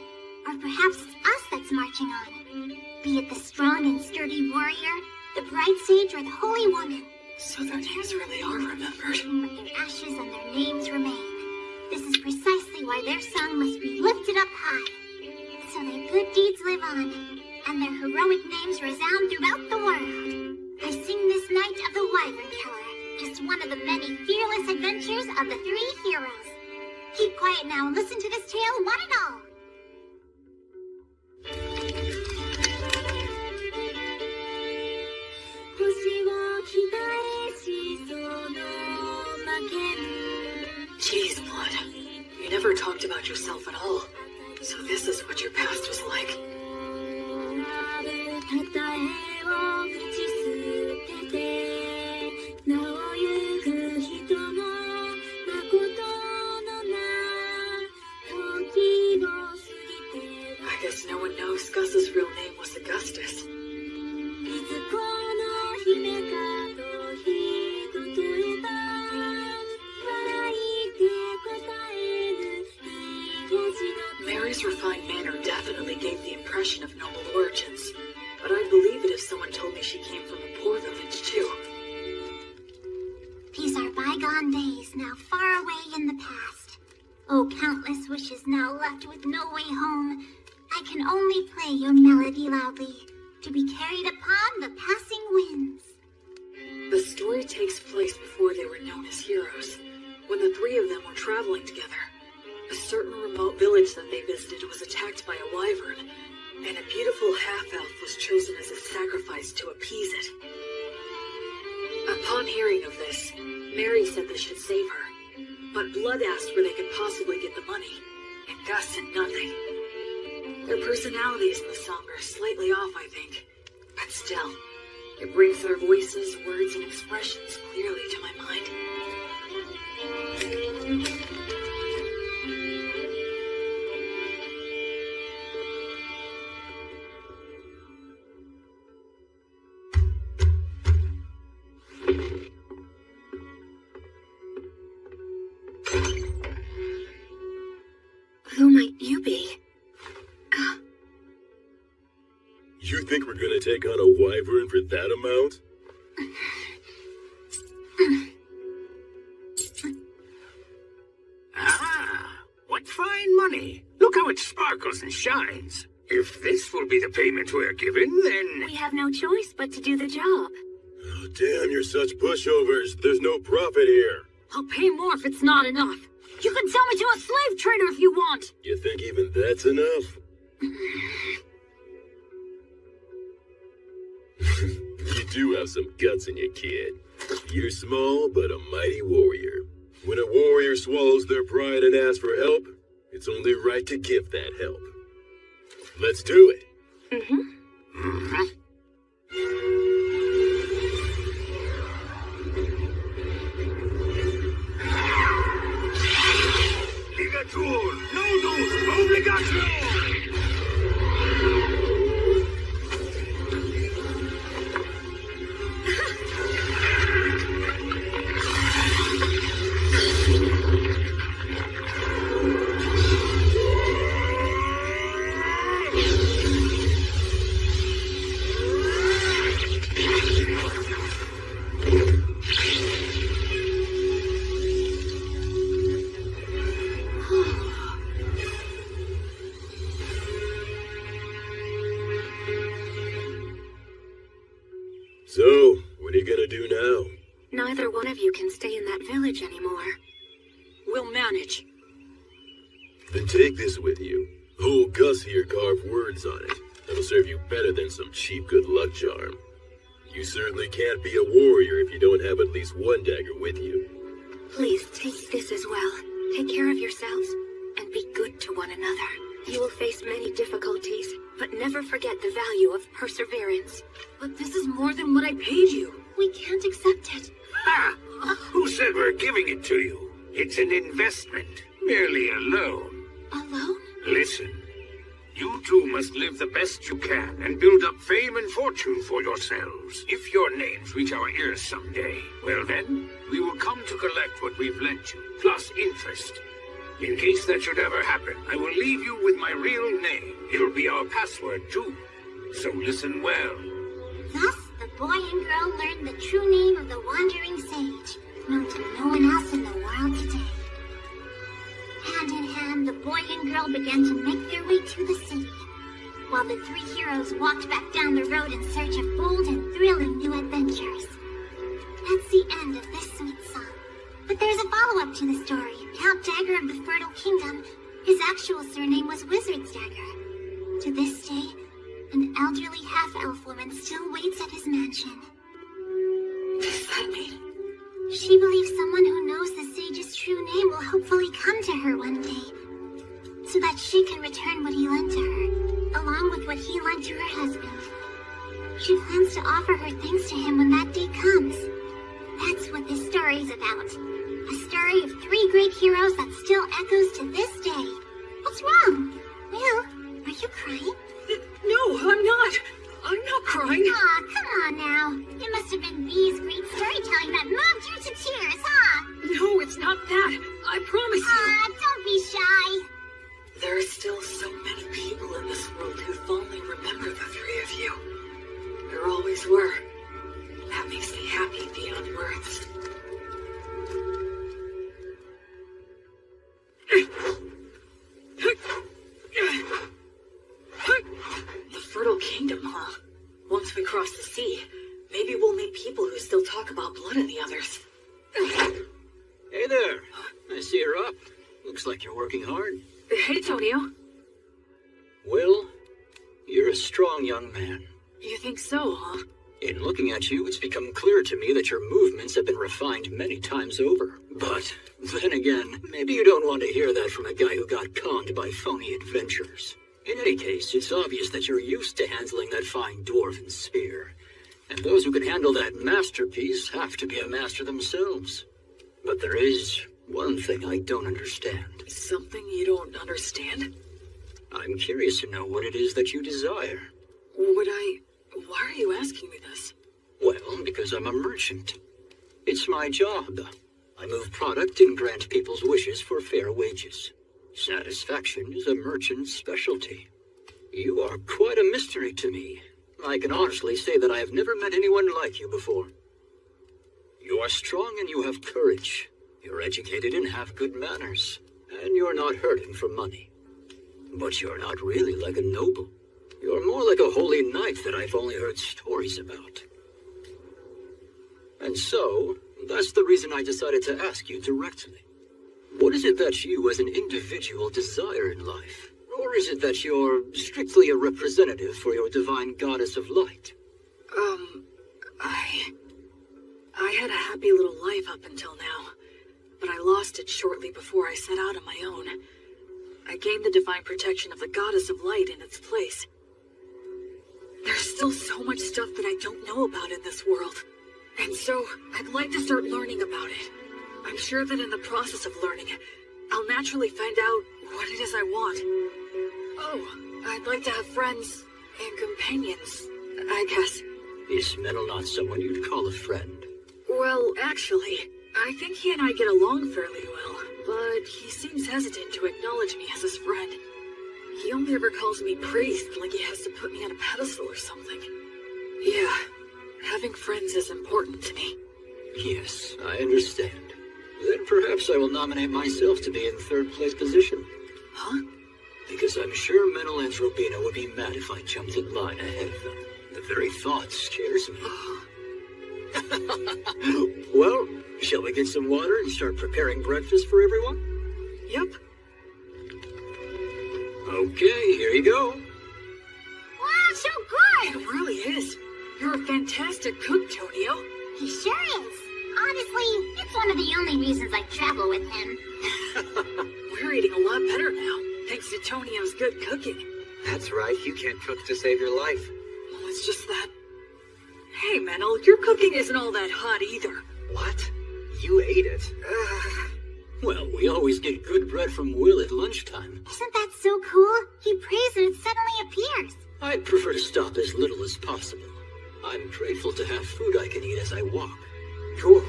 Or perhaps it's us that's marching on. Be it the strong and sturdy warrior, the bright sage, or the holy woman. So their names really are remembered. But their ashes and their names remain. This is precisely why their song must be lifted up high. So their good deeds live on, and their heroic names resound throughout the world. I sing this night of the Wyvern Killer, just one of the many fearless adventures of the three heroes. Keep quiet now and listen to this tale, one and all. Jeez, Blood. You never talked about yourself at all. So this is what your past was like. I guess no one knows Gus's real name was Augustus. Mary's refined manner definitely gave the impression of noble origins, but I'd believe it if someone told me she came from a poor village, too. These are bygone days, now far away in the past. Oh, countless wishes now left with no way home. I can only play your melody loudly, to be carried upon the passing winds. The story takes place before they were known as heroes, when the three of them were traveling together. A certain remote village that they visited was attacked by a wyvern, and a beautiful half-elf was chosen as a sacrifice to appease it. Upon hearing of this, Mary said they should save her, but Blood asked where they could possibly get the money, and Gus said nothing. Their personalities in the song are slightly off, I think, but still, it brings their voices, words, and expressions clearly to my mind. Who might you be? You think we're gonna take on a wyvern for that amount? Ah, what fine money. Look how it sparkles and shines. If this will be the payment we're given, then... We have no choice but to do the job. Oh, damn, you're such pushovers. There's no profit here. I'll pay more if it's not enough. You can sell me to a slave trader if you want. You think even that's enough? You do have some guts in you, kid. You're small, but a mighty warrior. When a warrior swallows their pride and asks for help, it's only right to give that help. Let's do it. Ligatur, nodus, obligatio! So, what are you gonna do now? Neither one of you can stay in that village anymore. We'll manage. Then take this with you. Old Gus here carved words on it. That'll serve you better than some cheap good luck charm. You certainly can't be a warrior if you don't have at least one dagger with you. Please take this as well. Take care of yourselves, and be good to one another. You will face many difficulties, but never forget the value of perseverance. But this is more than what I paid you. We can't accept it. Ha! Who said we're giving it to you? It's an investment, merely a loan. A loan? Listen, you two must live the best you can and build up fame and fortune for yourselves. If your names reach our ears someday, well then, we will come to collect what we've lent you, plus interest. In case that should ever happen, I will leave you with my real name. It'll be our password, too. So listen well. Thus, the boy and girl learned the true name of the wandering sage, known to no one else in the world today. Hand in hand, the boy and girl began to make their way to the city, while the three heroes walked back down the road in search of bold and thrilling new adventures. That's the end of this sweet song. But there's a follow-up to the story. Count Dagger of the Fertile Kingdom, his actual surname was Wizard's Dagger. To this day, an elderly half-elf woman still waits at his mansion. What does that mean? She believes someone who knows the sage's true name will hopefully come to her one day, so that she can return what he lent to her, along with what he lent to her husband. She plans to offer her thanks to him when that day comes. That's what this story's about. A story of three great heroes that still echoes to this day. What's wrong? Will, are you crying? No, I'm not. I'm not crying. Aw, come on now. It must have been V's great storytelling that moved you to tears, huh? No, it's not that. I promise you. Aw, don't be shy. There are still so many people in this world who fondly remember the three of you. There always were. That makes me happy beyond words. The Fertile Kingdom, huh? Once we cross the sea, maybe we'll meet people who still talk about blood and the others. Hey there. I see you're up. Looks like you're working hard. Hey, Tonio. Will, you're a strong young man. You think so, huh? In looking at you, it's become clear to me that your movements have been refined many times over. But then again, maybe you don't want to hear that from a guy who got conned by phony adventurers. In any case, it's obvious that you're used to handling that fine dwarven spear. And those who can handle that masterpiece have to be a master themselves. But there is one thing I don't understand. Something you don't understand? I'm curious to know what it is that you desire. Why are you asking me this? Well, because I'm a merchant. It's my job. I move product and grant people's wishes for fair wages. Satisfaction is a merchant's specialty. You are quite a mystery to me. I can honestly say that I have never met anyone like you before. You are strong and you have courage. You're educated and have good manners. And you're not hurting for money. But you're not really like a noble. You're more like a holy knight that I've only heard stories about. And so, that's the reason I decided to ask you directly. What is it that you as an individual desire in life? Or is it that you're strictly a representative for your divine goddess of light? I had a happy little life up until now, but I lost it shortly before I set out on my own. I gained the divine protection of the goddess of light in its place. There's still so much stuff that I don't know about in this world. And so, I'd like to start learning about it. I'm sure that in the process of learning, I'll naturally find out what it is I want. Oh, I'd like to have friends and companions, I guess. Is Metal not someone you'd call a friend? Well, actually, I think he and I get along fairly well, but he seems hesitant to acknowledge me as his friend. He only ever calls me priest, like he has to put me on a pedestal or something. Yeah, having friends is important to me. Yes, I understand. Then perhaps I will nominate myself to be in third place position. Huh? Because I'm sure Metal and Robina would be mad if I jumped in line ahead of them. The very thought scares me. Well, shall we get some water and start preparing breakfast for everyone? Yep. Okay, here you go. Wow, so good! It really is. You're a fantastic cook, Tonio. He sure is. Honestly, it's one of the only reasons I travel with him. We're eating a lot better now, thanks to Tonio's good cooking. That's right, you can't cook to save your life. Well, it's just that... Hey, Menel, your cooking isn't all that hot either. What? You ate it? Well, we always get good bread from Will at lunchtime. Isn't that so cool? He prays and it suddenly appears. I'd prefer to stop as little as possible. I'm grateful to have food I can eat as I walk. Cool.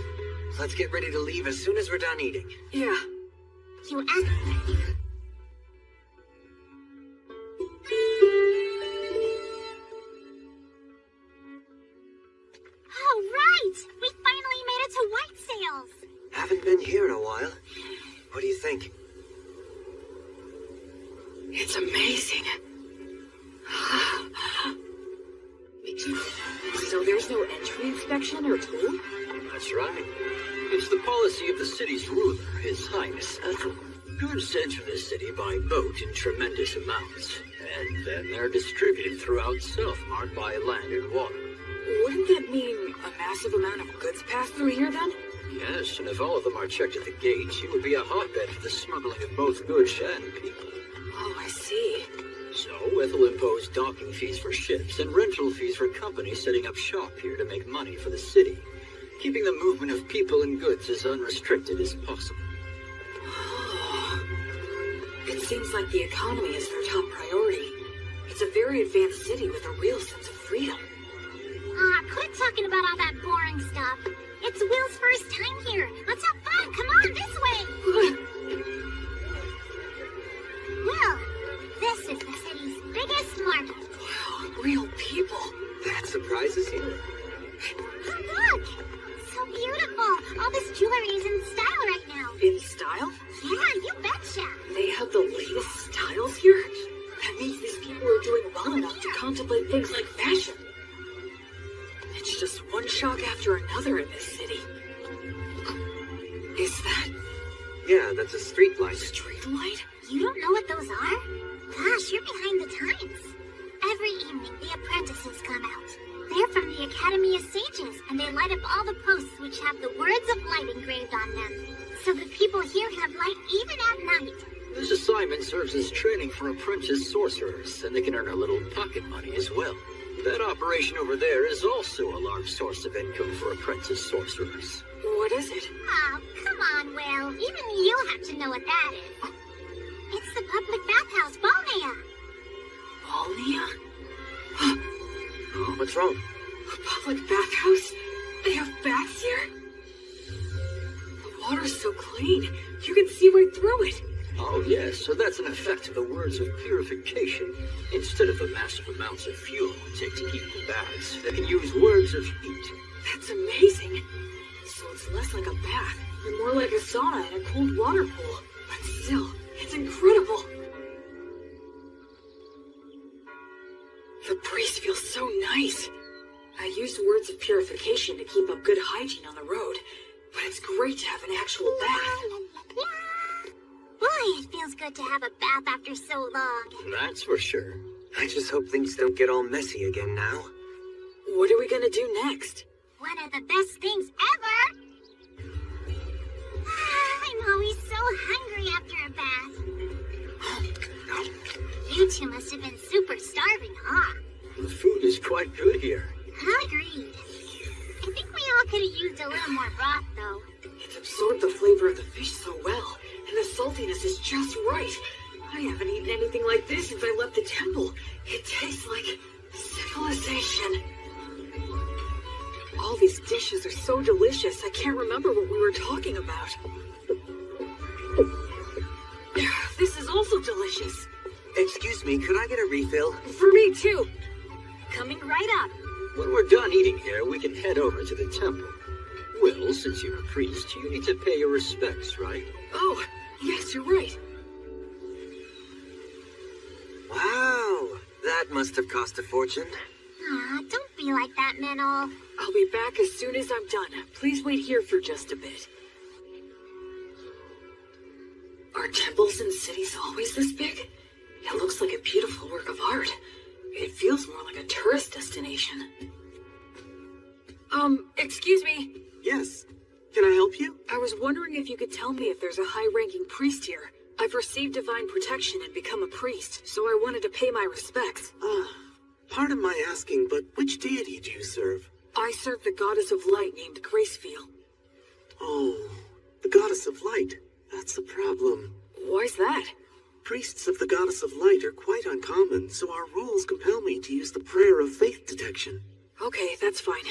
Let's get ready to leave as soon as we're done eating. Yeah. You asked... All right! We finally made it to White Sails! Haven't been here in a while. What do you think? It's amazing. So there's no entry inspection or toll? That's right. It's the policy of the city's ruler, His Highness Ethel. Goods enter the city by boat in tremendous amounts, and then they're distributed throughout Self-Mart by land and water. Wouldn't that mean a massive amount of goods pass through here then? Yes, and if all of them are checked at the gates, it would be a hotbed for the smuggling of both goods and people. Oh, I see. So, Ethel imposed docking fees for ships and rental fees for companies setting up shop here to make money for the city, keeping the movement of people and goods as unrestricted as possible. It seems like the economy is their top priority. It's a very advanced city with a real sense of freedom. Quit talking about all that boring stuff. It's Will's first time here. Let's have fun. Come on, this way. Will, this is the city's biggest market. Wow, real people. That surprises you? Look, so beautiful. All this jewelry is in style right now. In style? Yeah, you betcha. They have the latest styles here? That means these people are doing well enough to contemplate things like fashion. It's just one shock after another in this city. Is that... Yeah, that's a street light. Street light? You don't know what those are? Gosh, you're behind the times. Every evening, the apprentices come out. They're from the Academy of Sages, and they light up all the posts which have the words of light engraved on them. So the people here have light even at night. This assignment serves as training for apprentice sorcerers, and they can earn a little pocket money as well. That operation over there is also a large source of income for apprentice sorcerers. What is it? Oh, come on, Will. Even you have to know what that is. It's the public bathhouse, Balnea. Balnea? Oh, what's wrong? A public bathhouse? They have baths here? The water's so clean, you can see right through it. Oh yes, so that's an effect of the words of purification. Instead of the massive amounts of fuel it takes to heat the baths, they can use words of heat. That's amazing. So it's less like a bath and more like a sauna in a cold water pool. But still, it's incredible. The breeze feels so nice. I used words of purification to keep up good hygiene on the road, but it's great to have an actual bath. Boy, it feels good to have a bath after so long. That's for sure. I just hope things don't get all messy again now. What are we gonna do next? One of the best things ever! I'm bet you must have been super starving, huh? The food is quite good here. Agreed. I think we all could have used a little more broth, though. It's absorbed the flavor of the fish so well, and the saltiness is just right. I haven't eaten anything like this since I left the temple. It tastes like civilization. All these dishes are so delicious, I can't remember what we were talking about. This is also delicious. Excuse me, could I get a refill? For me, too. Coming right up. When we're done eating here, we can head over to the temple. Well, since you're a priest, you need to pay your respects, right? Oh, yes, you're right. Wow, that must have cost a fortune. Aw, don't be like that, Menel. I'll be back as soon as I'm done. Please wait here for just a bit. Are temples in cities always this big? It looks like a beautiful work of art. It feels more like a tourist destination. Excuse me. Yes. Can I help you? I was wondering if you could tell me if there's a high-ranking priest here. I've received divine protection and become a priest, so I wanted to pay my respects. Pardon my asking, but which deity do you serve? I serve the goddess of light named Gracefield. Oh, the goddess of light. That's the problem. Why's that? Priests of the goddess of light are quite uncommon, so our rules compel me to use the prayer of faith detection. Okay, that's fine.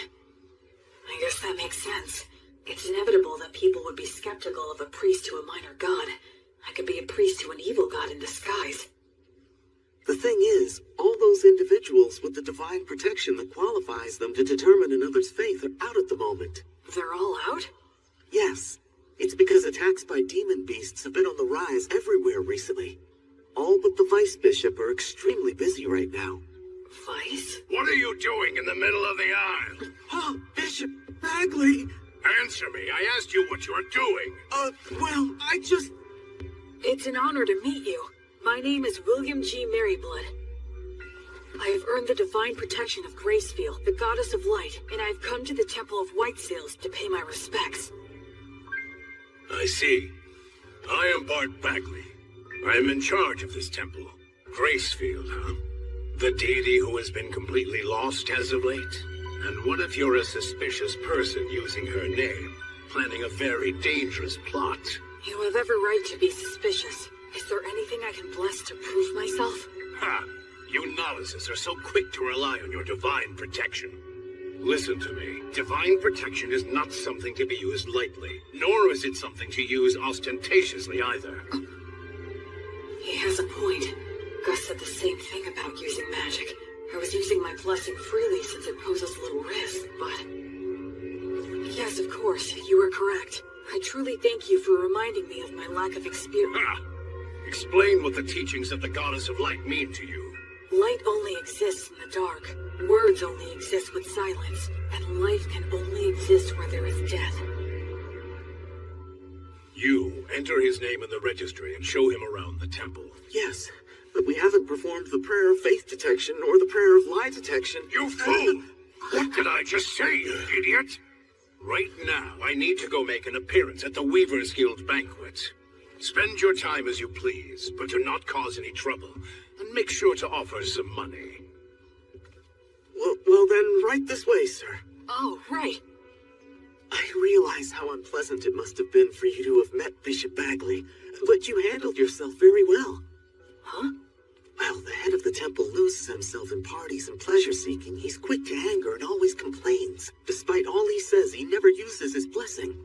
I guess that makes sense. It's inevitable that people would be skeptical of a priest to a minor god. I could be a priest to an evil god in disguise. The thing is, all those individuals with the divine protection that qualifies them to determine another's faith are out at the moment. They're all out? Yes. It's because attacks by demon beasts have been on the rise everywhere recently. All but the vice bishop are extremely busy right now. Vice? What are you doing in the middle of the aisle? Oh, Bishop Bagley! Answer me. I asked you what you're doing. Well, I just... It's an honor to meet you. My name is William G. Merryblood. I have earned the divine protection of Gracefield, the goddess of light, and I have come to the Temple of White Sails to pay my respects. I see. I am Bart Bagley. I am in charge of this temple. Gracefield, huh? The deity who has been completely lost as of late? And what if you're a suspicious person using her name, planning a very dangerous plot? You have every right to be suspicious. Is there anything I can bless to prove myself? Ha! You novices are so quick to rely on your divine protection. Listen to me. Divine protection is not something to be used lightly, nor is it something to use ostentatiously either. He has a point. Gus said the same thing about using magic. I was using my blessing freely since it poses little risk, but... Yes, of course, you are correct. I truly thank you for reminding me of my lack of experience. Ha! Explain what the teachings of the Goddess of Light mean to you. Light only exists in the dark. Words only exist with silence. And life can only exist where there is death. You enter his name in the registry and show him around the temple. Yes, but we haven't performed the prayer of faith detection or the prayer of lie detection. You fool! What did I just say, you idiot? Right now, I need to go make an appearance at the Weavers Guild banquet. Spend your time as you please, but do not cause any trouble. And make sure to offer some money. Well then, right this way, sir. Oh, right. I realize how unpleasant it must have been for you to have met Bishop Bagley, but you handled yourself very well. Huh? Well, the head of the temple loses himself in parties and pleasure-seeking. He's quick to anger and always complains. Despite all he says, he never uses his blessing.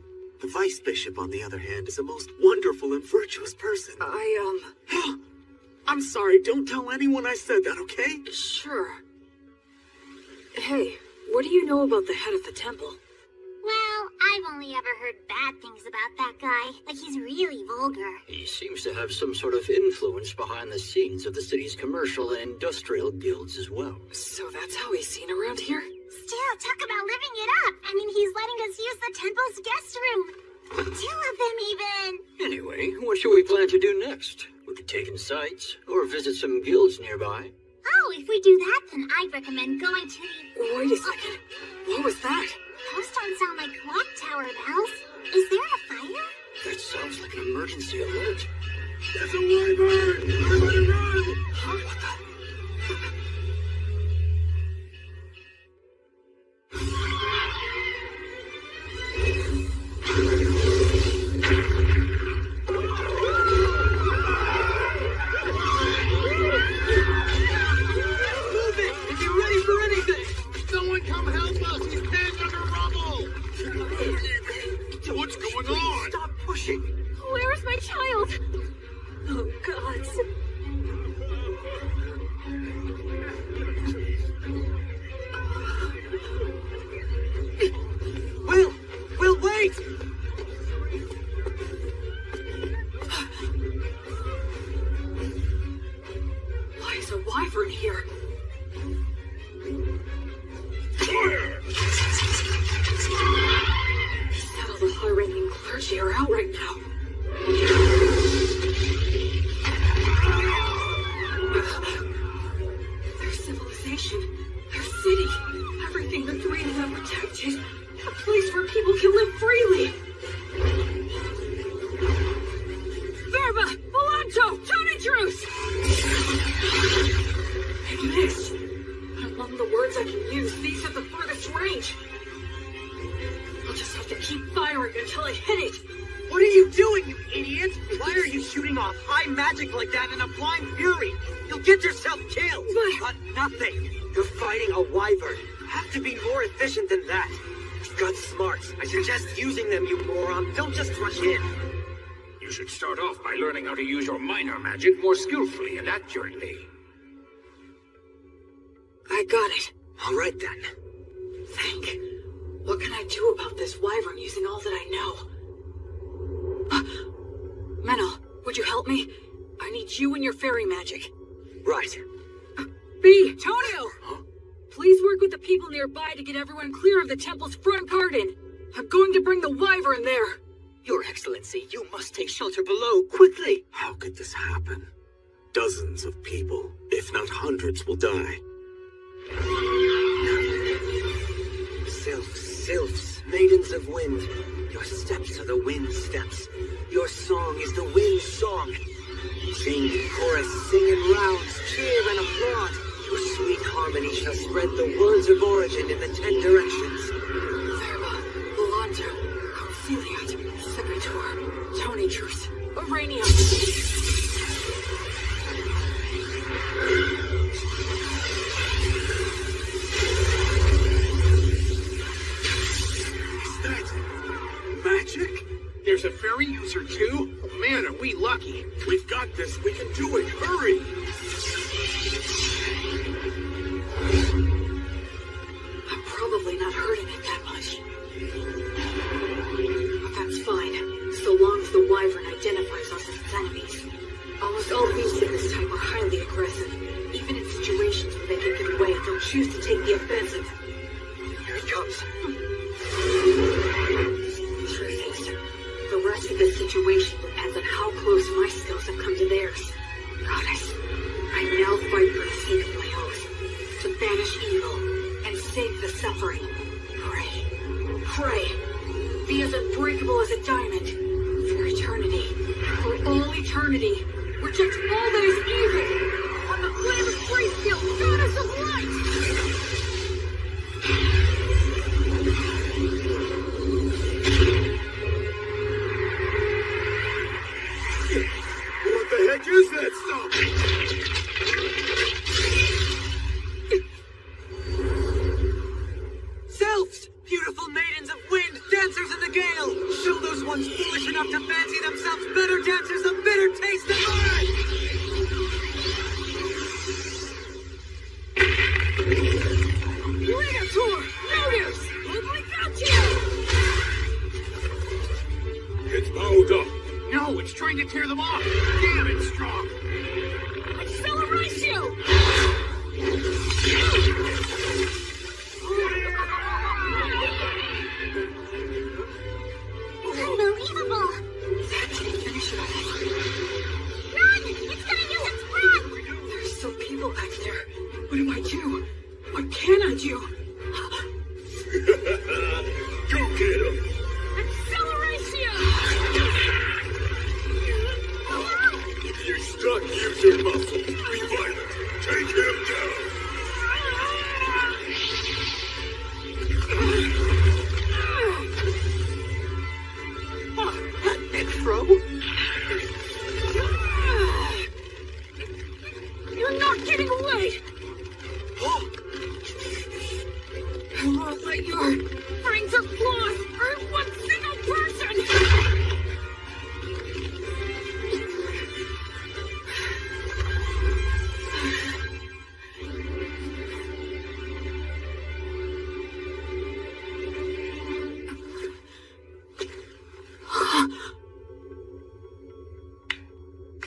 The vice bishop, on the other hand, is a most wonderful and virtuous person. I'm sorry, don't tell anyone I said that, okay? Sure. Hey, what do you know about the head of the temple? Well, I've only ever heard bad things about that guy. Like, he's really vulgar. He seems to have some sort of influence behind the scenes of the city's commercial and industrial guilds as well. So that's how he's seen around here? Still, talk about living it up. I mean, he's letting us use the temple's guest room. 2 of them, even. Anyway, what should we plan to do next? We could take in sights, or visit some guilds nearby. Oh, if we do that, then I'd recommend going to the... Wait a second. What was that? Those don't sound like clock tower bells. Is there a fire? That sounds like an emergency alert. There's a wyvern! Everybody run! What's going on? Stop pushing! Where is my child? Oh, gods. Will, wait! Why is a wyvern here? Said all the high-ranking clergy are out right now. Their civilization, their city, everything they're dreaming of protected. A place where people can live freely. Verba! Volanto! Tony Druce! I missed. Among the words I can use, these have the furthest range. I'll just have to keep firing until I hit it. What are you doing, you idiot? Why are you shooting off high magic like that in a blind fury? You'll get yourself killed. But nothing. You're fighting a wyvern. Have to be more efficient than that. You've got smarts. I suggest using them, you moron. Don't just rush in. You should start off by learning how to use your minor magic more skillfully and accurately. I got it. All right, then. Think. What can I do about this wyvern using all that I know? Menel, would you help me? I need you and your fairy magic. Right. B! Tonio! Huh? Please work with the people nearby to get everyone clear of the temple's front garden. I'm going to bring the wyvern there. Your Excellency, you must take shelter below, quickly! How could this happen? Dozens of people, if not hundreds, will die. Sylphs, maidens of wind. Your steps are the wind's steps. Your song is the wind's song. Sing, chorus, sing in rounds, cheer and applaud. Your sweet harmony shall spread the words of origin in the 10 directions. Verba, Volanto, Conciliat, Sepitor, Tony Truce, Uranium. Magic? There's a fairy user too? Man, are we lucky. We've got this. We can do it. Hurry! I'm probably not hurting it that much. But that's fine, so long as the wyvern identifies us as its enemies. Almost all beasts of this type are highly aggressive. Even in situations where they can get away, they'll choose to take the offensive. Here it comes. The rest of the situation depends on how close my skills have come to theirs. Goddess, I now fight for the sake of my oath. To banish evil and save the suffering. Pray. Be as unbreakable as a diamond. For eternity. For all eternity. Reject all that is evil. On the flame of Freefield, goddess of light! What the heck is that stuff? Sylphs! Beautiful maidens of wind, dancers in the gale! Show those ones foolish enough to fancy themselves better dancers a bitter taste of mine! Leader! Notice! It's bowed up. No, it's trying to tear them off. Damn, it's strong. Acceleratio! Unbelievable! That didn't finish it off. Run! It's gonna use its breath! There's still people back there. What do I do? What can I do? Go get him. Acceleratio! If you're stuck, use your muscles. Be violent.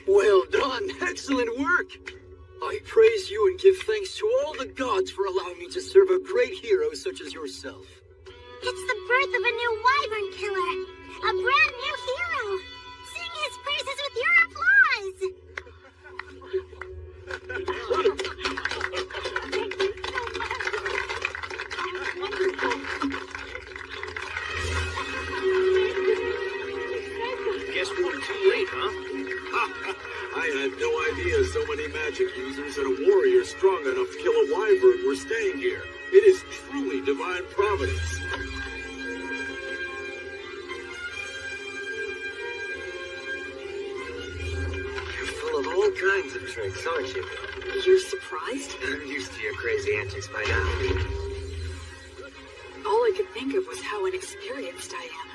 Well done. Excellent work. I praise you and give thanks to all the gods for allowing me to serve a great hero such as yourself. It's the birth of a new wyvern killer. A brand new hero. Sing his praises with your applause. Guess we're too late, huh? I had no idea so many magic users and a warrior strong enough to kill a wyvern were staying here. It is truly divine providence. You're full of all kinds of tricks, aren't you? You're surprised? I'm used to your crazy antics by now. All I could think of was how inexperienced I am.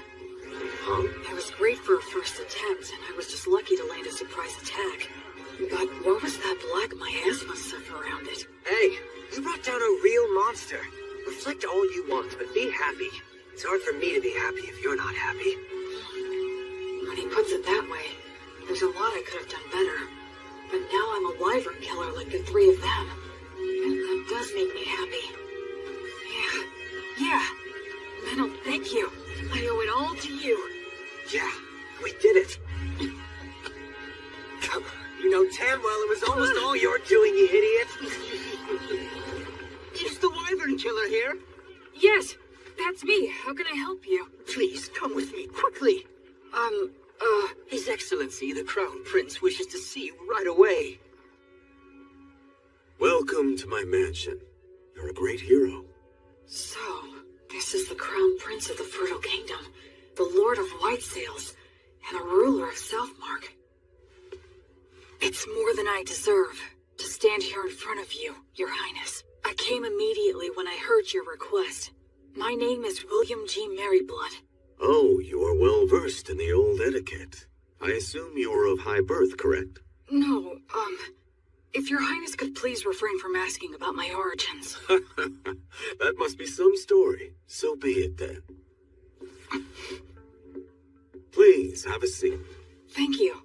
Huh? I was great for a first attempt, and I was just lucky to land a surprise attack. But what was that black miasma stuff around it? Hey, you brought down a real monster. Reflect all you want, but be happy. It's hard for me to be happy if you're not happy. When he puts it that way, there's a lot I could have done better. But now I'm a wyvern killer like the three of them. And that does make me happy. Yeah. Metal, thank you. I owe it all to you. Yeah, we did it. You know damn well it was almost all your doing, you idiot. Is the wyvern killer here? Yes, that's me. How can I help you? Please, come with me, quickly. His Excellency, the Crown Prince, wishes to see you right away. Welcome to my mansion. You're a great hero. So, this is the Crown Prince of the Fertile Kingdom, the Lord of White Sails, and a ruler of Southmark. It's more than I deserve to stand here in front of you, Your Highness. I came immediately when I heard your request. My name is William G. Merryblood. Oh, you are well versed in the old etiquette. I assume you are of high birth, correct? No, if Your Highness could please refrain from asking about my origins. That must be some story. So be it then. Please, have a seat. Thank you.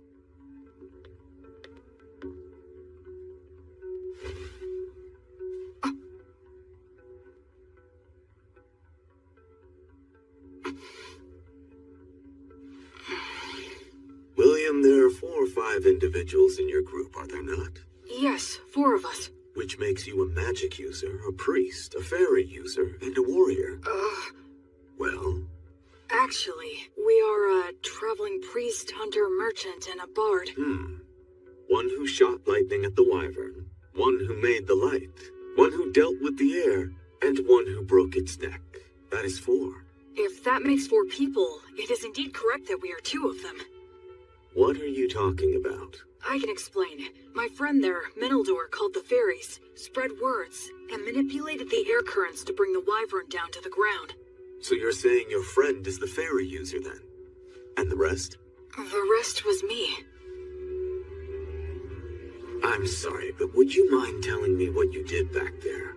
William, there are 4 or 5 individuals in your group, are there not? Yes, 4 of us. Which makes you a magic user, a priest, a fairy user, and a warrior. Well? Actually, we are a traveling priest, hunter, merchant, and a bard. One who shot lightning at the wyvern, one who made the light, one who dealt with the air, and one who broke its neck. That is 4. If that makes 4 people, it is indeed correct that we are 2 of them. What are you talking about? I can explain. My friend there, Minaldor, called the fairies, spread words, and manipulated the air currents to bring the wyvern down to the ground. So you're saying your friend is the fairy user then? And the rest? The rest was me. I'm sorry, but would you mind telling me what you did back there?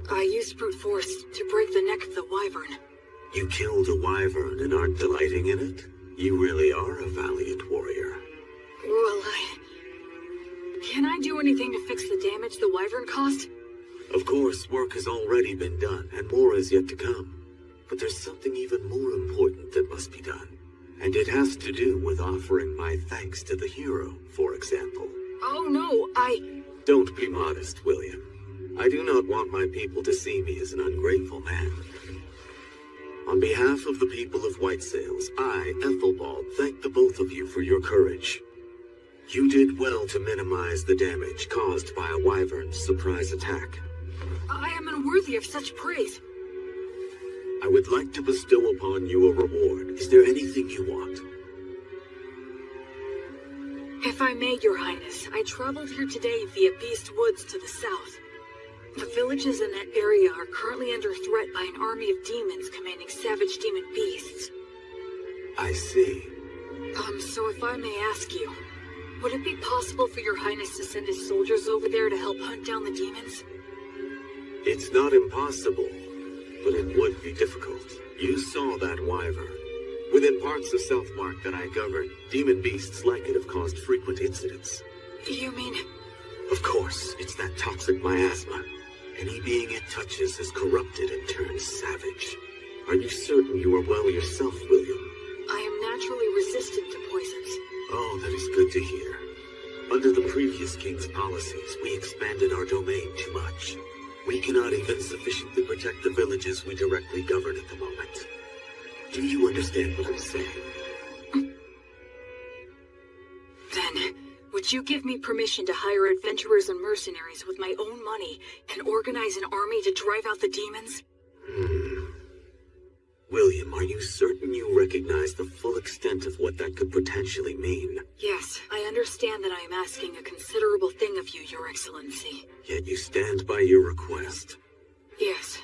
I used brute force to break the neck of the wyvern. You killed a wyvern and aren't delighting in it? You really are a valiant warrior. Well, can I do anything to fix the damage the wyvern caused? Of course, work has already been done, and more is yet to come. But there's something even more important that must be done. And it has to do with offering my thanks to the hero, for example. Oh no, Don't be modest, William. I do not want my people to see me as an ungrateful man. On behalf of the people of White Sails, I, Ethelbald, thank the both of you for your courage. You did well to minimize the damage caused by a wyvern's surprise attack. I am unworthy of such praise. I would like to bestow upon you a reward. Is there anything you want? If I may, Your Highness, I traveled here today via Beast Woods to the south. The villages in that area are currently under threat by an army of demons commanding savage demon beasts. I see. So if I may ask you, would it be possible for Your Highness to send his soldiers over there to help hunt down the demons? It's not impossible, but it would be difficult. You saw that wyvern. Within parts of Southmark that I govern, demon beasts like it have caused frequent incidents. You mean... Of course, it's that toxic miasma. Any being it touches is corrupted and turns savage. Are you certain you are well yourself, William? I am naturally resistant to poisons. Oh, that is good to hear. Under the previous king's policies, we expanded our domain too much. We cannot even sufficiently protect the villages we directly govern at the moment. Do you understand what I'm saying? Then, would you give me permission to hire adventurers and mercenaries with my own money and organize an army to drive out the demons? William, are you certain you recognize the full extent of what that could potentially mean? Yes, I understand that I am asking a considerable thing of you, Your Excellency. Yet you stand by your request. Yes.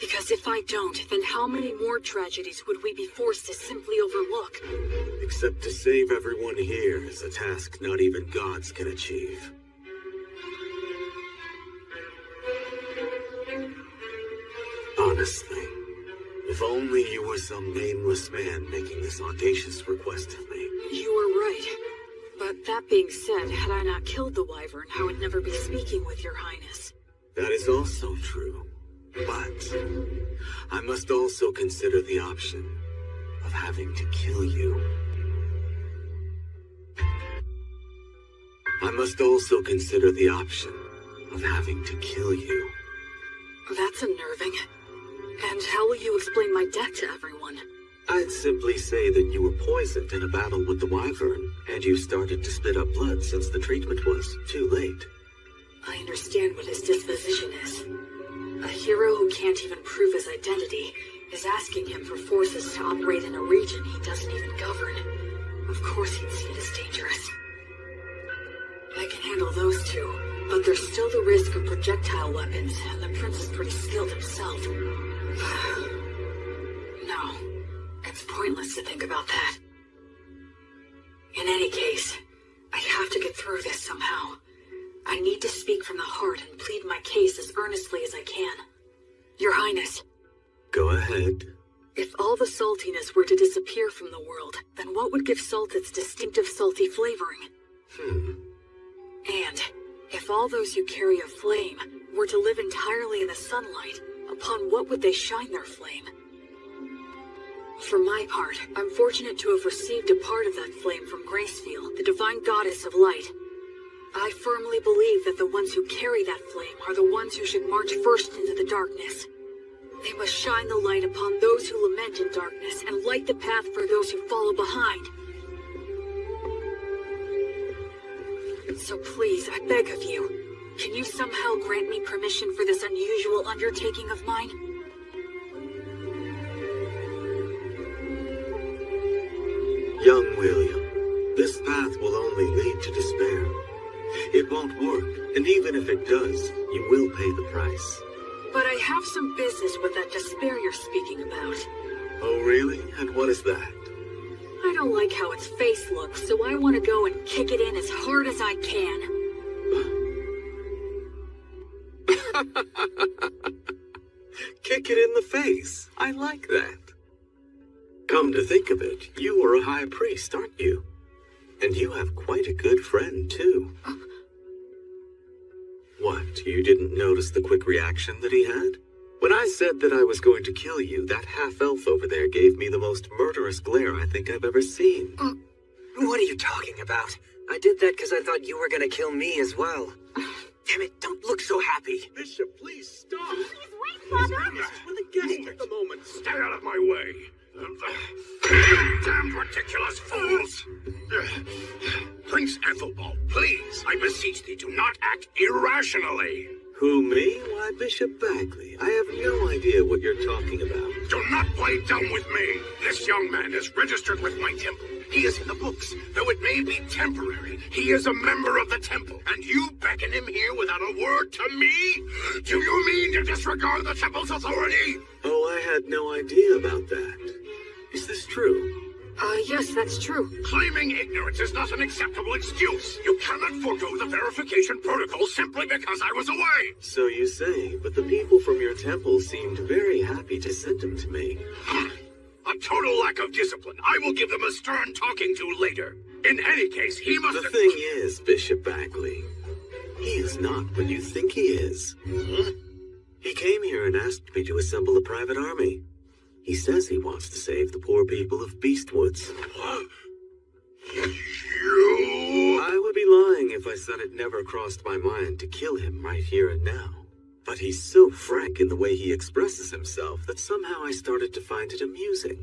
Because if I don't, then how many more tragedies would we be forced to simply overlook? Except to save everyone here is a task not even gods can achieve. Honestly, if only you were some nameless man making this audacious request of me. You are right. But that being said, had I not killed the wyvern, I would never be speaking with your highness. That is also true. But I must also consider the option of having to kill you. I must also consider the option of having to kill you. That's unnerving. And how will you explain my death to everyone? I'd simply say that you were poisoned in a battle with the wyvern, and you started to spit up blood since the treatment was too late. I understand what his disposition is. A hero who can't even prove his identity is asking him for forces to operate in a region he doesn't even govern. Of course he'd see it as dangerous. I can handle those two, but there's still the risk of projectile weapons, and the prince is pretty skilled himself. No, it's pointless to think about that. In any case, I have to get through this somehow. I need to speak from the heart and plead my case as earnestly as I can. Your Highness. Go ahead. If all the saltiness were to disappear from the world, then what would give salt its distinctive salty flavoring? And if all those who carry a flame were to live entirely in the sunlight, upon what would they shine their flame? For my part, I'm fortunate to have received a part of that flame from Gracefield, the divine goddess of light. I firmly believe that the ones who carry that flame are the ones who should march first into the darkness. They must shine the light upon those who lament in darkness and light the path for those who follow behind. So please, I beg of you, can you somehow grant me permission for this unusual undertaking of mine? Young William, this path will only lead to despair. It won't work, and even if it does, you will pay the price. But I have some business with that despair you're speaking about. Oh, really? And what is that? I don't like how its face looks, so I want to go and kick it in as hard as I can. Kick it in the face. I like that. Come to think of it, you are a high priest, aren't you? And you have quite a good friend, too. What, you didn't notice the quick reaction that he had? When I said that I was going to kill you, that half-elf over there gave me the most murderous glare I think I've ever seen. What are you talking about? I did that because I thought you were gonna kill me as well. Damn it, don't look so happy. Bishop, please stop. Please wait, Father. This is for the guests at the moment. Stay out of my way. Damn ridiculous fools! Prince Ethelbald, please, I beseech thee, do not act irrationally. Who, me? Why, Bishop Bagley, I have no idea what you're talking about. Do not play dumb with me. This young man is registered with my temple. He is in the books. Though it may be temporary, he is a member of the temple. And you beckon him here without a word to me? Do you mean to disregard the temple's authority? Oh, I had no idea about that. Is this true? Yes, that's true. Claiming ignorance is not an acceptable excuse. You cannot forego the verification protocol simply because I was away. So you say, but the people from your temple seemed very happy to send him to me. A total lack of discipline. I will give them a stern talking to later. In any case, he must... The thing is, Bishop Bagley, he is not what you think he is. Huh? He came here and asked me to assemble a private army. He says he wants to save the poor people of Beastwoods. You... I would be lying if I said it never crossed my mind to kill him right here and now. But he's so frank in the way he expresses himself that somehow I started to find it amusing.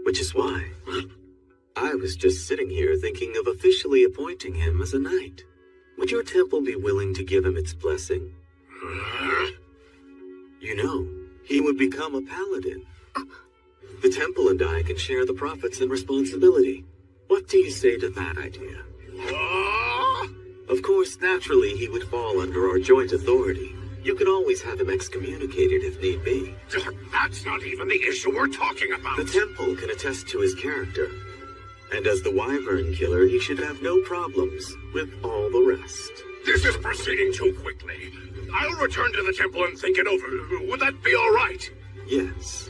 Which is why I was just sitting here thinking of officially appointing him as a knight. Would your temple be willing to give him its blessing? You know, he would become a paladin. The temple and I can share the profits and responsibility. What do you say to that idea? Of course, naturally, he would fall under our joint authority. You could always have him excommunicated if need be. That's not even the issue we're talking about. The temple can attest to his character. And as the Wyvern Killer, he should have no problems with all the rest. This is proceeding too quickly. I'll return to the temple and think it over. Would that be all right? Yes.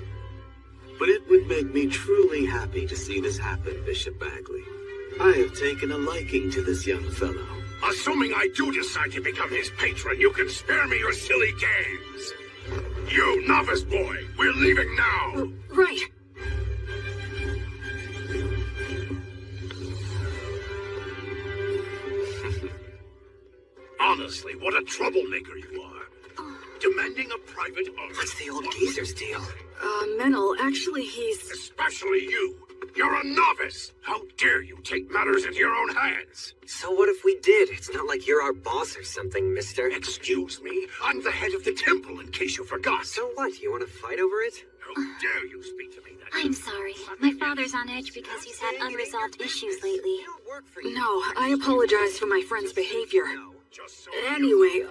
But it would make me truly happy to see this happen, Bishop Bagley. I have taken a liking to this young fellow. Assuming I do decide to become his patron, you can spare me your silly games. You novice boy, we're leaving now. Right. Honestly, what a troublemaker you are. Demanding a private army. What's the old geezer's deal? Menel, actually he's... Especially you. You're a novice. How dare you take matters into your own hands? So what if we did? It's not like you're our boss or something, mister. Excuse me? I'm the head of the temple, in case you forgot. So what? You want to fight over it? How dare you speak to me that way? I'm sorry. My father's on edge because he's had unresolved issues lately. No, I apologize for my friend's behavior. Anyway,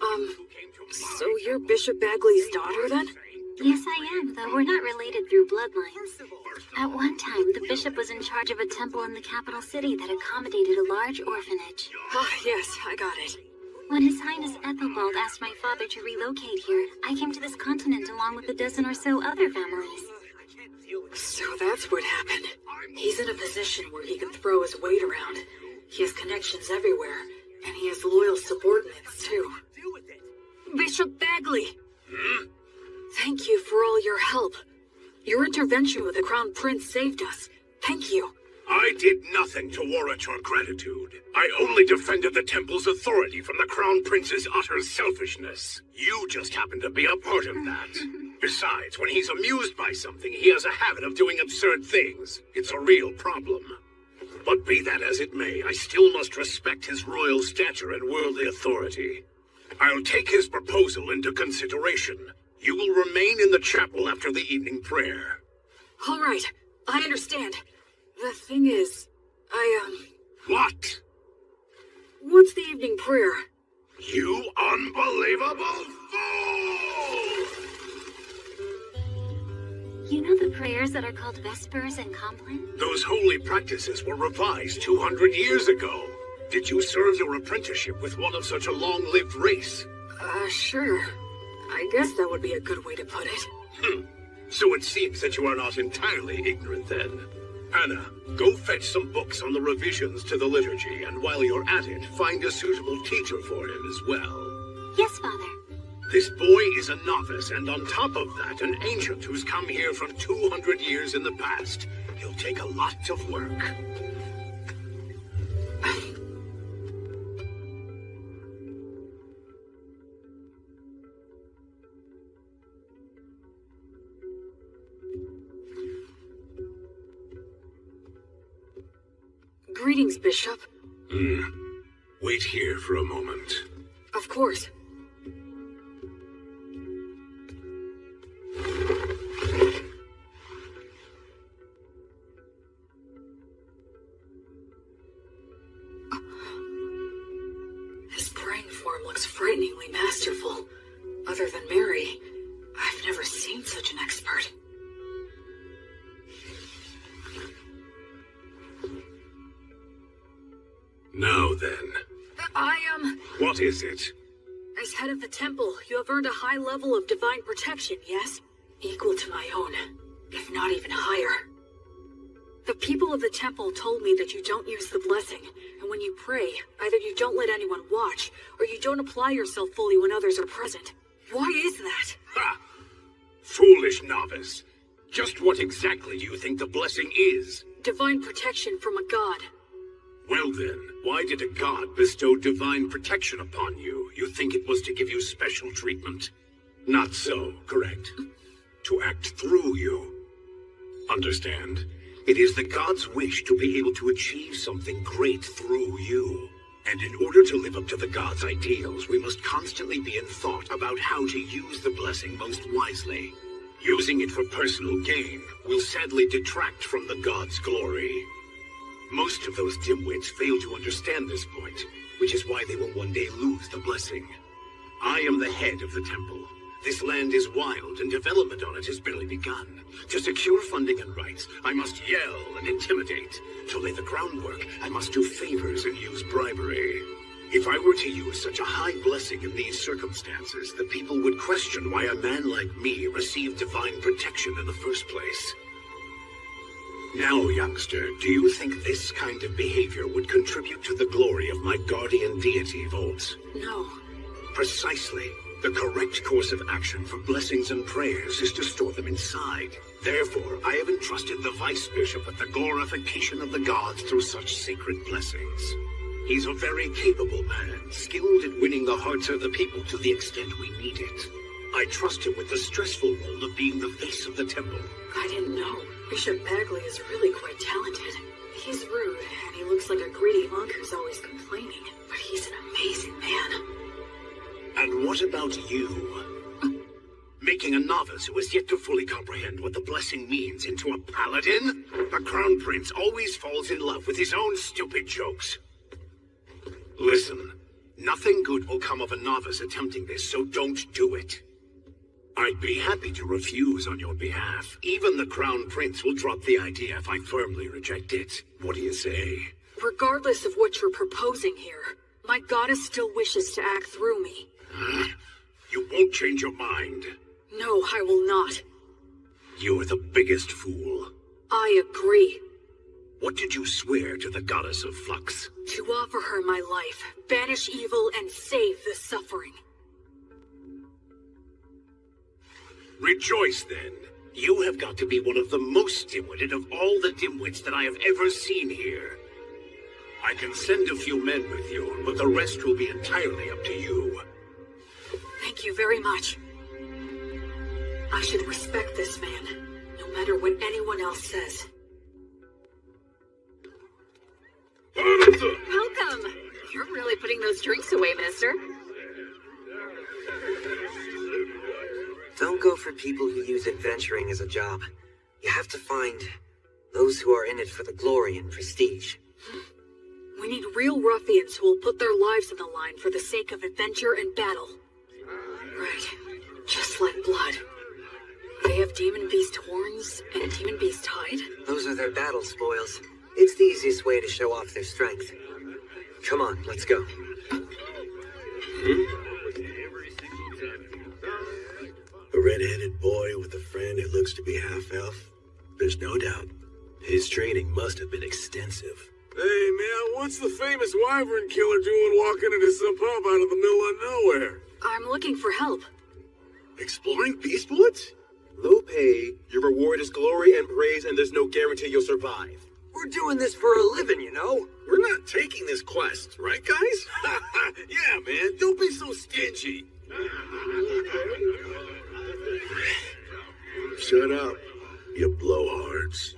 so you're Bishop Bagley's daughter, then? Yes, I am, though we're not related through bloodlines. At one time, the bishop was in charge of a temple in the capital city that accommodated a large orphanage. Ah, yes, I got it. When His Highness Ethelbald asked my father to relocate here, I came to this continent along with a dozen or so other families. So that's what happened. He's in a position where he can throw his weight around. He has connections everywhere, and he has loyal subordinates, too. Bishop Bagley! Thank you for all your help. Your intervention with the Crown Prince saved us. Thank you. I did nothing to warrant your gratitude. I only defended the temple's authority from the Crown Prince's utter selfishness. You just happen to be a part of that. Besides, when he's amused by something, he has a habit of doing absurd things. It's a real problem. But be that as it may, I still must respect his royal stature and worldly authority. I'll take his proposal into consideration. You will remain in the chapel after the evening prayer. All right, I understand. The thing is, What? What's the evening prayer? You unbelievable fool! You know the prayers that are called Vespers and Compline? Those holy practices were revised 200 years ago. Did you serve your apprenticeship with one of such a long-lived race? Sure. I guess that would be a good way to put it. So it seems that you are not entirely ignorant then. Anna, go fetch some books on the revisions to the liturgy, and while you're at it, find a suitable teacher for him as well. Yes, Father. This boy is a novice, and on top of that, an ancient who's come here from 200 years in the past. He'll take a lot of work. Greetings, Bishop. Wait here for a moment. Of course. His praying form looks frighteningly masterful. Other than Mary, I've never seen such an expert. Now then. What is it? As head of the temple, you have earned a high level of divine protection, yes? Equal to my own. if not even higher. The people of the temple told me that you don't use the blessing, and when you pray, either you don't let anyone watch, or you don't apply yourself fully when others are present. Why is that? Ha! Foolish novice. Just what exactly do you think the blessing is? Divine protection from a god. Well then, why did a god bestow divine protection upon you? You think it was to give you special treatment? Not so, correct? To act through you. Understand? It is the god's wish to be able to achieve something great through you. And in order to live up to the god's ideals, we must constantly be in thought about how to use the blessing most wisely. Using it for personal gain will sadly detract from the god's glory. Most of those dimwits fail to understand this point, which is why they will one day lose the blessing. I am the head of the temple. This land is wild, and development on it has barely begun. To secure funding and rights, I must yell and intimidate. To lay the groundwork, I must do favors and use bribery. If I were to use such a high blessing in these circumstances, the people would question why a man like me received divine protection in the first place. Now, youngster, do you think this kind of behavior would contribute to the glory of my guardian deity, Volt? No. Precisely. The correct course of action for blessings and prayers is to store them inside. Therefore, I have entrusted the Vice Bishop with the glorification of the gods through such sacred blessings. He's a very capable man, skilled at winning the hearts of the people to the extent we need it. I trust him with the stressful role of being the face of the temple. I didn't know. Bishop Bagley is really quite talented. He's rude, and he looks like a greedy monk who's always complaining. But he's an amazing man. And what about you? Making a novice who has yet to fully comprehend what the blessing means into a paladin? The Crown Prince always falls in love with his own stupid jokes. Listen, nothing good will come of a novice attempting this, so don't do it. I'd be happy to refuse on your behalf. Even the Crown Prince will drop the idea if I firmly reject it. What do you say? Regardless of what you're proposing here, my goddess still wishes to act through me. You won't change your mind. No, I will not. You're the biggest fool. I agree. What did you swear to the goddess of flux? To offer her my life, banish evil, and save the suffering. Rejoice, then. You have got to be one of the most dim-witted of all the dimwits that I have ever seen here. I can send a few men with you, but the rest will be entirely up to you. Thank you very much. I should respect this man, no matter what anyone else says. Welcome! You're really putting those drinks away, mister. Don't go for people who use adventuring as a job. You have to find those who are in it for the glory and prestige. We need real ruffians who will put their lives on the line for the sake of adventure and battle. Right. Just like blood. They have demon beast horns and demon beast hide? Those are their battle spoils. It's the easiest way to show off their strength. Come on, let's go. A red-headed boy with a friend who looks to be half-elf? There's no doubt. His training must have been extensive. Hey, man, what's the famous wyvern killer doing walking into some pub out of the middle of nowhere? I'm looking for help. Exploring Beast Woods? Low pay, your reward is glory and praise, and there's no guarantee you'll survive. We're doing this for a living, you know? We're not taking this quest, right, guys? Yeah, man, don't be so stingy. Shut up, you blowhards.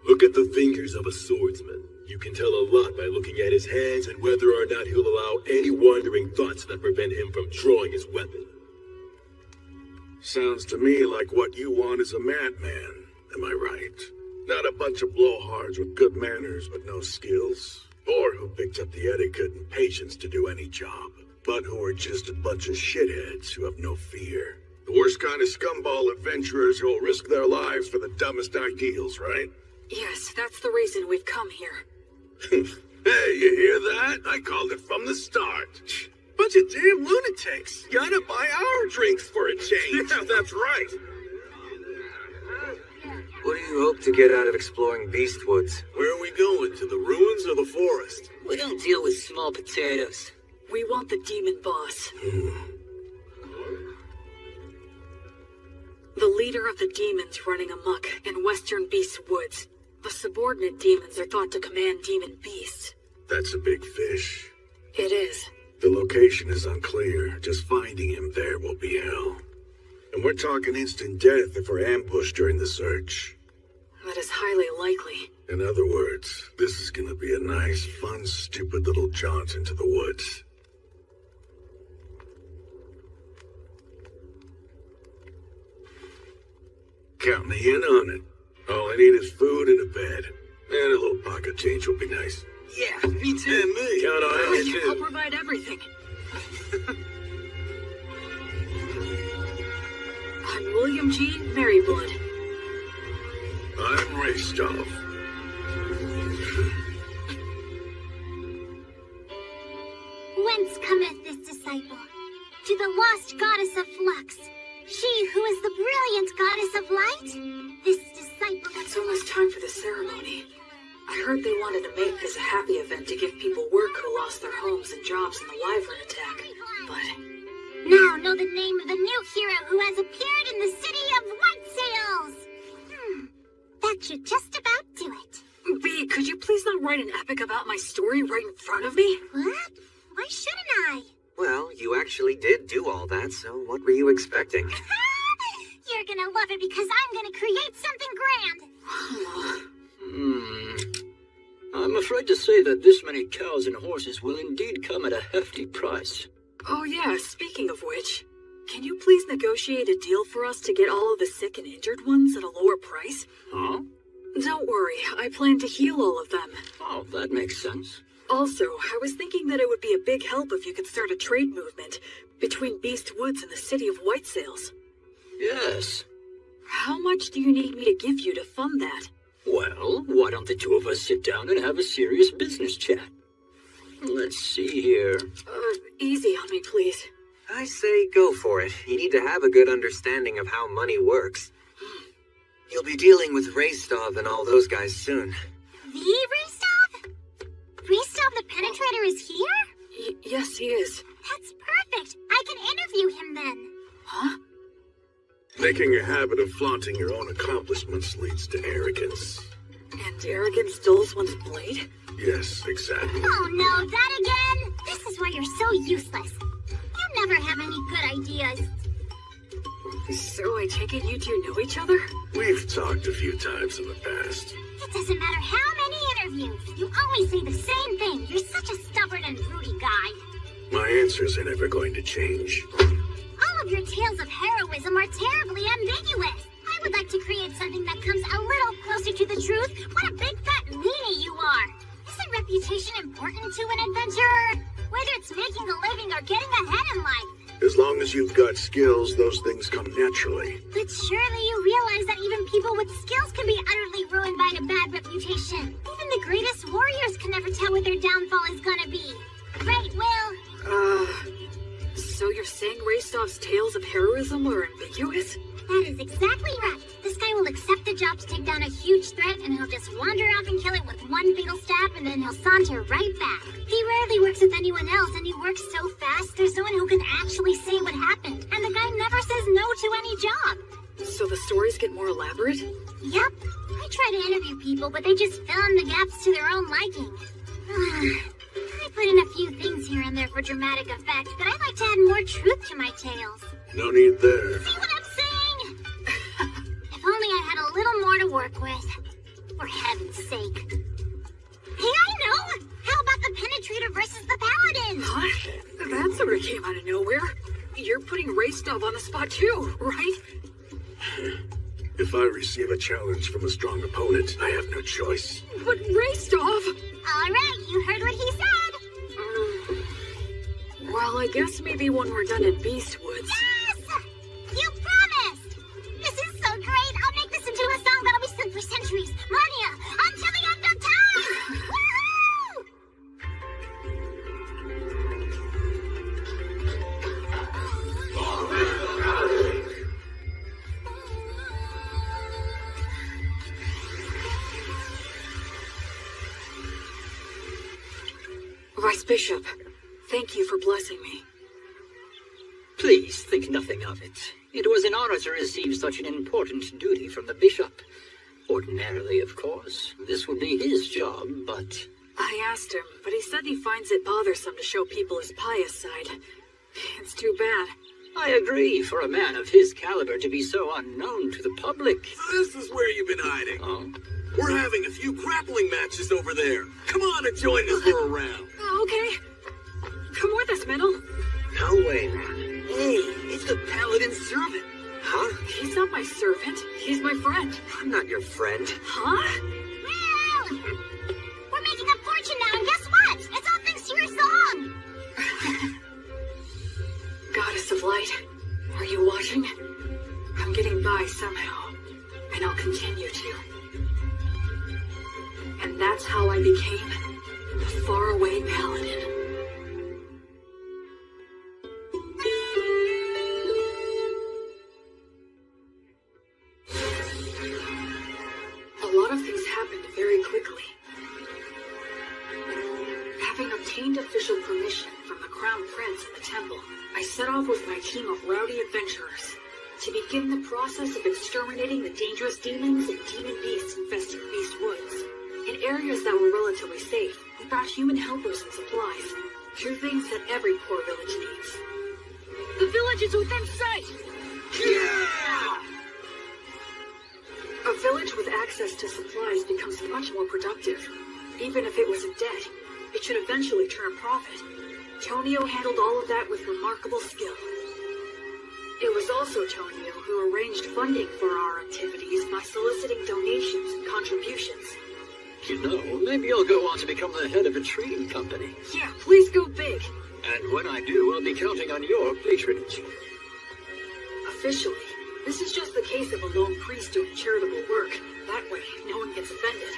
Look at the fingers of a swordsman. You can tell a lot by looking at his hands and whether or not he'll allow any wandering thoughts that prevent him from drawing his weapon. Sounds to me like what you want is a madman. Am I right? Not a bunch of blowhards with good manners but no skills, or who picked up the etiquette and patience to do any job, but who are just a bunch of shitheads who have no fear. The worst kind of scumball adventurers who'll risk their lives for the dumbest ideals, right? Yes, that's the reason we've come here. Hey, you hear that? I called it from the start. Bunch of damn lunatics. Gotta buy our drinks for a change. Yeah, that's right. What do you hope to get out of exploring Beastwoods? Where are we going? To the ruins or the forest? We don't deal with small potatoes. We want the demon boss. The leader of the demons running amok in Western Beast Woods. The subordinate demons are thought to command demon beasts. That's a big fish. It is. The location is unclear. Just finding him there will be hell. And we're talking instant death if we're ambushed during the search. That is highly likely. In other words, this is gonna be a nice, fun, stupid little jaunt into the woods. Count me in on it. All I need is food and a bed. And a little pocket change will be nice. Yeah, me too. And me. Count on it, I'll too. provide everything. I'm William G. Merryblood. I'm Raystov. Whence cometh this disciple? To the lost goddess of flux. She who is the brilliant goddess of light? This disciple... It's almost time for the ceremony. I heard they wanted to make this a happy event to give people work who lost their homes and jobs in the Wyvern attack. But... Now know the name of the new hero who has appeared in the city of White Sails! That should just about do it. B, could you please not write an epic about my story right in front of me? What? Why shouldn't I? Well, you actually did do all that, so what were you expecting? You're gonna love it because I'm gonna create something grand! I'm afraid to say that this many cows and horses will indeed come at a hefty price. Oh yeah, speaking of which, can you please negotiate a deal for us to get all of the sick and injured ones at a lower price? Huh? Don't worry, I plan to heal all of them. Oh, that makes sense. Also, I was thinking that it would be a big help if you could start a trade movement between Beast Woods and the city of White Sails. Yes. How much do you need me to give you to fund that? Well, why don't the two of us sit down and have a serious business chat? Let's see here. Easy on me, please. I say go for it. You need to have a good understanding of how money works. You'll be dealing with Raystov and all those guys soon. The Raystov? Raystov the Penetrator is here? Yes, he is. That's perfect. I can interview him then. Huh? Making a habit of flaunting your own accomplishments leads to arrogance. And arrogance dulls one's blade? Yes, exactly. Oh no, that again? This is why you're so useless. You never have any good ideas. So I take it you two know each other? We've talked a few times in the past. It doesn't matter how many interviews. You always say the same thing. You're such a stubborn and broody guy. My answers are never going to change. All of your tales of heroism are terribly ambiguous. I would like to create something that comes a little closer to the truth. What a big fat meanie you are. Isn't reputation important to an adventurer? Whether it's making a living or getting ahead in life. As long as you've got skills, those things come naturally. But surely you realize that even people with skills can be utterly ruined by a bad reputation. Even the greatest warriors can never tell what their downfall is gonna be. Right, Will? So you're saying Raystov's tales of heroism are ambiguous? That is exactly right. This guy will accept the job to take down a huge threat, and he'll just wander off and kill it with one fatal stab, and then he'll saunter right back. He rarely works with anyone else, and he works so fast, there's no one who can actually say what happened. And the guy never says no to any job. So the stories get more elaborate? Yep. I try to interview people, but they just fill in the gaps to their own liking. I put in a few things here and there for dramatic effect, but I like to add more truth to my tales. No need there. See what I'm saying? If only I had a little more to work with. For heaven's sake. Hey, I know! How about the Penetrator versus the Paladins? Huh? That sort of came out of nowhere. You're putting Raystov on the spot too, right? If I receive a challenge from a strong opponent, I have no choice. But Raystov! Alright, you heard what he said. Well, I guess maybe when we're done at Beastwoods. Yes! You promised! This is so great! I'll make this into a song that'll be sung for centuries. Millennia! Until the end of time! Woohoo! Vice Bishop, thank you for blessing me. Please think nothing of it. It was an honor to receive such an important duty from the bishop. Ordinarily, of course, this would be his job, but... I asked him, but he said he finds it bothersome to show people his pious side. It's too bad. I agree, for a man of his caliber to be so unknown to the public. So this is where you've been hiding. Oh? We're having a few grappling matches over there. Come on and join us for a round. Okay. Come with us, Middle. No way, man. Hey, it's the paladin's servant. Huh? He's not my servant. He's my friend. I'm not your friend. Huh? Well, we're making a fortune now, and guess what? It's all thanks to your song. Goddess of Light, are you watching? I'm getting by somehow, and I'll continue to. And that's how I became the faraway paladin. A lot of things happened very quickly. Having obtained official permission from the Crown Prince and the temple, I set off with my team of rowdy adventurers to begin the process of exterminating the dangerous demons and demon beasts infesting Beast Woods. In areas that were relatively safe, we brought human helpers and supplies, two things that every poor village needs. The village is within sight! Yeah! A village with access to supplies becomes much more productive. Even if it was in debt, it should eventually turn a profit. Tonio handled all of that with remarkable skill. It was also Tonio who arranged funding for our activities by soliciting donations and contributions. You know, maybe I'll go on to become the head of a trading company. Yeah, please go big. And when I do, I'll be counting on your patronage. Officially, this is just the case of a lone priest doing charitable work. That way, no one gets offended.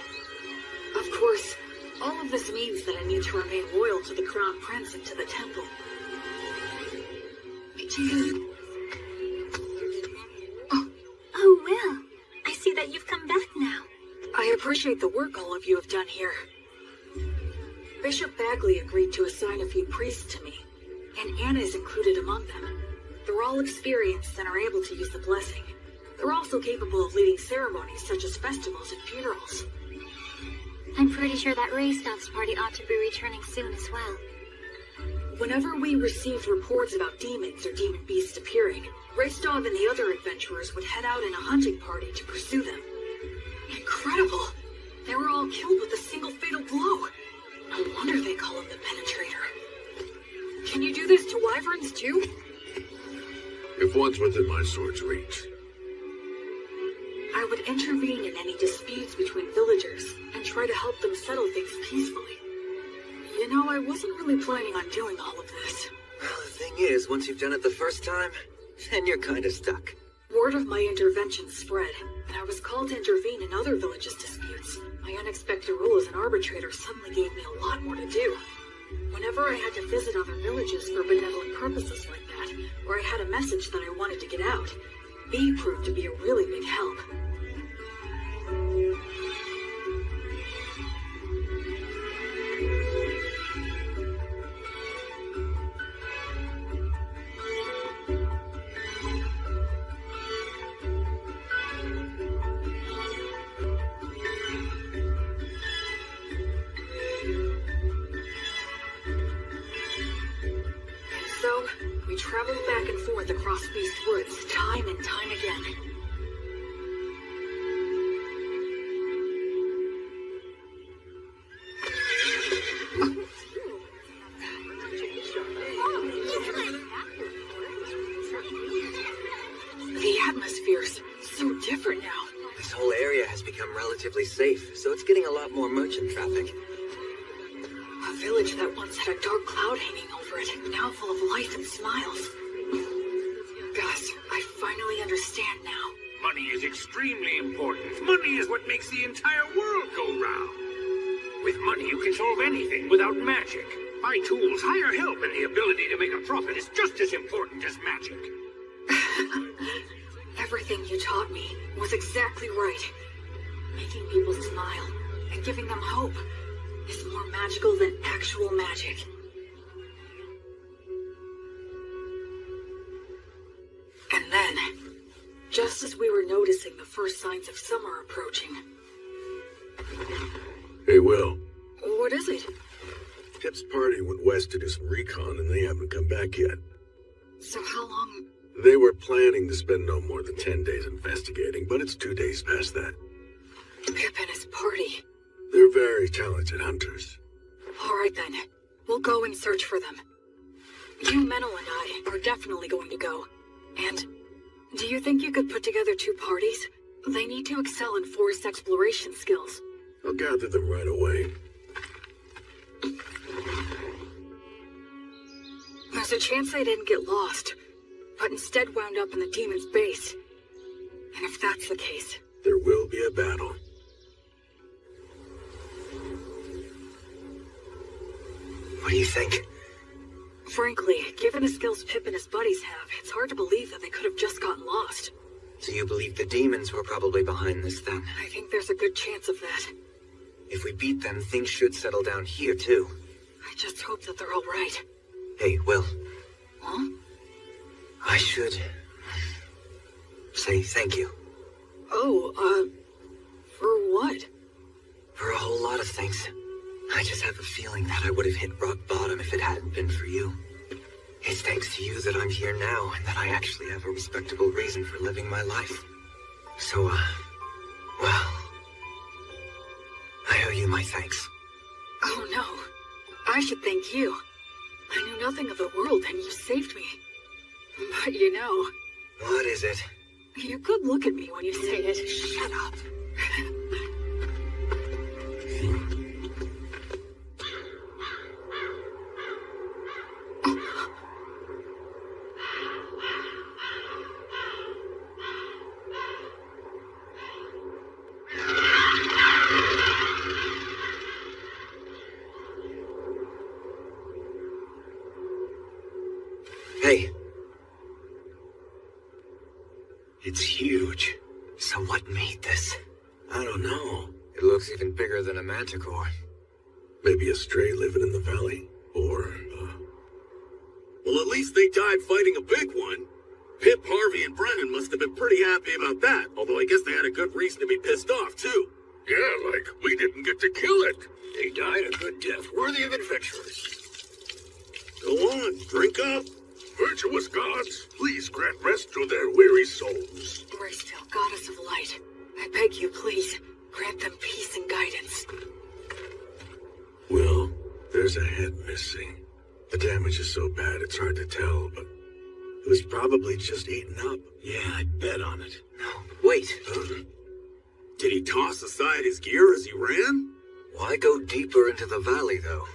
Of course, all of this means that I need to remain loyal to the Crown Prince and to the temple. Oh, Will. I see that you've come back now. I appreciate the work all of you have done here. Bishop Bagley agreed to assign a few priests to me, and Anna is included among them. They're all experienced and are able to use the blessing. They're also capable of leading ceremonies such as festivals and funerals. I'm pretty sure that Raystoff's party ought to be returning soon as well. Whenever we received reports about demons or demon beasts appearing, Raystov and the other adventurers would head out in a hunting party to pursue them. Incredible! They were all killed with a single fatal blow. No wonder they call him the Penetrator. Can you do this to wyverns too? If one's within my sword's reach. I would intervene in any disputes between villagers and try to help them settle things peacefully. You know, I wasn't really planning on doing all of this. Well, the thing is, once you've done it the first time, then you're kinda stuck. Word of my intervention spread, and I was called to intervene in other villages' disputes. My unexpected role as an arbitrator suddenly gave me a lot more to do. Whenever I had to visit other villages for benevolent purposes like that, or I had a message that I wanted to get out, B proved to be a really big help. So, we traveled back and forth across Beast Woods time and time again. The atmosphere's so different now. This whole area has become relatively safe, so it's getting a lot more merchant traffic. A village that once had a dark cloud hanging over it, now full of life and smiles. Gus, I finally understand now. Money is extremely important. Money is what makes the entire world go round. With money, you can solve anything without magic. Buy tools, hire help, and the ability to make a profit is just as important as magic. Everything you taught me was exactly right. Making people smile and giving them hope is more magical than actual magic. just as we were noticing the first signs of summer approaching. Hey, Will. What is it? Pip's party went west to do some recon, and they haven't come back yet. So how long? They were planning to spend no more than 10 days investigating, but it's 2 days past that. Pip and his party. They're very talented hunters. All right then. We'll go and search for them. You, Menel, and I are definitely going to go. And do you think you could put together 2 parties? They need to excel in forest exploration skills. I'll gather them right away. There's a chance they didn't get lost, but instead wound up in the demon's base. And if that's the case, there will be a battle. What do you think? Frankly, given the skills Pip and his buddies have, it's hard to believe that they could have just gotten lost. So you believe the demons were probably behind this then? I think there's a good chance of that. If we beat them, things should settle down here too. I just hope that they're all right. Hey, Will. Huh? I should say thank you. Oh, for what? For a whole lot of things. I just have a feeling that I would have hit rock bottom if it hadn't been for you. It's thanks to you that I'm here now and that I actually have a respectable reason for living my life. So, well, I owe you my thanks. Oh no, I should thank you. I knew nothing of the world and you saved me. But you know... What is it? You could look at me when you say it. Shut up. Hey. It's huge. So what made this? I don't know. It looks even bigger than a manticore. Maybe a stray living in the valley. Or, Well, at least they died fighting a big one. Pip, Harvey, and Brennan must have been pretty happy about that. Although I guess they had a good reason to be pissed off, too. Yeah, like we didn't get to kill it. They died a good death, worthy of adventurers. Go on, drink up. Virtuous gods, please grant rest to their weary souls. Graceful goddess of light, I beg you, please, grant them peace and guidance. Will, there's a head missing. The damage is so bad it's hard to tell, but it was probably just eaten up. Yeah, I'd bet on it. No, wait. Did he toss aside his gear as he ran? Why go deeper into the valley, though?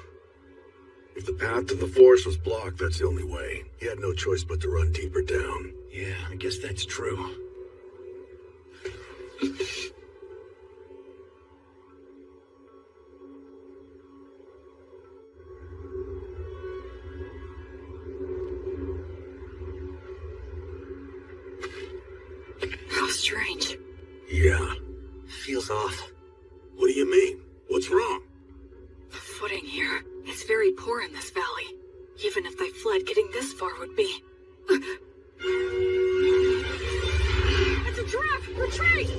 If the path to the forest was blocked, that's the only way. He had no choice but to run deeper down. Yeah, I guess that's true. How strange. Yeah. Feels off. What do you mean? What's wrong? The footing here. It's very poor in this valley. Even if they fled, getting this far would be... It's a trap! Retreat!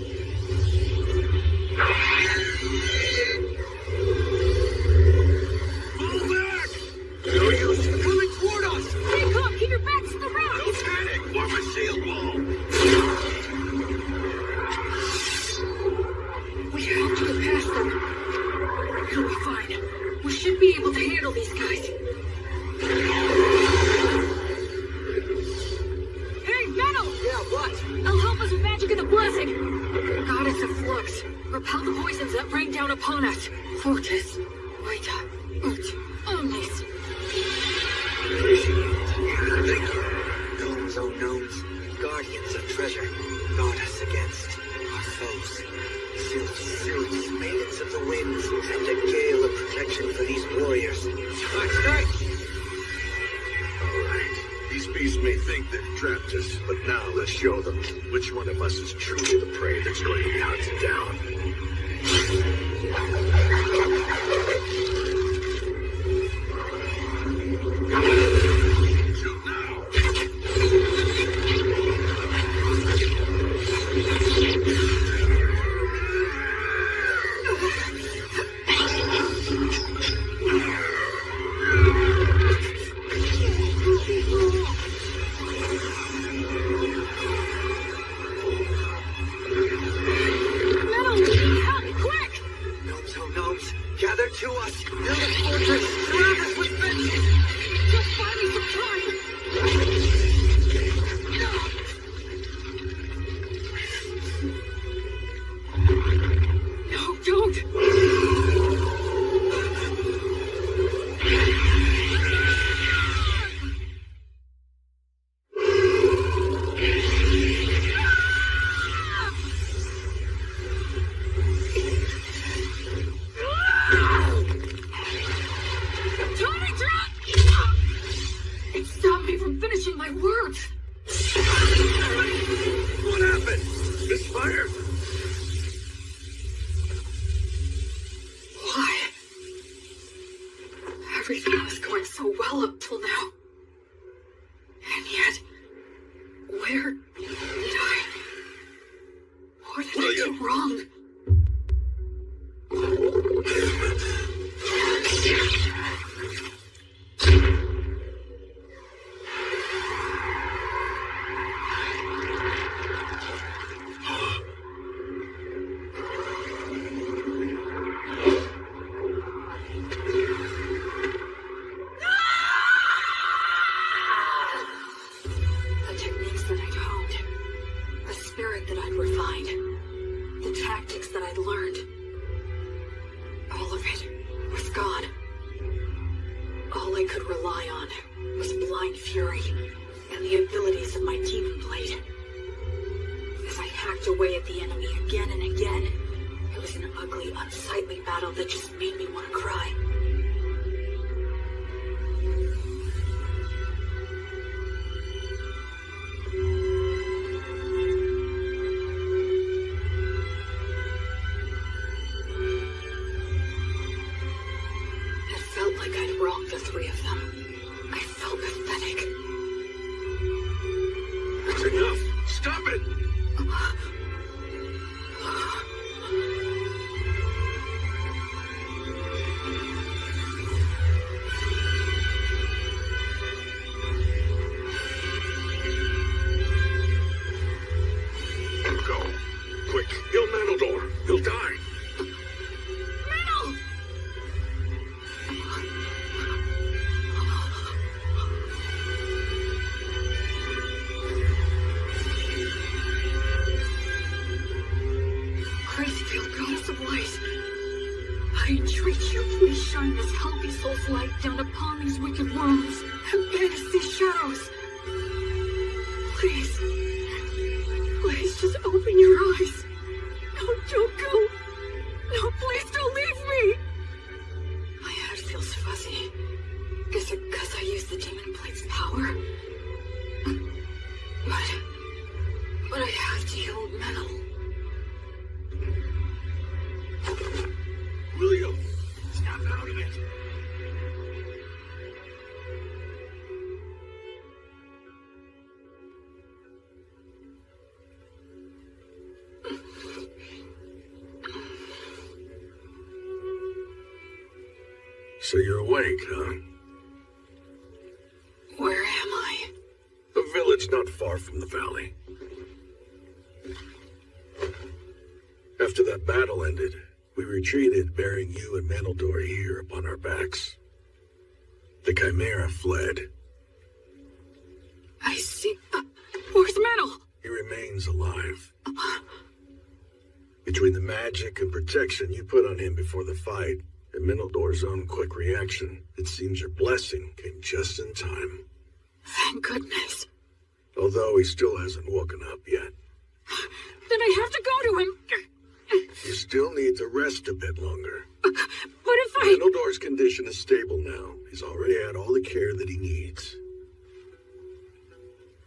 Fall back! No use! Coming toward us! Stay calm! Keep your backs to the rocks! Don't panic! Form a shield wall! We have to get past them. It'll be fine. We should be able to handle these guys. Hey, Metal! Yeah, what? I'll help us with magic of the blessing! Goddess of flux, repel the poisons that rain down upon us. Fortis, Vita, Ut, Omnis. Thank you. Gnomes, oh gnomes, guardians of treasure, guard us against our foes. Sylphs, maidens of the winds, send a gale of protection for these warriors. Nice. Alright. These beasts may think they've trapped us, but now let's show them which one of us is truly the prey that's going to be hunted down. Shoot now! it! This fire! Why? Everything was going so well up till now. And yet, where did I... What did I do wrong? So you're awake, huh? Where am I? A village not far from the valley. After that battle ended, we retreated, bearing you and Manaldor here upon our backs. The Chimera fled. I see. Where's Manal? He remains alive. Between the magic and protection you put on him before the fight, and Manaldor's own quick reaction, it seems your blessing came just in time. Thank goodness. Although he still hasn't woken up yet. Then I have to go to him. You still need to rest a bit longer. But if I... Manaldor's condition is stable now. He's already had all the care that he needs.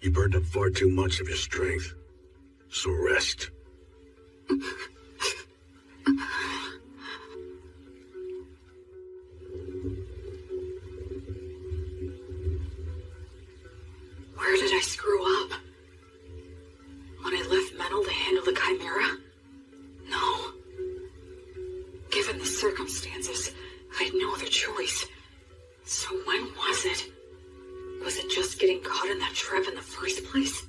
You burned up far too much of your strength. So rest. Where did I screw up? When I left Manal to handle the Chimera? No. Given the circumstances, I had no other choice. So when was it? Was it just getting caught in that trap in the first place?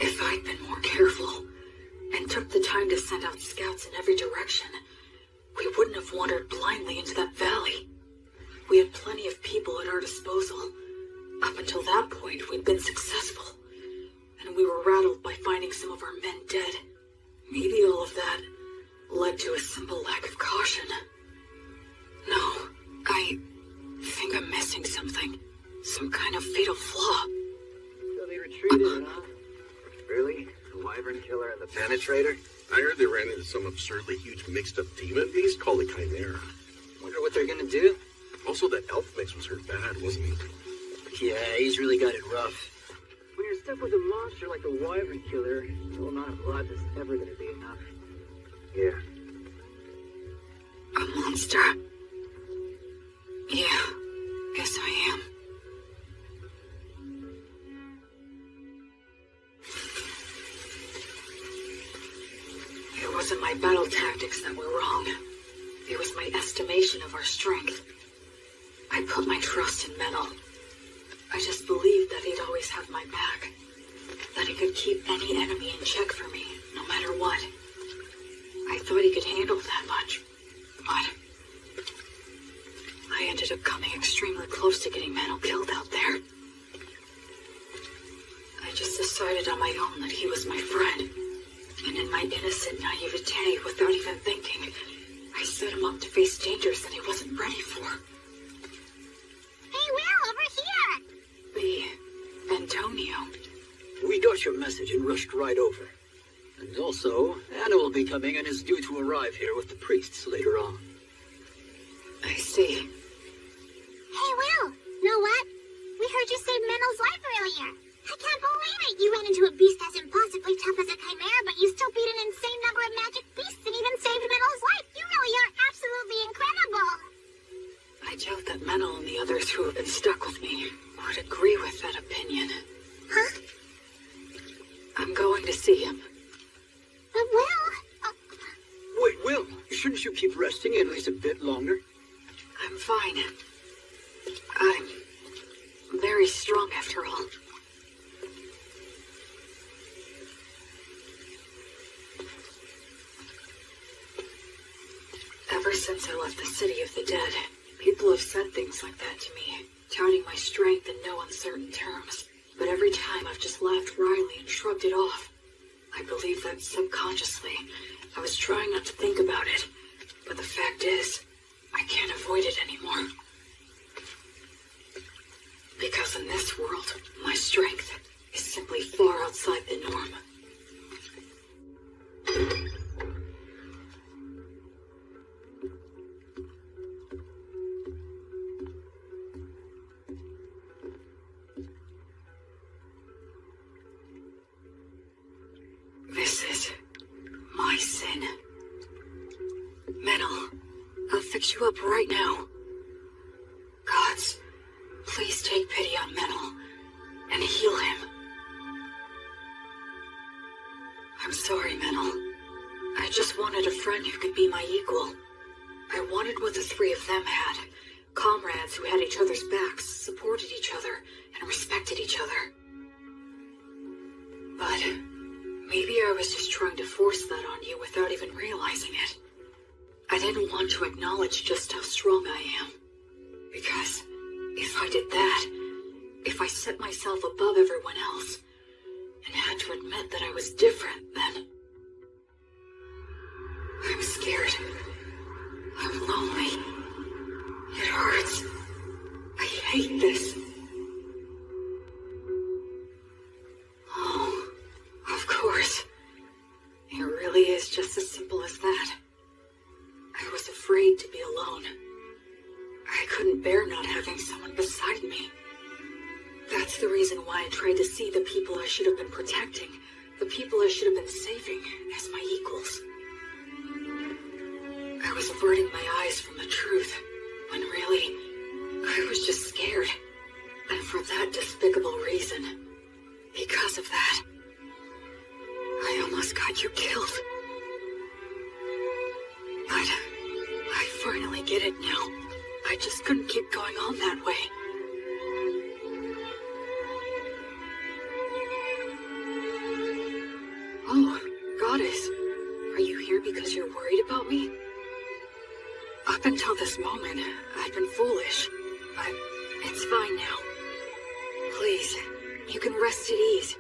If I'd been more careful, and took the time to send out scouts in every direction, we wouldn't have wandered blindly into that valley. We had plenty of people at our disposal. Up until that point, we'd been successful. And we were rattled by finding some of our men dead. Maybe all of that led to a simple lack of caution. No, I think I'm missing something. Some kind of fatal flaw. So they retreated, huh? Really? The wyvern killer and the penetrator? I heard they ran into some absurdly huge mixed-up demon beast called a Chimera. Wonder what they're gonna do? Also, that elf mix was hurt bad, wasn't he? Yeah, he's really got it rough. When you're stuck with a monster like the Wyvern Killer, no amount of blood is ever gonna be enough. Yeah. A monster? Yeah. Yes, I am. It wasn't my battle tactics that were wrong. It was my estimation of our strength. I put my trust in Menel. I just believed that he'd always have my back. That he could keep any enemy in check for me, no matter what. I thought he could handle that much. But I ended up coming extremely close to getting Menel killed out there. I just decided on my own that he was my friend. And in my innocent naivete, without even thinking, I set him up to face dangers that he wasn't ready for. Hey, Will, over here! The Antonio. We got your message and rushed right over. And also, Anna will be coming and is due to arrive here with the priests later on. I see. Hey, Will, know what? We heard you saved Menel's life earlier. I can't believe it! You ran into a beast as impossibly tough as a chimera, but you still beat an insane number of magic beasts and even saved Menel's life! You really are absolutely incredible! I doubt that Menel and the others who have been stuck with me would agree with that opinion. Huh? I'm going to see him. But Will... Wait, Will, shouldn't you keep resting at least a bit longer? I'm fine. I'm very strong after all. Ever since I left the City of the Dead, people have said things like that to me, touting my strength in no uncertain terms. But every time I've just laughed wryly and shrugged it off. I believe that subconsciously, I was trying not to think about it. But the fact is, I can't avoid it anymore. Because in this world, my strength is simply far outside the norm. This is my sin. Menel, I'll fix you up right now. Gods, please take pity on Menel and heal him. I'm sorry, Menel. I just wanted a friend who could be my equal. I wanted what the three of them had. Comrades who had each other's backs, supported each other, and respected each other. But maybe I was just trying to force that on you without even realizing it. I didn't want to acknowledge just how strong I am. Because if I did that, if I set myself above everyone else, and had to admit that I was different, then I'm scared. I'm lonely. It hurts. I hate this. Oh, of course. It really is just as simple as that. I was afraid to be alone. I couldn't bear not having someone beside me. That's the reason why I tried to see the people I should have been protecting, the people I should have been saving, as my equals. I was averting my eyes from the truth, when really, I was just scared. And for that despicable reason, because of that, I almost got you killed. But I finally get it now. I just couldn't keep going on that way. Oh, Goddess, are you here because you're worried about me? Up until this moment, I've been foolish, but it's fine now. Please, you can rest at ease.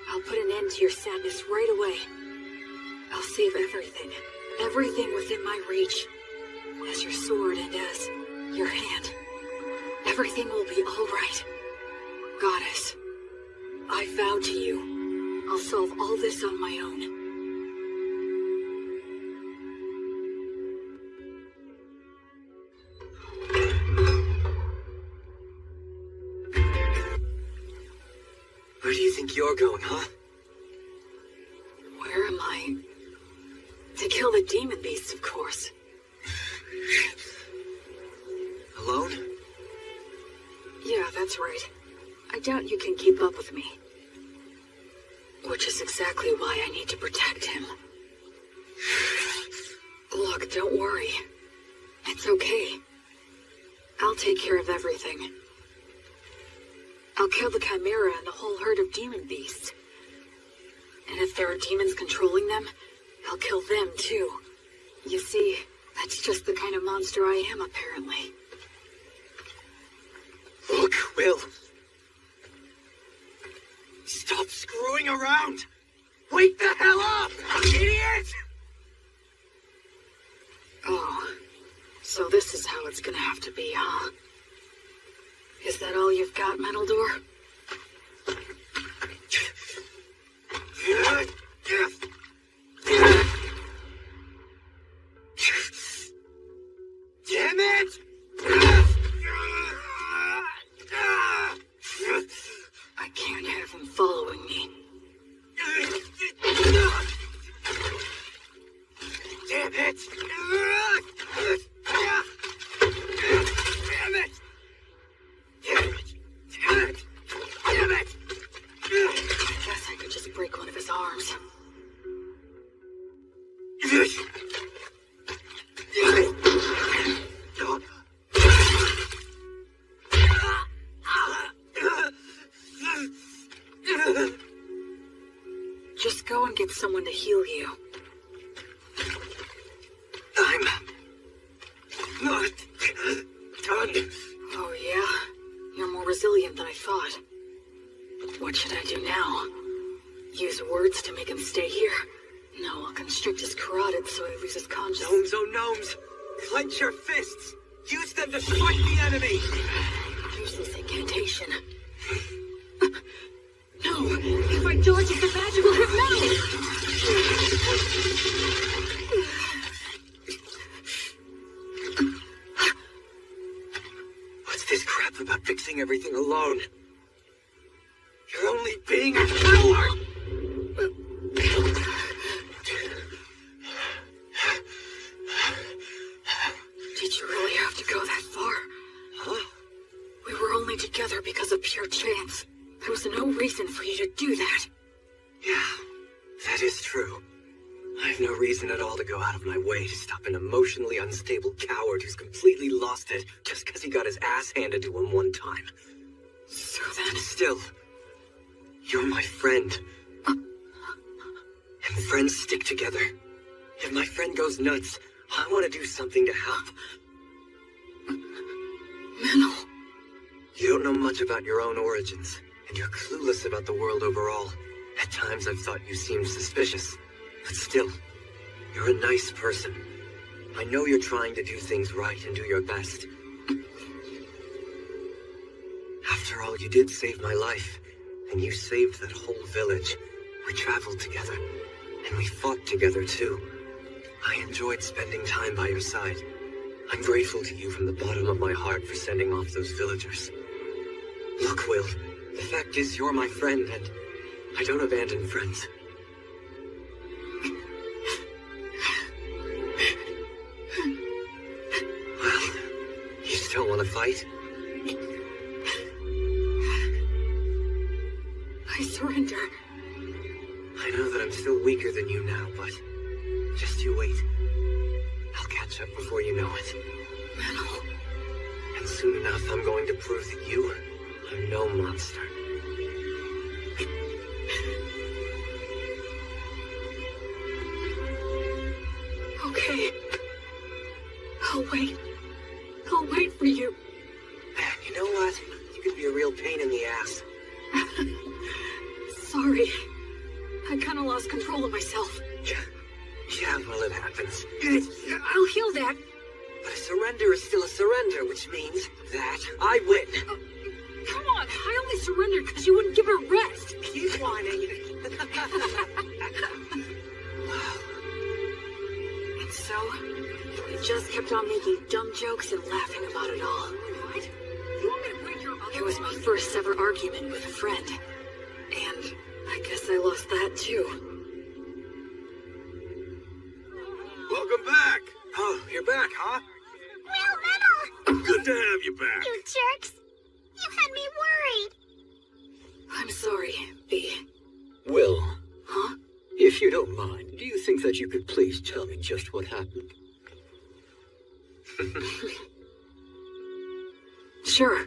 I'll put an end to your sadness right away. I'll save everything within my reach, as your sword and as your hand. Everything will be all right. Goddess, I vow to you, I'll solve all this on my own. Where do you think you're going, huh? Where am I? To kill the demon beasts, of course. Alone? Yeah, that's right. I doubt you can keep up with me. Which is exactly why I need to protect him. Look, don't worry. It's okay. I'll take care of everything. I'll kill the Chimera and the whole herd of demon beasts. And if there are demons controlling them, I'll kill them too. You see, that's just the kind of monster I am, apparently. Look, Will. Stop screwing around! Wake the hell up, idiot! Oh, so this is how it's gonna have to be, huh? Is that all you've got, Metal Door? Damn it! I can't have him following me. Damn it! Damn it! Damn it! I guess I could just break one of his arms. Just go and get someone to heal you. I'm not done. Oh, yeah? You're more resilient than I thought. What should I do now? Use words to make him stay here? No, I'll constrict his carotid so he loses consciousness. Gnomes, oh gnomes! Clench your fists! Use them to strike the enemy! Use this incantation. No! If I dodge it, the magic will hit metal! What's this crap about fixing everything alone? You're only being a coward! Did you really have to go that far? Huh? We were only together because of pure chance. There was no reason for you to do that. Yeah, that is true. I have no reason at all to go out of my way to stop an emotionally unstable coward who's completely lost it just because he got his ass handed to him one time. So then... Still, you're my friend. And friends stick together. If my friend goes nuts, I want to do something to help. Menno. You don't know much about your own origins, and you're clueless about the world overall. At times I've thought you seemed suspicious. But still, you're a nice person. I know you're trying to do things right and do your best. After all, you did save my life, and you saved that whole village. We traveled together, and we fought together too. I enjoyed spending time by your side. I'm grateful to you from the bottom of my heart for sending off those villagers. Look, Will, the fact is you're my friend, and I don't abandon friends. Well, you still want to fight? I surrender. I know that I'm still weaker than you now, but just you wait. I'll catch up before you know it. Menno. And soon enough, I'm going to prove that you are no monster. Okay. I'll wait. I'll wait for you. You know what? You could be a real pain in the ass. Sorry. I kind of lost control of myself. Yeah, well, it happens. I'll heal that. But a surrender is still a surrender, which means that I win. Come on, I only surrendered because you wouldn't give her rest. Keep whining. And so, we just kept on making dumb jokes and laughing about it all. What? You want me to break your arm? It was my first ever argument with a friend. And I guess I lost that too. Welcome back! Oh, you're back, huh? Will Metal! Good to have you back. You jerks! You had me worried! I'm sorry, B. Will. Huh? If you don't mind, do you think that you could please tell me just what happened? Sure.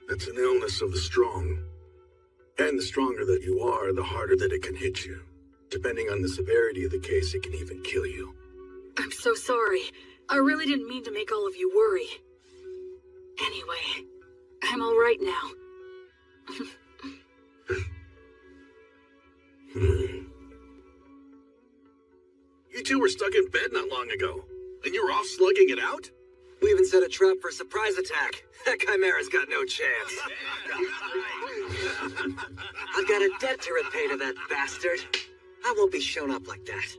That's an illness of the strong. And the stronger that you are, the harder that it can hit you. Depending on the severity of the case, it can even kill you. I'm so sorry. I really didn't mean to make all of you worry. Anyway, I'm all right now. You two were stuck in bed not long ago, and you were off slugging it out? We even set a trap for a surprise attack. That Chimera's got no chance. I've got a debt to repay to that bastard. I won't be shown up like that.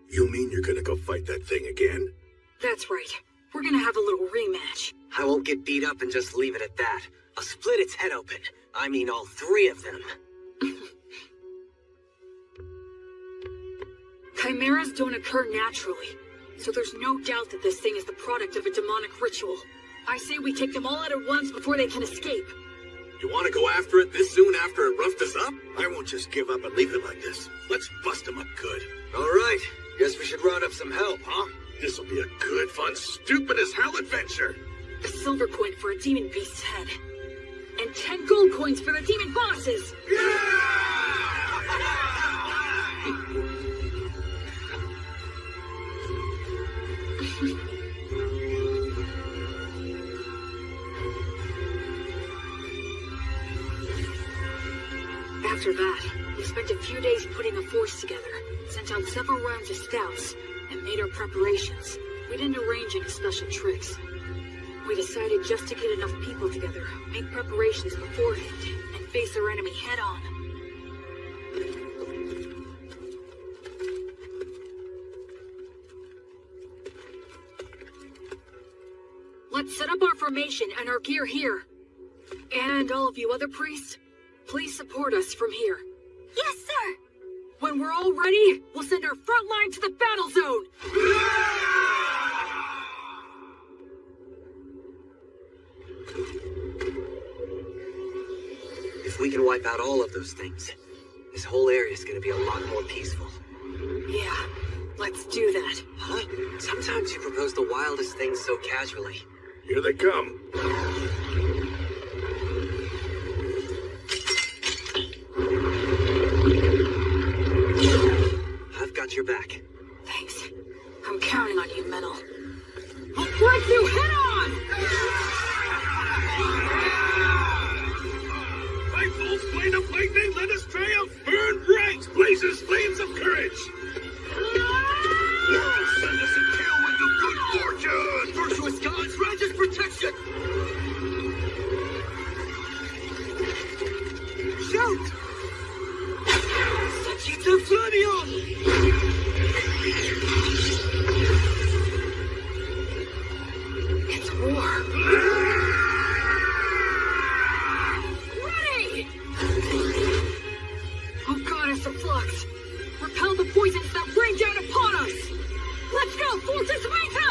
You mean you're gonna go fight that thing again? That's right. We're gonna have a little rematch. I won't get beat up and just leave it at that. I'll split its head open. I mean all three of them. Chimeras don't occur naturally, so there's no doubt that this thing is the product of a demonic ritual. I say we take them all out at once before they can escape. You want to go after it this soon after it roughed us up? I won't just give up and leave it like this. Let's bust them up good. All right. Guess we should round up some help, huh? This'll be a good, fun, stupid as hell adventure. A silver coin for a demon beast's head. And 10 gold coins for the demon bosses! After that, we spent a few days putting a force together, sent out several rounds of scouts, and made our preparations. We didn't arrange any special tricks. We decided just to get enough people together, make preparations beforehand, and face our enemy head on. Let's set up our formation and our gear here. And all of you other priests, please support us from here. Yes, sir! When we're all ready, we'll send our front line to the battle zone! If we can wipe out all of those things, this whole area is going to be a lot more peaceful. Yeah, let's do that. Huh? Sometimes you propose the wildest things so casually. Here they come. I've got your back. Thanks. I'm counting on you, Metal. I'll break you head on! By full flame of lightning, let us triumph! Burn bright! Blazes flames of courage! World send us a tailwind of good fortune! Virtuous gods, righteous protection! Shoot! Sachita Flavion! It's war. Ready! Oh, goddess of flux! Repel the poisons that rain down upon us! Let's go, Fortress Meta!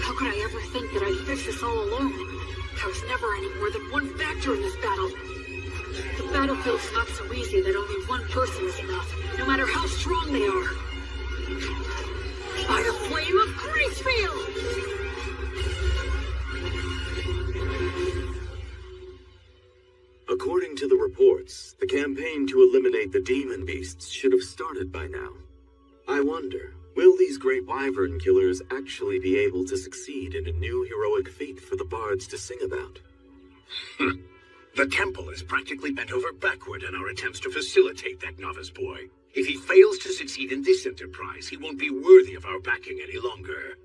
How could I ever think that I'd fix this all alone? I was never any more than one factor in this battle. The battlefield's not so easy that only one person is enough, no matter how strong they are. By the flame of Gracefield! According to the reports, the campaign to eliminate the demon beasts should have started by now. I wonder, will these great wyvern killers actually be able to succeed in a new heroic feat for the bards to sing about? The temple is practically bent over backward in our attempts to facilitate that novice boy. If he fails to succeed in this enterprise, he won't be worthy of our backing any longer.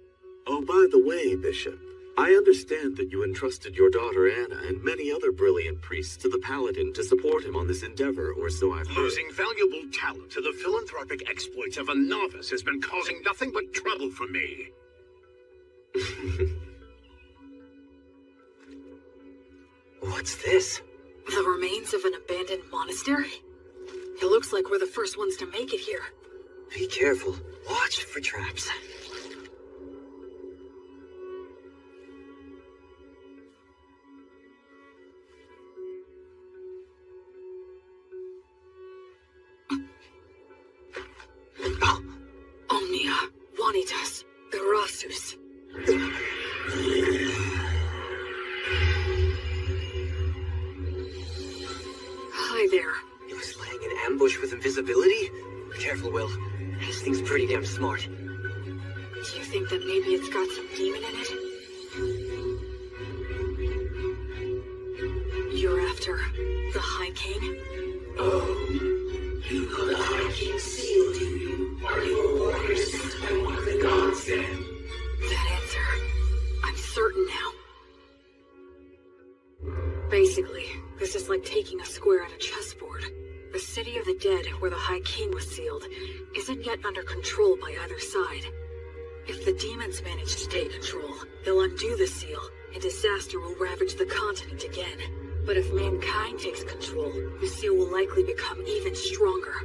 Oh, by the way, Bishop, I understand that you entrusted your daughter Anna and many other brilliant priests to the Paladin to support him on this endeavor, or so I've heard. Losing valuable talent to the philanthropic exploits of a novice has been causing nothing but trouble for me. What's this? The remains of an abandoned monastery? It looks like we're the first ones to make it here. Be careful. Watch for traps. Omnia, Vanitas, Erasus. Hi there. He was laying an ambush with invisibility? Careful, Will. This thing's pretty damn smart. Do you think that maybe it's got some demon in it? You're after the High King? Oh, you know the High King sealed you. Are you a warrior sent by one of the gods then? That answer, I'm certain now. Basically, this is like taking a square on a chessboard. The city of the dead, where the High King was sealed, isn't yet under control by either side. If the demons manage to take control, they'll undo the seal, and disaster will ravage the continent again. But if mankind takes control, the seal will likely become even stronger.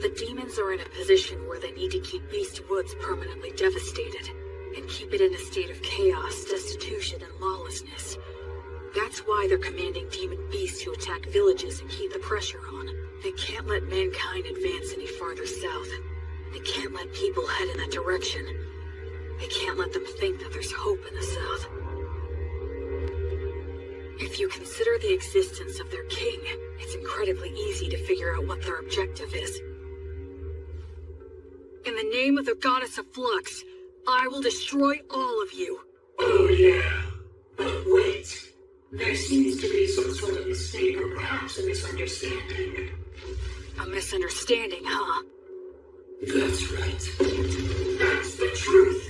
The demons are in a position where they need to keep Beast Woods permanently devastated, and keep it in a state of chaos, destitution, and lawlessness. That's why they're commanding demon beasts to attack villages and keep the pressure on. They can't let mankind advance any farther south. They can't let people head in that direction. They can't let them think that there's hope in the south. If you consider the existence of their king, it's incredibly easy to figure out what their objective is. In the name of the goddess of flux, I will destroy all of you. Oh yeah, but wait. There seems to be some sort of mistake or perhaps a misunderstanding. A misunderstanding, huh? That's right. That's the truth.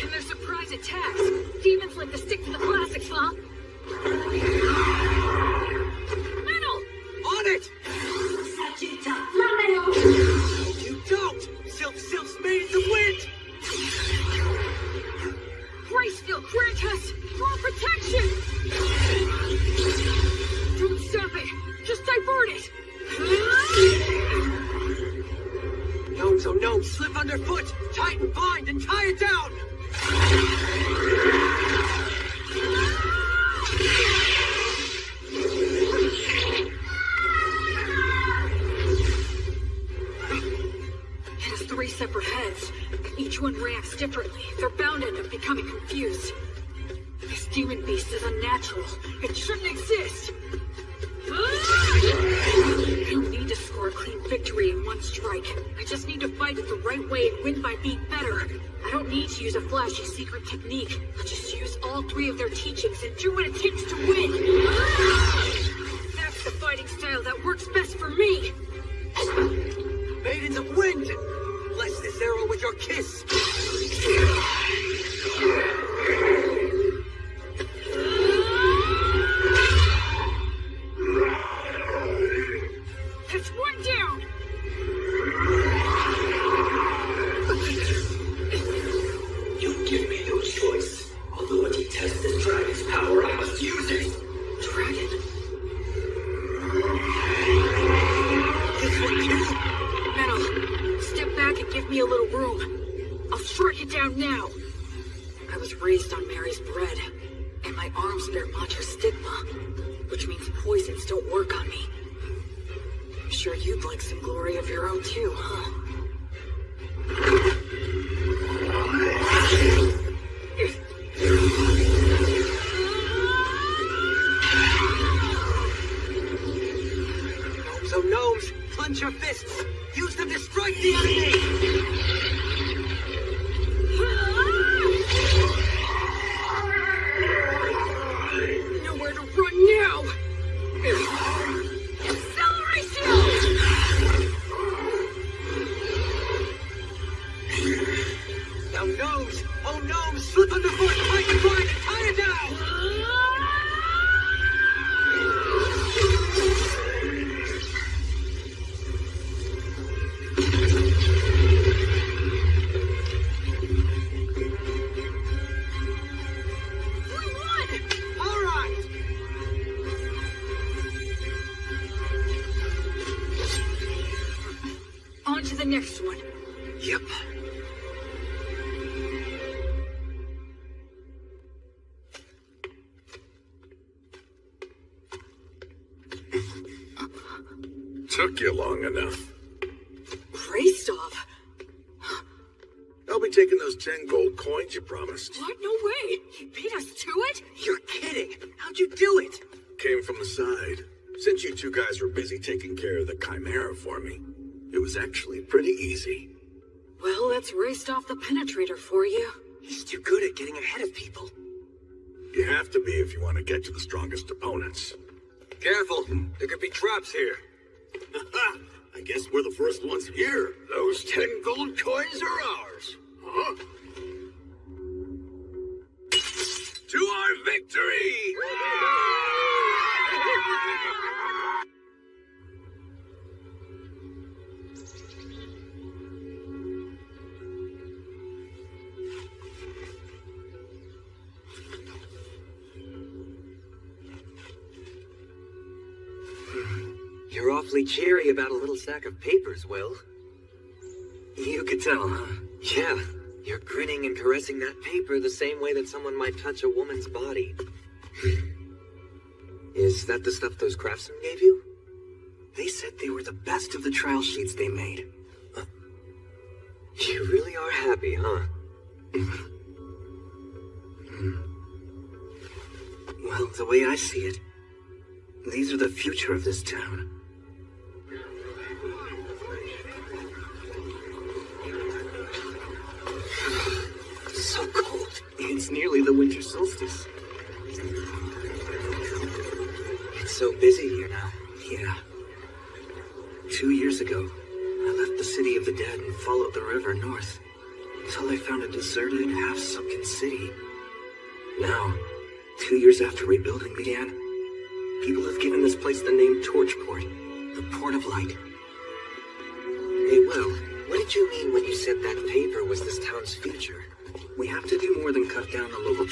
In their surprise attacks, demons like to stick to the classics, huh? Metal! On it! You don't! Silph's made in the wind! Grayscale, grant us more protection! Don't stop it! Just divert it! Gnomes, oh gnomes, slip underfoot! Tighten, bind, and tie it down! It has 3 separate heads. Each one reacts differently. They're bound to end up becoming confused. This demon beast is unnatural. It shouldn't exist. I don't need to score a clean victory in one strike. I just need to fight it the right way and win by being better. I don't need to use a flashy secret technique. I'll just use all 3 of their teachings and do what it takes to win. That's the fighting style that works best for me. Maidens of Wind! Bless this arrow with your kiss! That's one down! You give me no choice. Although to test this dragon's power, I must use it. Dragon? This one too? Metal, step back and give me a little room. I'll strike it down now. I was raised on Mary's bread, and my arms bear Mater stigma, which means poisons don't work on me. I'm sure you'd like some glory of your own too, huh? Gnomes, oh gnomes, clench your fists! Use them to strike the enemy! Oh gnomes! Oh gnomes! Slip underfoot! Find the bride and tie it down! On to the next one. Yep. Took you long enough. Greystov. I'll be taking those 10 gold coins you promised. What? No way. He beat us to it? You're kidding. How'd you do it? Came from the side. Since you two guys were busy taking care of the Chimera for me, it was actually pretty easy. Well, that's Greystov the Penetrator for you. He's too good at getting ahead of people. You have to be if you want to get to the strongest opponents. Careful, there could be traps here. I guess we're the first ones here. Those 10 gold coins are ours. Huh? To our victory! You're awfully cheery about a little sack of papers, Will. You could tell, huh? Yeah, you're grinning and caressing that paper the same way that someone might touch a woman's body. Is that the stuff those craftsmen gave you? They said they were the best of the trial sheets they made. You really are happy, huh? Well, the way I see it, these are the future of this town. So cold. It's nearly the winter solstice. It's so busy here now. Yeah. 2 years ago, I left the city of the dead and followed the river north until I found a deserted, half-sunken city. Now, 2 years after rebuilding began, people have given this place the name Torchport, the Port of Light. Hey, Will, what did you mean when you said that paper was this town's future? We have to do more than cut down the local